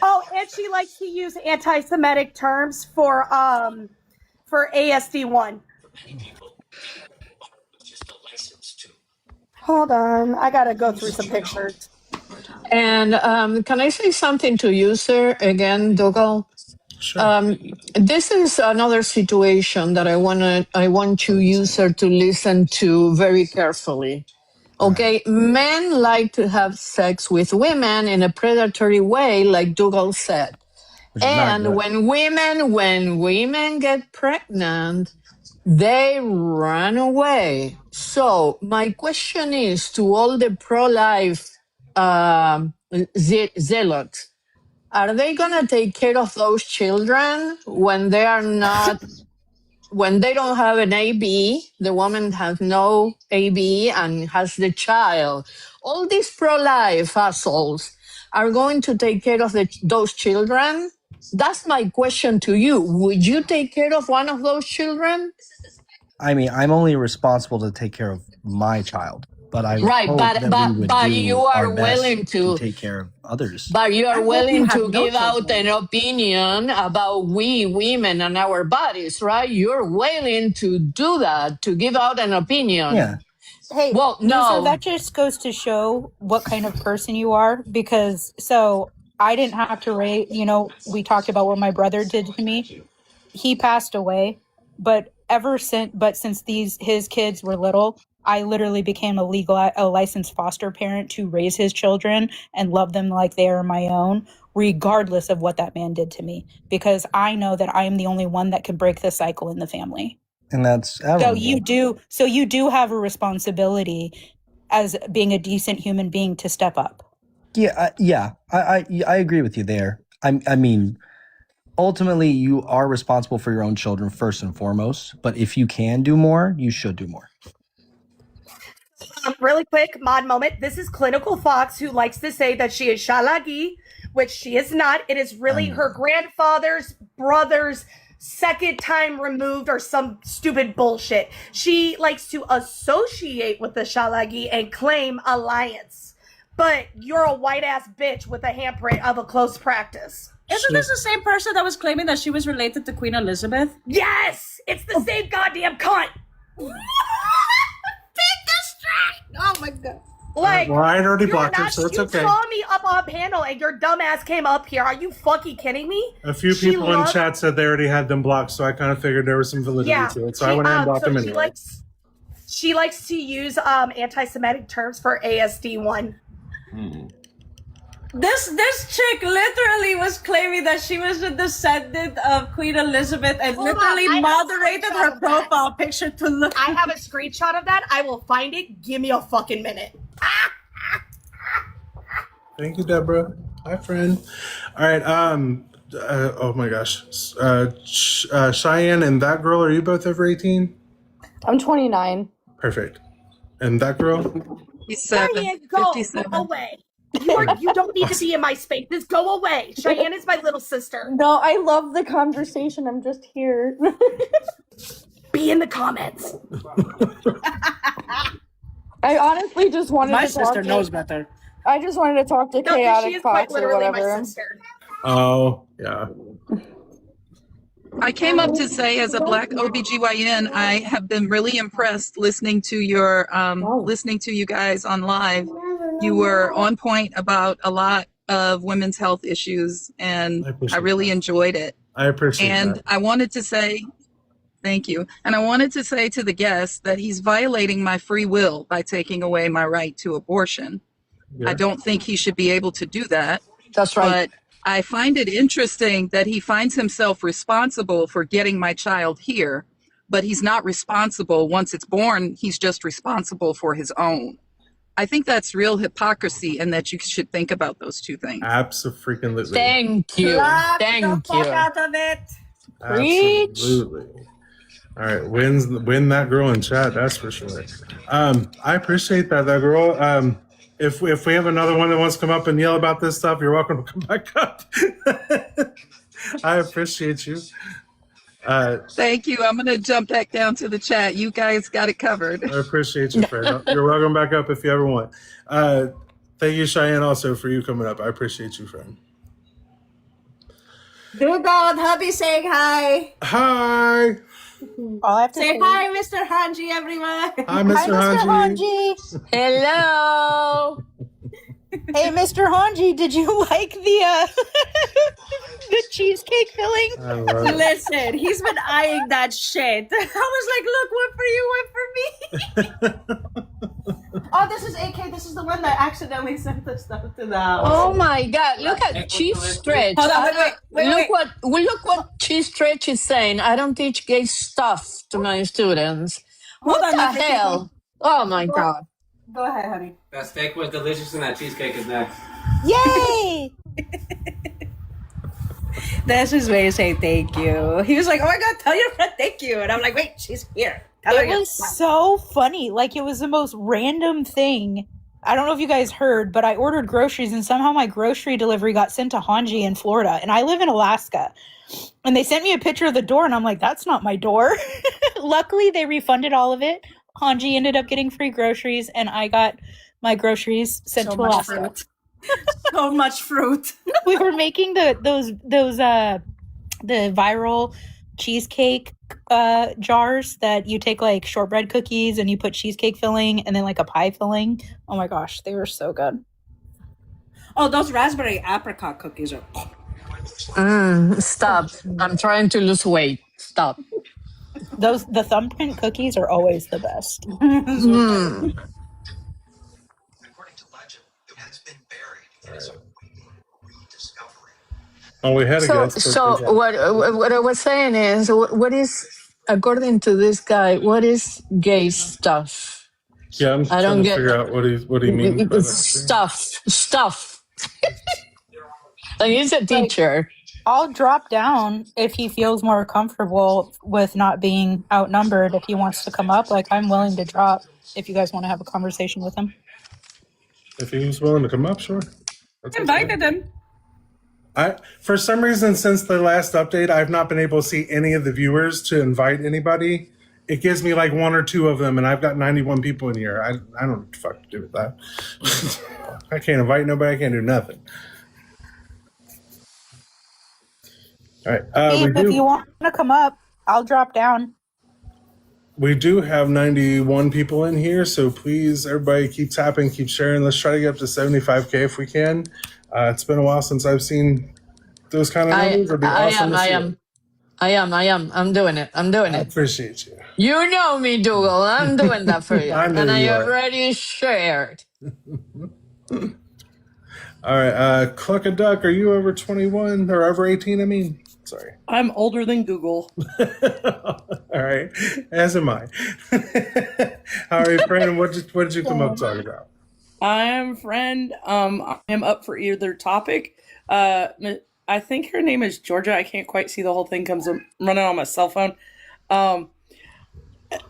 Oh, and she likes to use anti-Semitic terms for ASD1. Hold on, I gotta go through some pictures. And can I say something to you, sir? Again, Dugald? Sure. This is another situation that I want you, user, to listen to very carefully. Okay, men like to have sex with women in a predatory way, like Dugald said. And when women get pregnant, they run away. So my question is to all the pro-life zealots: are they gonna take care of those children when they are not? When they don't have an AB, the woman has no AB and has the child. All these pro-life assholes are going to take care of those children That's my question to you. Would you take care of one of those children? I mean, I'm only responsible to take care of my child, but I Right, hope but that we would you do our are best willing to to, take care of others. but you I are hope you willing have to no give out children. an opinion about we women and our bodies, right? You're willing to do that, to give out an opinion. Yeah. Hey, Well, user, no. that just goes to show what kind of person you are. Because so I didn't have to rate. You know, we talked about what my brother did to me. He passed away, but since his kids were little, I literally became a licensed foster parent to raise his children and love them like they are my own, regardless of what that man did to me. Because I know that I am the only one that can break the cycle in the family. And that's So admirable. you do have a responsibility as being a decent human being to step up. Yeah. I agree with you there. I mean, ultimately, you are responsible for your own children first and foremost. But if you can do more, you should do more. Really quick, mod moment. This is Clinical Fox, who likes to say that she is Shalagi, which she is not. It is really her grandfather's brother's second time removed or some stupid bullshit. She likes to associate with the Shalagi and claim alliance. But you're a white ass bitch with a handprint of a close practice. Isn't this the same person that was claiming that she was related to Queen Elizabeth? Yes! It's the same goddamn cunt! Oh my god. Like, well, I had already you're blocked her, not- so it's you okay. saw me up on panel and your dumbass came up here. Are you fucking kidding me? A few She people in loves- chat said they already had them blocked, so I kind of figured there was some validity Yeah. to it. So I went ahead and blocked them anyway. She likes to use anti-Semitic terms for ASD1. This chick literally was claiming that she was a descendant of Queen Elizabeth and Hold on, literally I have a moderated screenshot her of that. profile picture to look. I have a screenshot of that. I will find it. Give me a fucking minute. Thank you, Deborah. Hi, friend. All right. Oh my gosh. Cheyenne and that girl, are you both over 18? I'm 29. Perfect. And that girl? 57. Cheyenne, go away. You don't need to be in my space. Just go away. Cheyenne is my little sister. No, I love the conversation. I'm just here. Be in the comments. I honestly just wanted My to talk sister to, knows better. I just wanted to talk to No, she Chaotic is quite Fox or literally whatever. my sister. Oh, yeah. I came up to say, as a Black OBGYN, I have been really impressed listening to you guys on live. You were on point about a lot of women's health issues, and I really enjoyed it. I appreciate And that. I wanted to say, thank you. And I wanted to say to the guest that he's violating my free will by taking away my right to abortion. Yeah. I don't think he should be able to do that. That's right. But I find it interesting that he finds himself responsible for getting my child here, but he's not responsible once it's born. He's just responsible for his own. I think that's real hypocrisy, and that you should think about those two things. Absolutely. Thank you. Lock Thank the fuck you. out of it. Absolutely. All right, win that girl in chat, that's for sure. I appreciate that girl. If we have another one that wants to come up and yell about this stuff, you're welcome to come back up. I appreciate you. Thank you. I'm going to jump back down to the chat. You guys got it covered. I appreciate you, friend. You're welcome back up if you ever want. Thank you, Cheyenne, also for you coming up. I appreciate you, friend. Dugald, hubby saying hi. Hi. Say hi, Mr. Hanji, everyone. Hi, Mr. Hanji. Hello. Hey, Mr. Hanji, did you like the the cheesecake filling? I love it. Listen, he's been eyeing that shit. I was like, look, one for you, one for me. Oh, this is AK. This is the one that accidentally sent the stuff to the house. Oh my God! Look at Chief Stretch. Hold on, wait. Look what Chief Stretch is saying. I don't teach gay stuff to my students. Hold What on, the Mr. hell? Oh my God! Go ahead, honey. That steak was delicious and that cheesecake is next. Yay! That's his way to say thank you. He was like, oh my God, tell your friend thank you. And I'm like, wait, she's here. Tell her It was so funny. Like, it was the most random thing. I don't know if you guys heard, but I ordered groceries and somehow my grocery delivery got sent to Hanji in Florida. And I live in Alaska. And they sent me a picture of the door and I'm like, that's not my door. Luckily, they refunded all of it. Hanji ended up getting free groceries and I got my groceries sent So to much Alaska. fruit. So much fruit. We were making the viral cheesecake jars that you take like shortbread cookies and you put cheesecake filling and then like a pie filling. Oh my gosh, they were so good. Oh, those raspberry apricot cookies are. Stop. I'm trying to lose weight. Stop. The thumbprint cookies are always the best. Mm. Oh, we had a So, guest. so what I was saying is, what is, according to this guy, what is gay stuff? Yeah, I'm I trying don't to get figure out what he means by that. stuff. Like he's a teacher. I'll drop down if he feels more comfortable with not being outnumbered. If he wants to come up, like I'm willing to drop if you guys want to have a conversation with him. If he was willing to come up, sure. That's Invited him. For some reason, since the last update, I've not been able to see any of the viewers to invite anybody. It gives me like one or two of them, and I've got 91 people in here. I don't know what the fuck to do with that. I can't invite nobody. I can't do nothing. All right. If you want to come up, I'll drop down. We do have 91 people in here, so please, everybody, keep tapping, keep sharing. Let's try to get up to 75K if we can. It's been a while since I've seen those kind of numbers. It'd be awesome to see it. I am. I'm doing it. I appreciate you. You know me, Dugald. I'm doing that for you. I know and I you are. already shared. All right. Cluck a Duck, are you over 21 or over 18? I mean, sorry. I'm older than Google. All right. As am I. All right, Brandon, what did you come up talking about? I am friend. I am up for either topic. I think her name is Georgia. I can't quite see the whole thing. Comes running on my cell phone.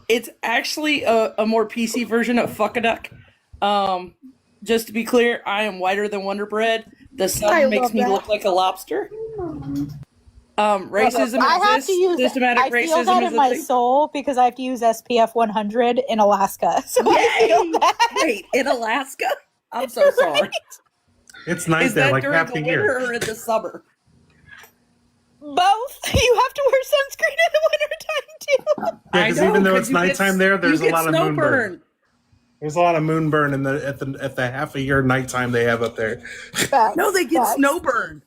It's actually a more PC version of Fuck a Duck. Just to be clear, I am whiter than Wonder Bread. The sun makes me look like a lobster. Racism I have exists. to use Systematic I feel racism that is in a my thing. soul because I have to use SPF 100 in Alaska. So I feel that. Wait, in Alaska? I'm so sorry. It's nice Is there, that like during half the the winter year. or in the summer? Both. You have to wear sunscreen in the wintertime too. Yeah, because even though it's nighttime there, there's a lot of moon burn. burn. There's a lot of moon burn in at the half a year nighttime they have up there. No, they get snow burn.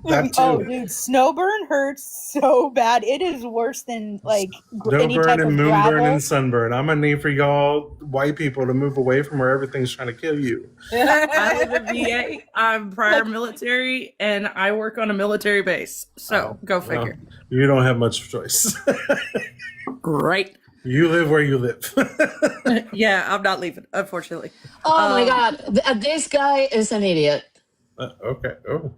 That too. Oh, dude, snowburn hurts so bad. It is worse than like Snow any burn type and of moon gravel. burn and sunburn. I'm gonna need for y'all white people to move away from where everything's trying to kill you. I live in VA. I'm prior military, and I work on a military base. So go figure. Well, you don't have much choice. Right. You live where you live. Yeah, I'm not leaving, unfortunately. Oh my God. This guy is an idiot. Okay. Oh.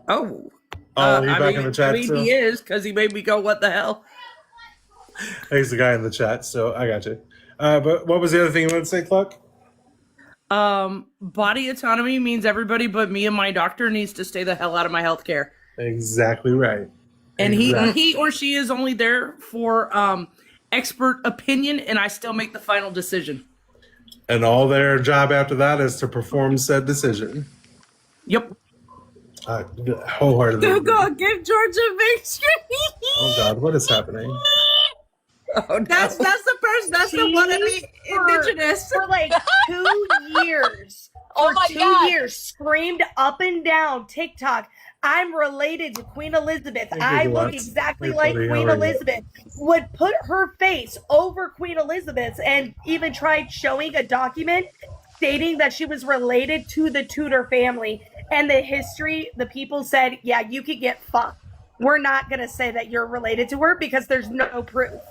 Oh. Oh, he's back in the chat still? he is, because he made me go, what the hell? He's the guy in the chat, so I got you. But what was the other thing you wanted to say, Cluck? Body autonomy means everybody but me and my doctor needs to stay the hell out of my healthcare. Exactly right. And Exactly. he or she is only there for expert opinion, and I still make the final decision. And all their job after that is to perform said decision. Yep. Wholeheartedly. Dugald, give Georgia a big screen. Oh God, what is happening? Oh, no. That's the person. That's the one to be indigenous. For like 2 years. Oh For my 2 God. years, screamed up and down TikTok, I'm related to Queen Elizabeth. I you look what? exactly Hey, like buddy, Queen how are you? Elizabeth. Would put her face over Queen Elizabeth's and even tried showing a document stating that she was related to the Tudor family. And the history, the people said, yeah, you could get fucked. We're not going to say that you're related to her because there's no proof.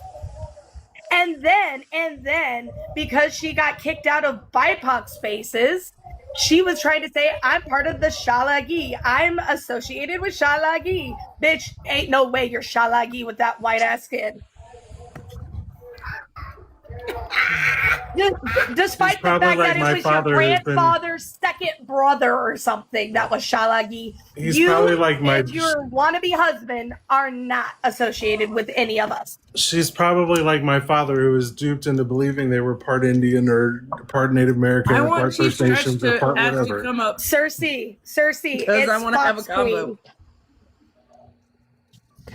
And then, because she got kicked out of BIPOC spaces, she was trying to say, I'm part of the Shalagi. I'm associated with Shalagi. Bitch, ain't no way you're Shalagi with that white ass skin. Despite the probably fact like that my it was your father who's been- grandfather's second brother or something that was Shalagi, He's you probably like my- and your wannabe husband are not associated with any of us. She's probably like my father, who was duped into believing they were part Indian or part Native American I or want part Chief First Stretch Nations or to part actually whatever. come up. Cersei, Because it's I want to have a Fox combo. Queen.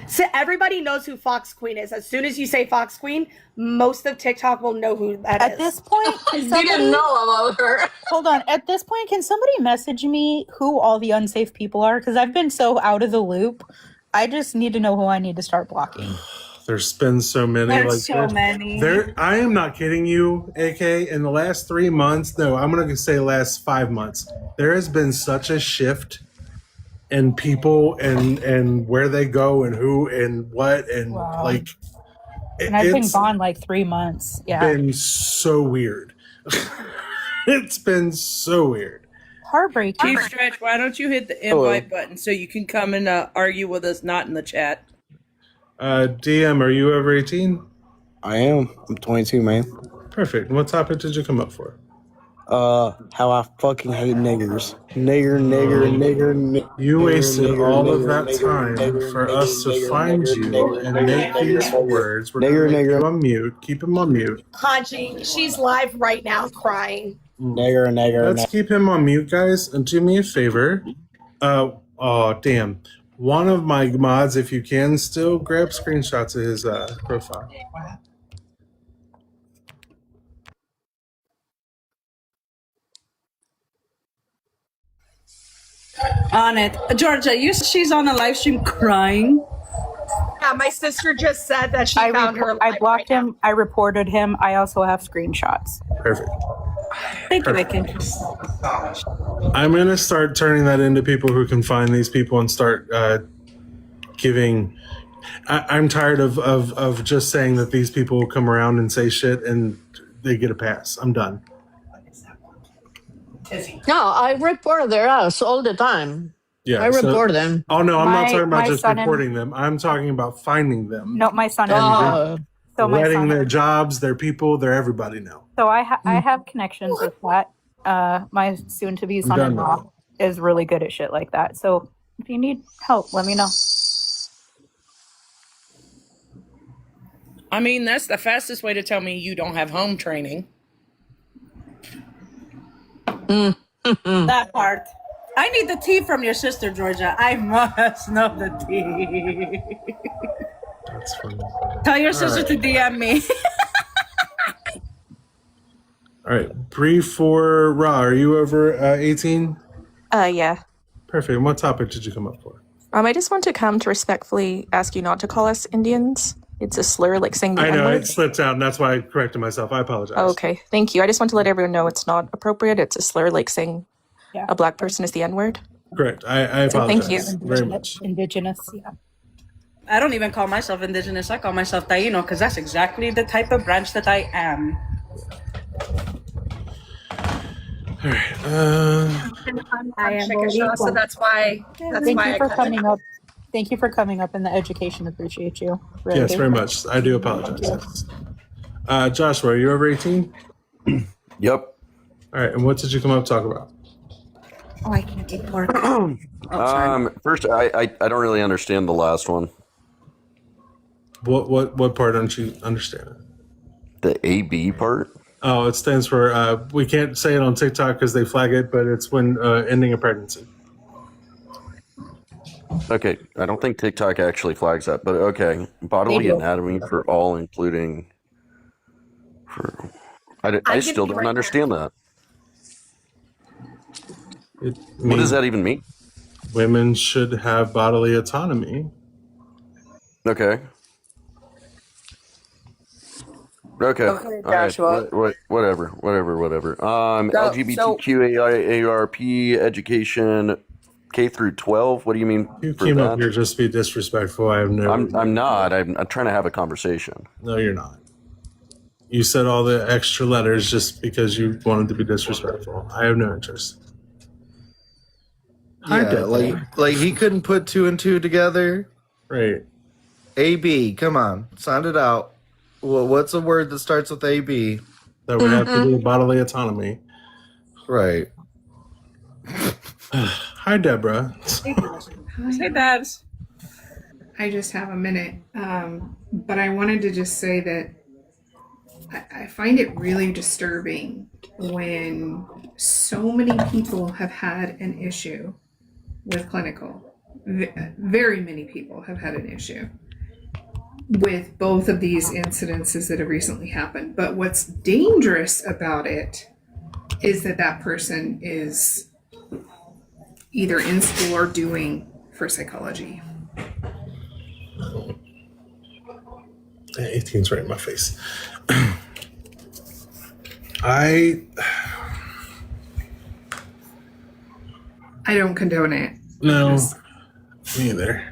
So everybody knows who Fox Queen is. As soon as you say Fox Queen, most of TikTok will know who that is. At this point, I didn't know about her. Hold on. At this point, can somebody message me who all the unsafe people are? Because I've been so out of the loop. I just need to know who I need to start blocking. There's been so many. There's so many. I am not kidding you, AK. In the last 3 months, no, I'm going to say last 5 months, there has been such a shift in people and where they go and who and what and like. And I've been It's gone like 3 months. Yeah. been so weird. It's been so weird. Heartbreaking. Chief Stretch, why don't you hit the invite button so you can come and argue with us, not in the chat? DM, are you over 18? I am. I'm 22, man. Perfect. What topic did you come up for? How I fucking hate niggers. Nigger. You wasted all of that time for us to find you and make these words. We're going to make you on mute. Keep him on mute. Haji, she's live right now crying. Nigger. Let's keep him on mute, guys. And do me a favor. Oh, damn. One of my mods, if you can, still grab screenshots of his profile. On it. Georgia, she's on a live stream crying. Yeah, my sister just said that she found her. I blocked him. I reported him. I also have screenshots. Perfect. Thank you, Vicky. I'm going to start turning that into people who can find these people and start giving. I'm tired of just saying that these people will come around and say shit and they get a pass. I'm done. No, I report their ass all the time. Yeah, I report them. Oh no, I'm not talking about my just son and- reporting them. I'm talking about finding them. No, my son. Oh. So my Letting son. their jobs, their people, their everybody know. So I have connections with that. My soon-to-be I'm done son-in-law is really good at shit like that. So if you need help, let me know. I mean, that's the fastest way to tell me you don't have home training. That part. I need the tea from your sister, Georgia. I must know the tea. That's funny. Tell your All sister right. to DM me. All right, Bree for Ra. Are you over 18? Yeah. Perfect. And what topic did you come up for? I just want to come to respectfully ask you not to call us Indians. It's a slur, like saying the I know N-word. it slipped out, and that's why I corrected myself. I apologize. Okay, thank you. I just want to let everyone know it's not appropriate. It's a slur, like saying Yeah. a black person is the N-word. Correct. I So apologize thank you. very much. Indigenous, yeah. I don't even call myself indigenous. I call myself Taino because that's exactly the type of branch that I am. All right. I'm Chickasaw, so that's why. Thank you for coming up. Thank you for coming up in the education. Appreciate you. Really Yes, do. very much. I do apologize. Joshua, are you over 18? Yep. All right. And what did you come up to talk about? Oh, I can't eat pork. First, I don't really understand the last one. What part don't you understand? The AB part? Oh, it stands for we can't say it on TikTok because they flag it, but it's when ending a pregnancy. Okay, I don't think TikTok actually flags that, but okay. Bodily anatomy for all, including. I still don't understand that. What does that even mean? Women should have bodily autonomy. Okay. Okay. Okay, All right. Joshua. Whatever. LGBTQARP education K through 12. What do you mean? You for came that? up here just to be disrespectful. I have no. I'm not. I'm trying to have a conversation. No, you're not. You said all the extra letters just because you wanted to be disrespectful. I have no interest. Yeah, like he couldn't put two and two together. Right. AB, come on, sound it out. Well, what's a word that starts with AB? That would have to do with bodily autonomy. Right. Hi, Deborah. Hey, Babs. I just have a minute, but I wanted to just say that I find it really disturbing when so many people have had an issue with clinical. Very many people have had an issue with both of these incidences that have recently happened. But what's dangerous about it is that person is either in school or doing for psychology. 18's right in my face. I don't condone it. No, me either.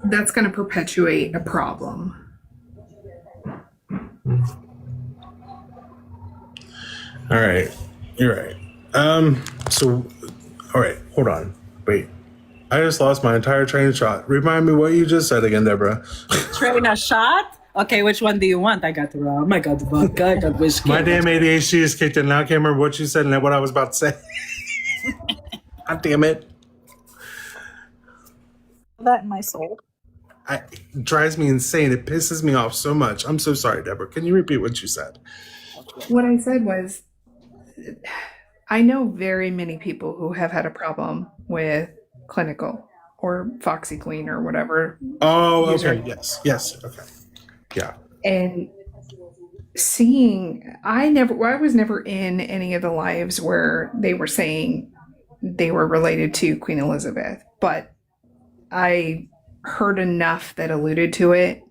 That's going to perpetuate a problem. All right, you're right. So, all right, hold on, wait. I just lost my entire train of thought. Remind me what you just said again, Deborah. Train a shot? Okay, which one do you want? I got the rum, I got the vodka, I got whiskey. My damn ADHD is kicked in. Now I can't remember what you said and what I was about to say. God damn it. That in my soul. It drives me insane. It pisses me off so much. I'm so sorry, Deborah. Can you repeat what you said? What I said was, I know very many people who have had a problem with clinical or Foxy Clean or whatever. Oh, okay. Yes. Okay. Yeah. And I was never in any of the lives where they were saying they were related to Queen Elizabeth, but I heard enough that alluded to it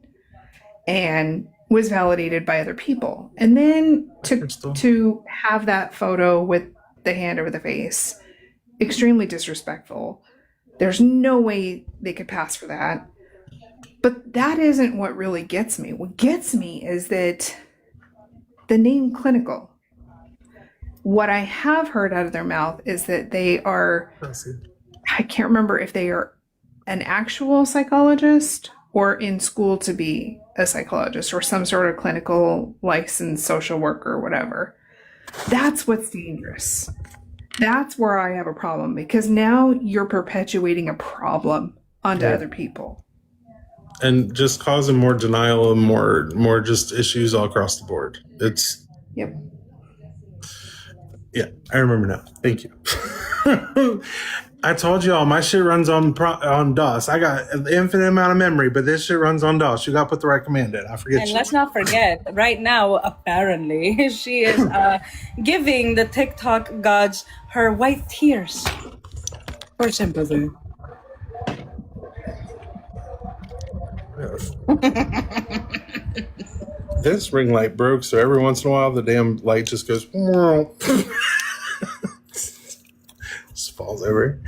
and was validated by other people. And then to have that photo with the hand over the face, extremely disrespectful. There's no way they could pass for that. But that isn't what really gets me. What gets me is that the name clinical. What I have heard out of their mouth is that they are, I can't remember if they are an actual psychologist or in school to be a psychologist or some sort of clinical licensed social worker or whatever. That's what's dangerous. That's where I have a problem, because now you're perpetuating a problem onto other people. And just causing more denial and more just issues all across the board. Yep. Yeah, I remember now. Thank you. I told y'all my shit runs on DOS. I got an infinite amount of memory, but this shit runs on DOS. You got to put the right command in. I forget. And let's not forget, right now, apparently, she is giving the TikTok gods her white tears for sympathy. This ring light broke, so every once in a while the damn light just goes. Just falls over.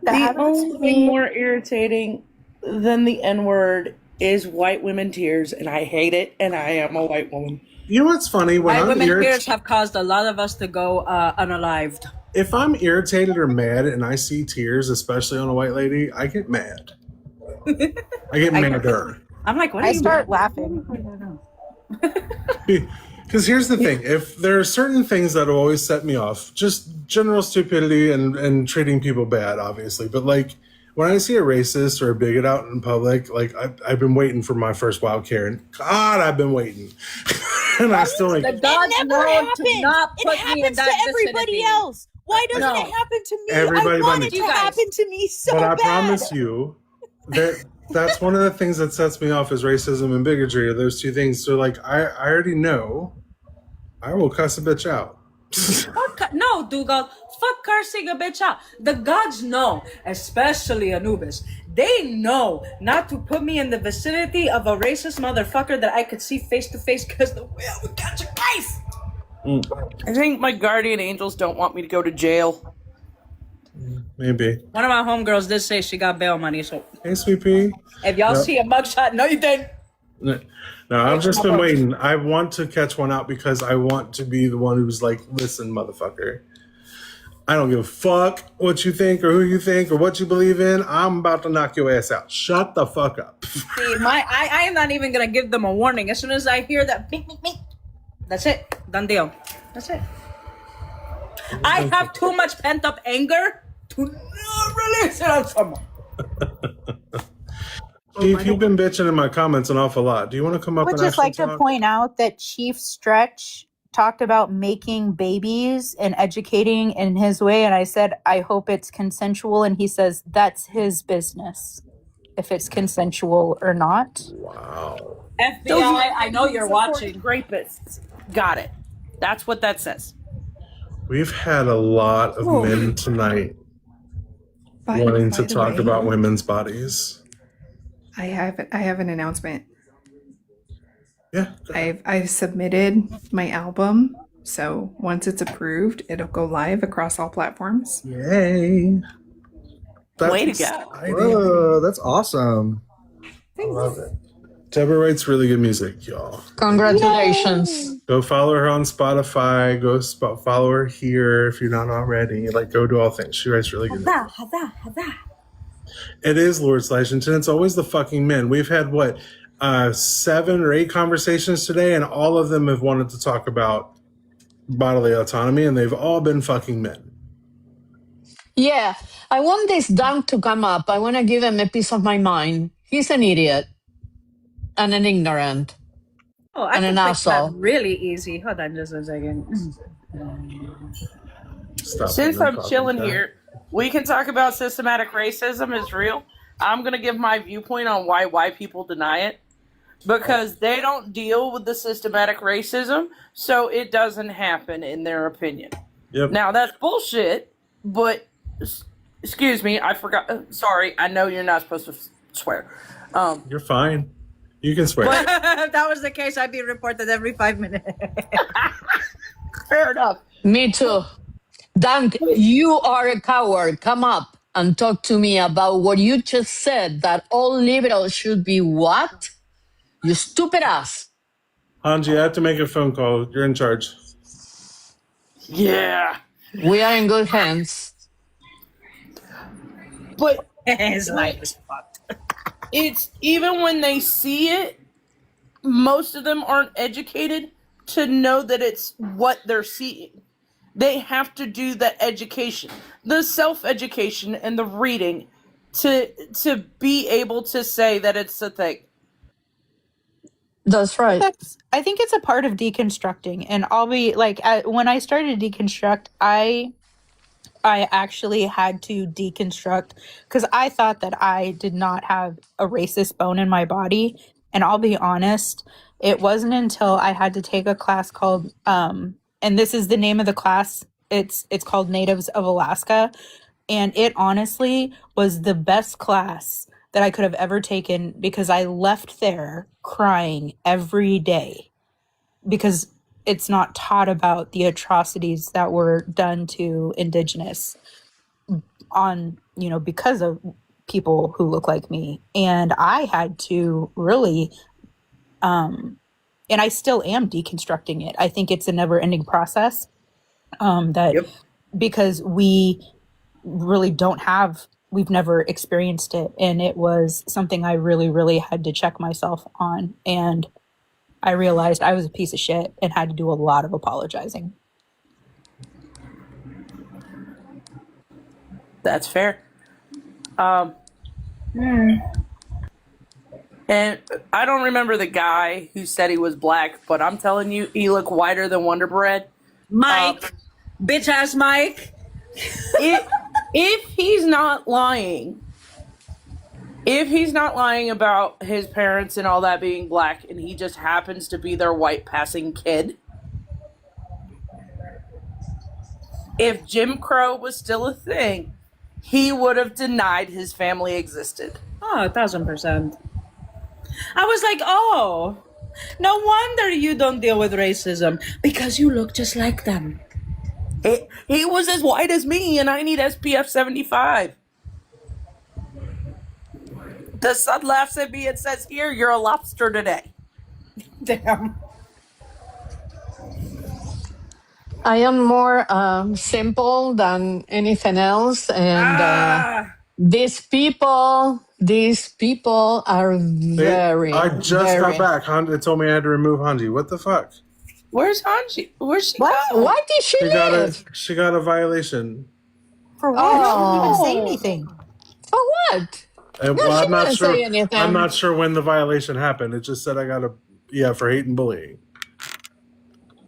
The only thing more irritating than the N-word is white women tears, and I hate it, and I am a white woman. You know what's funny? When White women tears have caused a lot of us to go unalived. If I'm irritated or mad and I see tears, especially on a white lady, I get mad. I get madder. I'm like, what? I start laughing. Because here's the thing: if there are certain things that will always set me off, just general stupidity and treating people bad, obviously. But like when I see a racist or a bigot out in public, like I've been waiting for my first wild Karen. God, I've been waiting, and I still like. The gods know to not put me in that to everybody vicinity. else. Why doesn't it happen to me? Everybody I want but it me. to happen to me so But I bad. promise you that that's one of the things that sets me off is racism and bigotry, are those two things. So like I already know I will cuss a bitch out. No, Dugald, fuck cursing a bitch out. The gods know, especially Anubis, they know not to put me in the vicinity of a racist motherfucker that I could see face to face because the whale would catch a knife. I think my guardian angels don't want me to go to jail. Maybe. One of my homegirls did say she got bail money, so Hey, Sweet Pea. if y'all Yep. see a mugshot, no you didn't. No, I've just been waiting. I want to catch one out because I want to be the one who's like, listen, motherfucker. I don't give a fuck what you think or who you think or what you believe in. I'm about to knock your ass out. Shut the fuck up. See, I am not even gonna give them a warning. As soon as I hear that beep, beep, beep, that's it. Done deal. That's it. I have too much pent up anger to not release it on someone. Chief, you've been bitching in my comments an awful lot. Do you want to come I up would and just actually like to talk? point out that Chief Stretch talked about making babies and educating in his way, and I said, I hope it's consensual, and he says that's his business, if it's consensual or not. Wow. FBI, I know you're watching. Rapists. Got it. That's what that says. We've had a lot of men tonight wanting to by the talk way, about women's bodies. I have an announcement. Yeah. I've submitted my album, so once it's approved, it'll go live across all platforms. Yay. Way to go. Whoa, that's awesome. I love it. Deborah writes really good music, y'all. Congratulations. Go follow her on Spotify. Go follow her here if you're not already. Like, go do all things. She writes really good music. It is Lord Slashington. It's always the fucking men. We've had, 7 or 8 conversations today, and all of them have wanted to talk about bodily autonomy, and they've all been fucking men. Yeah, I want this dunk to come up. I want to give him a piece of my mind. He's an idiot and an ignorant. Oh, I And can an fix that asshole. really easy. Hold on just a second. Since I'm chilling here, we can talk about systematic racism is real. I'm going to give my viewpoint on why white people deny it. Because they don't deal with the systematic racism, so it doesn't happen in their opinion. Yep. Now, that's bullshit, but, excuse me, I forgot. Sorry, I know you're not supposed to swear. You're fine. You can swear. If that was the case, I'd be reported every 5 minutes. Fair enough. Me too. Dunk, you are a coward. Come up and talk to me about what you just said, that all liberals should be what? You stupid ass. Hanji, I have to make a phone call. You're in charge. Yeah. We are in good hands. But His life is fucked. it's even when they see it, most of them aren't educated to know that it's what they're seeing. They have to do the education, the self-education and the reading to be able to say that it's a thing. That's right. I think it's a part of deconstructing, and I'll be like, when I started to deconstruct, I actually had to deconstruct because I thought that I did not have a racist bone in my body, and I'll be honest, it wasn't until I had to take a class called and this is the name of the class. It's called Natives of Alaska, and it honestly was the best class that I could have ever taken because I left there crying every day because it's not taught about the atrocities that were done to Indigenous because of people who look like me. And I had to really, and I still am deconstructing it. I think it's a never ending process because we really we've never experienced it. And it was something I really, really had to check myself on. And I realized I was a piece of shit and had to do a lot of apologizing. That's fair. And I don't remember the guy who said he was black, but I'm telling you, he looked whiter than Wonder Bread. Mike, bitch ass Mike. If he's not lying about his parents and all that being black, and he just happens to be their white passing kid, if Jim Crow was still a thing, he would have denied his family existed. Oh, 1000%. I was like, oh, no wonder you don't deal with racism because you look just like them. He was as white as me, and I need SPF 75. The sun laughs at me and says, here, you're a lobster today. Damn. I am more simple than anything else, and these people are very, I just got back. They told me I had to remove Hanji. What the fuck? Where's Hanji? Where's she What? go? Why did she leave? She got a violation. For what? Oh. She didn't even say anything. For what? No, No, she I'm not didn't sure. say anything. I'm not sure when the violation happened. It just said I got for hate and bullying.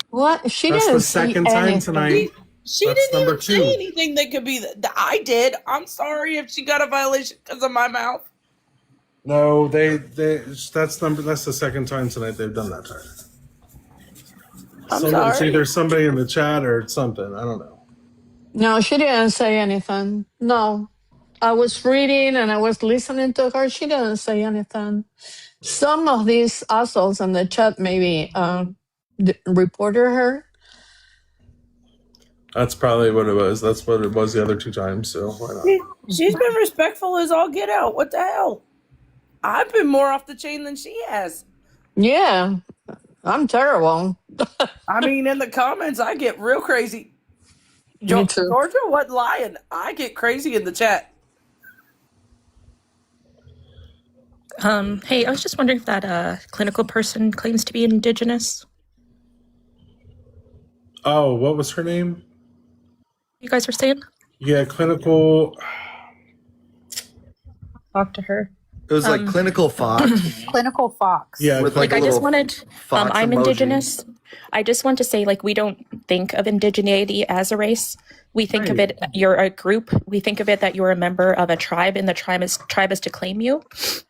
What? She That's didn't the say second time anything. tonight. She That's didn't number even 2. say anything that could be that I did. I'm sorry if she got a violation because of my mouth. No, that's the second time tonight they've done that to her. I'm It's sorry. either somebody in the chat or something. I don't know. No, she didn't say anything. No. I was reading and I was listening to her. She didn't say anything. Some of these assholes in the chat maybe reported her. That's probably what it was. That's what it was the other 2 times. So why not? She's been respectful as all get out. What the hell? I've been more off the chain than she has. Yeah, I'm terrible. I mean, in the comments, I get real crazy. Me too. Georgia wasn't lying. I get crazy in the chat. Hey, I was just wondering if that clinical person claims to be indigenous. Oh, what was her name? You guys were saying? Yeah, clinical. Talk to her. It was like Clinical Fox. Clinical Fox. Yeah, with Like like a I just little wanted, fox I'm emoji. indigenous. I just want to say, like, we don't think of indigeneity as a race. We think of it, you're a group. We think of it that you're a member of a tribe, and the tribe is to claim you.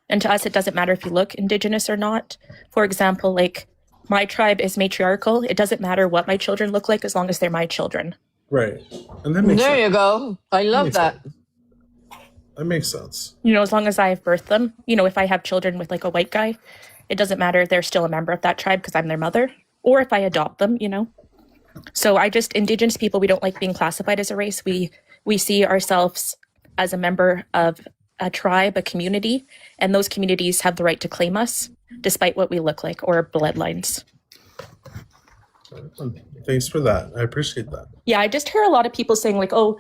And to us, it doesn't matter if you look indigenous or not. For example, like, my tribe is matriarchal. It doesn't matter what my children look like as long as they're my children. Right. And that makes There sense. you go. I love that. That makes sense. You know, as long as I've birthed them, you know, if I have children with like a white guy, it doesn't matter if they're still a member of that tribe because I'm their mother, or if I adopt them, you know. So indigenous people, we don't like being classified as a race. We see ourselves as a member of a tribe, a community, and those communities have the right to claim us despite what we look like or our bloodlines. Thanks for that. I appreciate that. Yeah, I just hear a lot of people saying like, oh,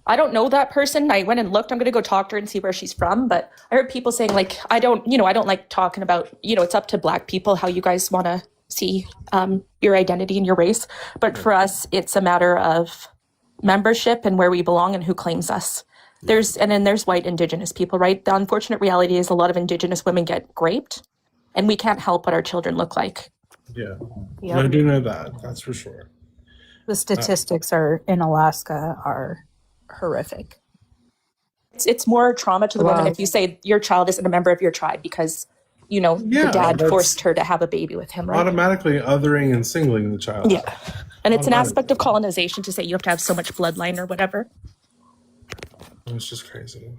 I don't know that person. I went and looked. I'm going to go talk to her and see where she's from. But I heard people saying like, I don't like talking about, it's up to Black people how you guys want to see your identity and your race. But for us, it's a matter of membership and where we belong and who claims us. There's white indigenous people, right? The unfortunate reality is a lot of indigenous women get raped, and we can't help what our children look like. Yeah. Yep. I do know that. That's for sure. The statistics are in Alaska are horrific. It's more trauma to the woman if you say your child isn't a member of your tribe because, the dad forced her to have a baby with him, right? Automatically othering and singling the child. Yeah. And it's an aspect of colonization to say you have to have so much bloodline or whatever. It's just crazy.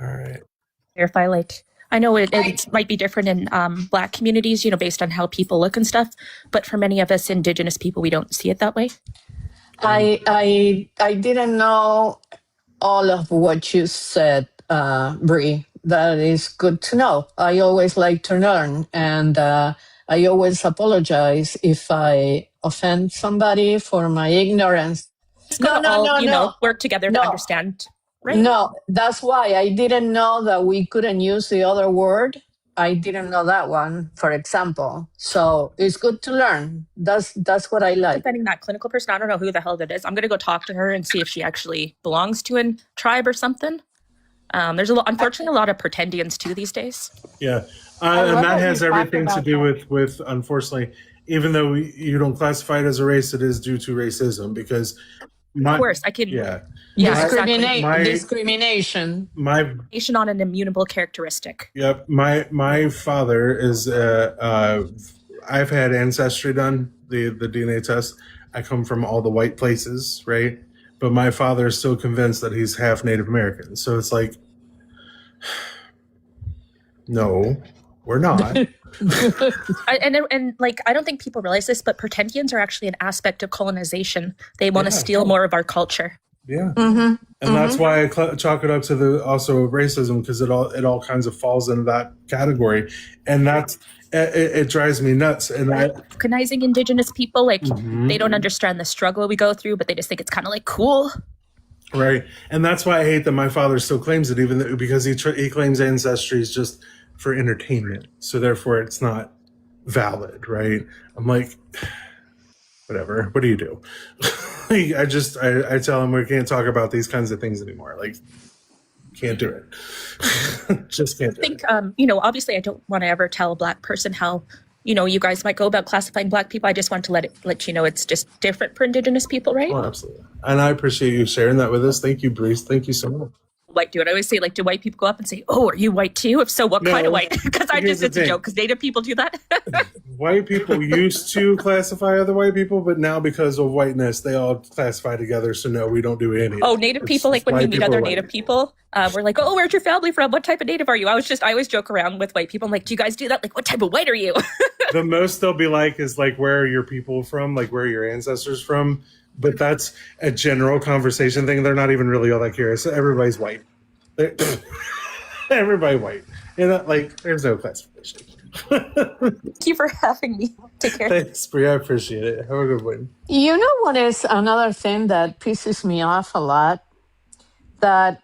All right. Verify, I know it might be different in Black communities, based on how people look and stuff. But for many of us indigenous people, we don't see it that way. I didn't know all of what you said, Bree. That is good to know. I always like to learn, and I always apologize if I offend somebody for my ignorance. No. Work together to understand. Right? No, that's why I didn't know that we couldn't use the other word. I didn't know that one, for example. So it's good to learn. That's what I like. Defending that clinical person, I don't know who the hell that is. I'm going to go talk to her and see if she actually belongs to a tribe or something. There's unfortunately a lot of pretendians too these days. Yeah, and that has everything to do with unfortunately, even though you don't classify it as a race, it is due to racism because. Of course, I can. Yeah. Discrimination. Discrimination on an immutable characteristic. Yep. My father is. I've had ancestry done, the DNA test. I come from all the white places, right? But my father is still convinced that he's half Native American. So it's like, no, we're not. I don't think people realize this, but pretendians are actually an aspect of colonization. They want to steal more of our culture. Yeah, and that's why I chalk it up to also racism because it all kinds of falls into that category, and that's it drives me nuts. And recognizing Indigenous people, like Mhm. they don't understand the struggle we go through, but they just think it's kind of like cool. Right, and that's why I hate that my father still claims it, even though, because he claims ancestry is just for entertainment, so therefore it's not valid. Right? I'm like, whatever. What do you do? Like, I tell him we can't talk about these kinds of things anymore. Like, can't do it. Just can't do I it. think, obviously I don't want to ever tell a Black person how, you guys might go about classifying Black people. I just want to let you know it's just different for Indigenous people, right? Oh, absolutely. And I appreciate you sharing that with us. Thank you, Bruce. Thank you so much. Like, dude, I always say, like, do white people go up and say, "Oh, are you white too? If so, what kind of white?" Because it's a joke. Because Native people do that. White people used to classify other white people, but now because of whiteness, they all classify together. So no, we don't do any. Oh, Native people, like when we meet other Native people, we're like, "Oh, where's your family from? What type of Native are you?" I always joke around with white people. I'm like, "Do you guys do that? Like, what type of white are you?" The most they'll be like is like, "Where are your people from? Like, where are your ancestors from?" But that's a general conversation thing. They're not even really all that curious. Everybody's white. Everybody white. Like, there's no classification. Thank you for having me. Take care. Thanks, Bri. I appreciate it. Have a good one. You know what is another thing that pisses me off a lot? That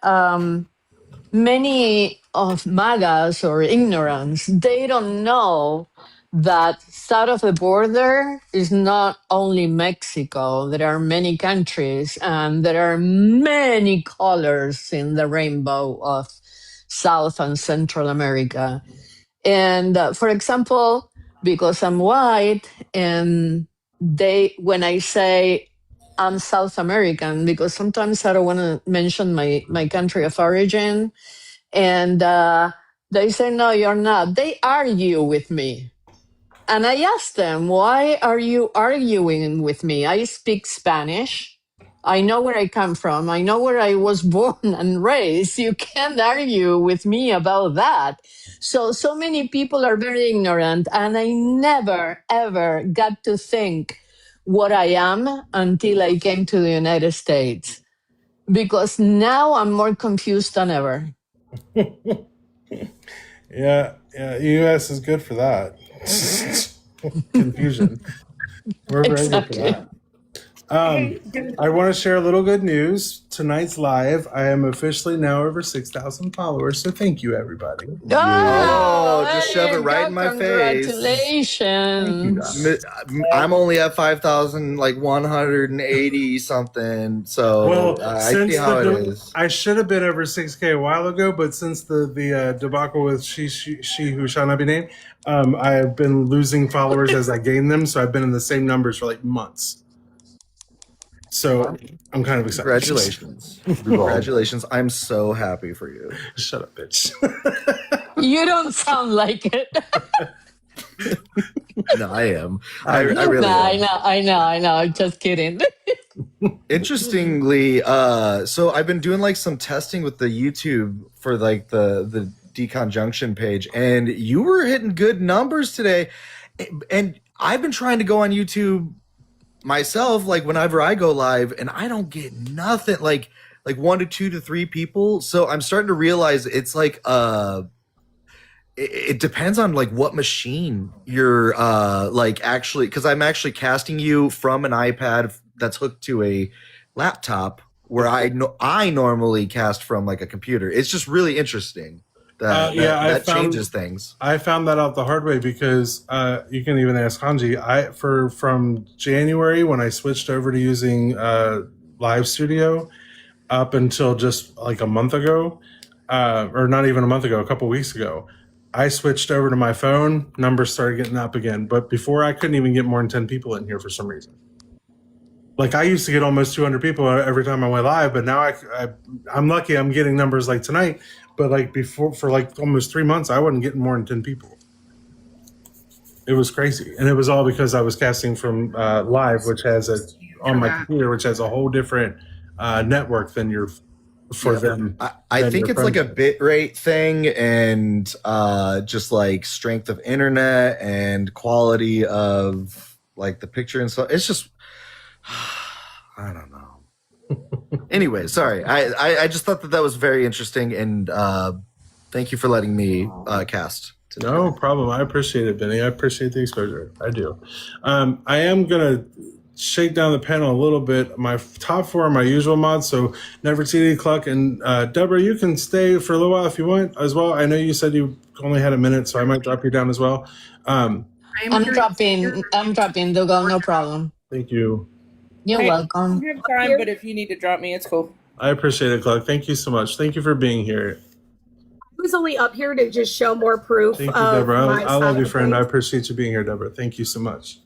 many of MAGAs or ignorance, they don't know that south of the border is not only Mexico. There are many countries and there are many colors in the rainbow of South and Central America. And for example, because I'm white, and when I say I'm South American, because sometimes I don't want to mention my country of origin, and they say, no, you're not. They argue with me. And I ask them, why are you arguing with me? I speak Spanish. I know where I come from. I know where I was born and raised. You can't argue with me about that. So many people are very ignorant, and I never, ever got to think what I am until I came to the United States. Because now I'm more confused than ever. Yeah, U.S. is good for that. Confusion. We're very good for that. I want to share a little good news. Tonight's live, I am officially now over 6,000 followers, so thank you, everybody. Oh, just shove it right in my face. Congratulations. I'm only at 5,000, like 180 something. So Well, I see how it is. I should have been over 6K a while ago, but since the debacle with she who shall not be named, I've been losing followers as I gain them, so I've been in the same numbers for like months. So I'm kind of excited. Congratulations. Congratulations. I'm so happy for you. Shut up, bitch. You don't sound like it. No, I am. I really am. I know. I'm just kidding. Interestingly, so I've been doing like some testing with the YouTube for like the Deconstruction page, and you were hitting good numbers today. And I've been trying to go on YouTube myself, like whenever I go live, and I don't get nothing, like 1 to 2 to 3 people. So I'm starting to realize it's like it depends on like what machine you're like actually, because I'm actually casting you from an iPad that's hooked to a laptop, where I normally cast from like a computer. It's just really interesting that changes things. I found that out the hard way, because you can even ask Hanji. From January, when I switched over to using Live Studio, up until just like a month ago, or not even a month ago, a couple weeks ago, I switched over to my phone. Numbers started getting up again, but before I couldn't even get more than 10 people in here for some reason. Like, I used to get almost 200 people every time I went live, but now I'm lucky I'm getting numbers like tonight. But like before, for like almost 3 months, I wasn't getting more than 10 people. It was crazy. And it was all because I was casting from Live, which has on my computer, which has a whole different network than them. I think it's like a bit rate thing, and just like strength of internet and quality of like the picture and stuff. It's just, I don't know. Anyway, sorry. I just thought that was very interesting, and thank you for letting me cast No problem. I appreciate it, Benny. I appreciate the exposure. I do. I am going to shake down the panel a little bit. My top four are my usual mods. So Nefertiti, Cluck, and Deborah, you can stay for a little while if you want as well. I know you said you only had a minute, so I might drop you down as well. I'm dropping Dugald, no problem. Thank you. You're welcome. I have time, but if you need to drop me, it's cool. I appreciate it, Cluck. Thank you so much. Thank you for being here. I was only up here to just show more proof. Thank you, of Deborah. my I love side you, of friend. I things. appreciate you being here, Deborah. Thank you so much.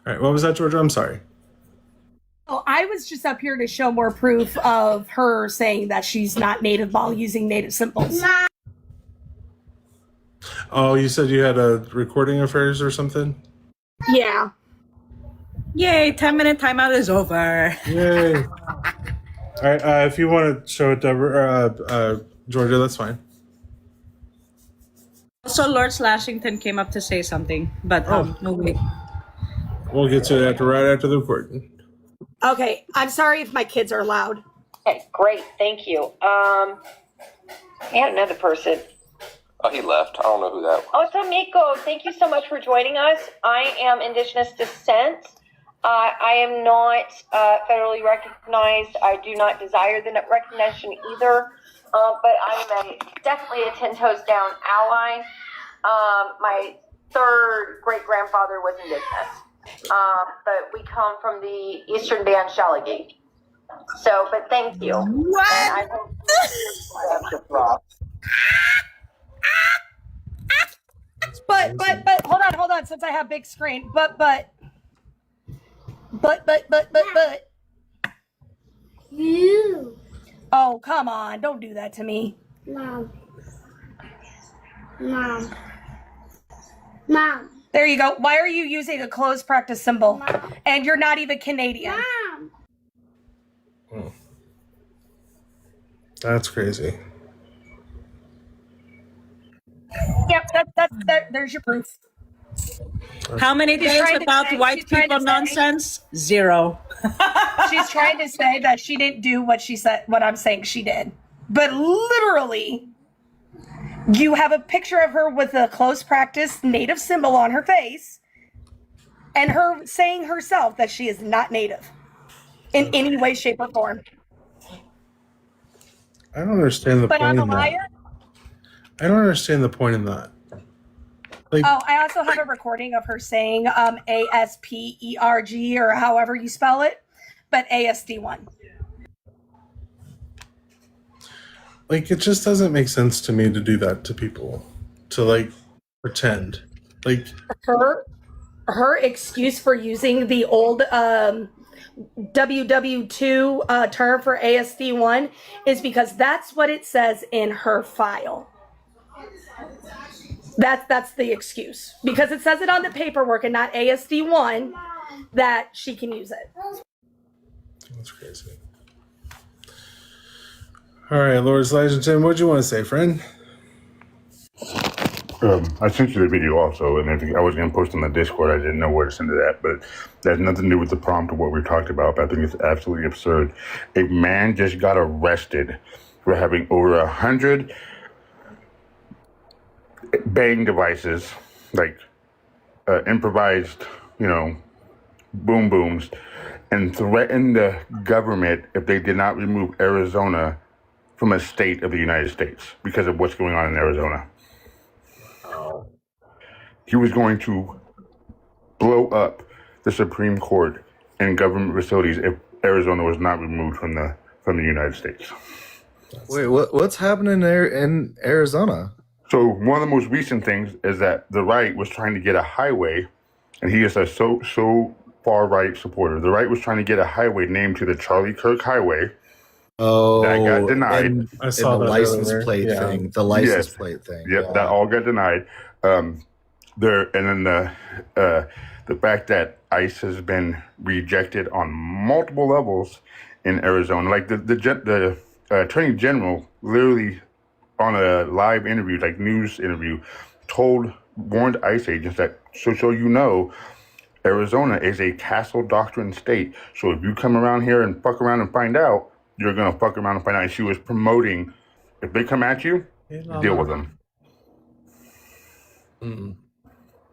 All right, what was that, Georgia? I'm sorry. Oh, I was just up here to show more proof of her saying that she's not native while using native symbols. Oh, you said you had a recording of hers or something? Yeah. Yay, 10-minute timeout is over. Yay. All right, if you want to show it, Deborah, Georgia, that's fine. Also, Lord Slashington came up to say something, but no wait. We'll get to it right after the recording. Okay, I'm sorry if my kids are loud. Okay, great, thank you. We had another person. Oh, he left. I don't know who that was. Oh, it's Amiko. Thank you so much for joining us. I am Indigenous descent. I am not federally recognized. I do not desire the recognition either. But I'm definitely a 10 toes down ally. My third great grandfather was Indigenous. But we come from the Eastern Band Shalagi. So, but thank you. What? And I hope But hold on, since I have big screen. But. You. Oh, come on. Don't do that to me. Mom. There you go. Why are you using a closed practice symbol? Mom. And you're not even Canadian. Mom. That's crazy. Yep, there's your proof. How many days without white people nonsense? 0. She's trying to say that she didn't do what she said, what I'm saying she did. But literally, you have a picture of her with a closed practice native symbol on her face, and her saying herself that she is not native in any way, shape, or form. I don't understand the But point I'm a in that. liar. I don't understand the point in that. Like, Oh, I also have a recording of her saying ASPERG or however you spell it, but ASD1. like it just doesn't make sense to me to do that to people, to like pretend. Like Her excuse for using the old WW2 term for ASD1 is because that's what it says in her file. That's the excuse. Because it says it on the paperwork and not ASD1 that she can use it. That's crazy. All right, Lord Slashington, what do you want to say, friend? I sent you the video also, and I was going to post on the Discord. I didn't know where to send it at, but that has nothing to do with the prompt or what we talked about. But I think it's absolutely absurd. A man just got arrested for having over 100 bang devices, like improvised, boom booms, and threatened the government if they did not remove Arizona from a state of the United States because of what's going on in Arizona. He was going to blow up the Supreme Court and government facilities if Arizona was not removed from the United States. Wait, what's happening there in Arizona? So one of the most recent things is that the right was trying to get a highway, and he is a so far right supporter. The right was trying to get a highway named to the Charlie Kirk Highway. Oh, that got denied. And the license plate thing. The license plate thing. Yep, yeah. that all got denied. The fact that ICE has been rejected on multiple levels in Arizona, like the Attorney General literally on a live interview, like news interview, warned ICE agents that Arizona is a castle doctrine state. So if you come around here and fuck around and find out, you're gonna fuck around and find out. And she was promoting, if they come at you, deal with them.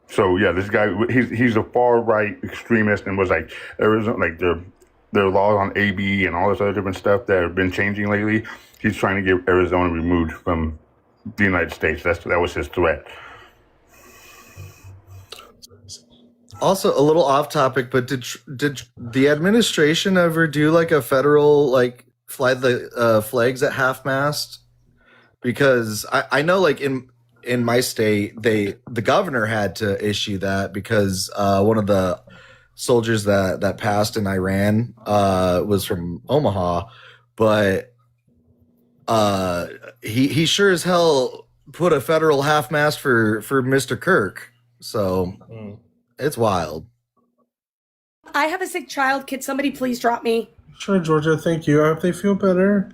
So yeah, this guy he's a far right extremist and was like Arizona, like their laws on AB and all this other different stuff that have been changing lately. He's trying to get Arizona removed from the United States. That was his threat. Also, a little off topic, but did the administration ever do like a federal like fly the flags at half mast? Because I know like in my state the governor had to issue that because one of the soldiers that passed in Iran was from Omaha, but he sure as hell put a federal half mast for Mr. Kirk. So it's wild. I have a sick child. Could somebody please drop me? Sure, Georgia. Thank you. I hope they feel better.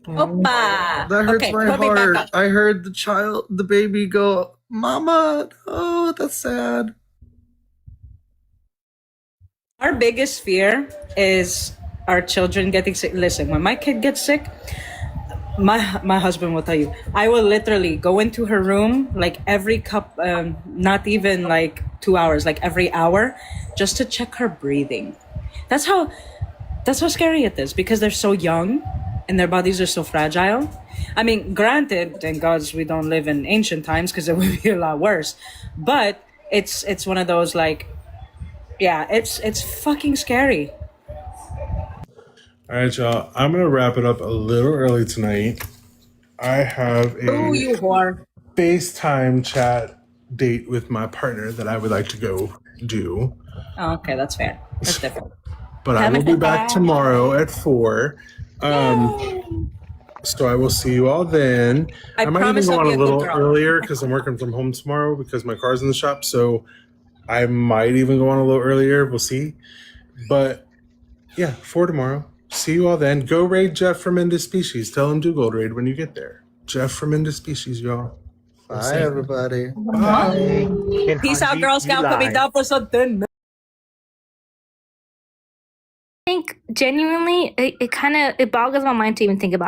Opa. That hurts Okay, my put me back heart. up. I heard the baby go, "Mama." Oh, that's sad. Our biggest fear is our children getting sick. Listen, when my kid gets sick, my husband will tell you, I will literally go into her room like every not even like 2 hours, like every hour, just to check her breathing. That's how scary it is because they're so young and their bodies are so fragile. I mean, granted, thank God we don't live in ancient times because it would be a lot worse. But it's one of those like, yeah, it's fucking scary. All right, y'all. I'm gonna wrap it up a little early tonight. I have Ooh, you whore. FaceTime chat date with my partner that I would like to go do. Oh, okay, that's fair. That's different. But I will be back tomorrow at 4. So I will see you all then. I might even promise go I'll on be a a good little girl. earlier because I'm working from home tomorrow because my car's in the shop. So I might even go on a little earlier. We'll see. But yeah, 4 tomorrow. See you all then. Go raid Jeff from Into Species. Tell him Dugald raid when you get there. Jeff from Into Species, y'all. Bye, everybody. Bye. Peace out, Girl Scout. Put me down for something. I think genuinely, it boggles my mind to even think about.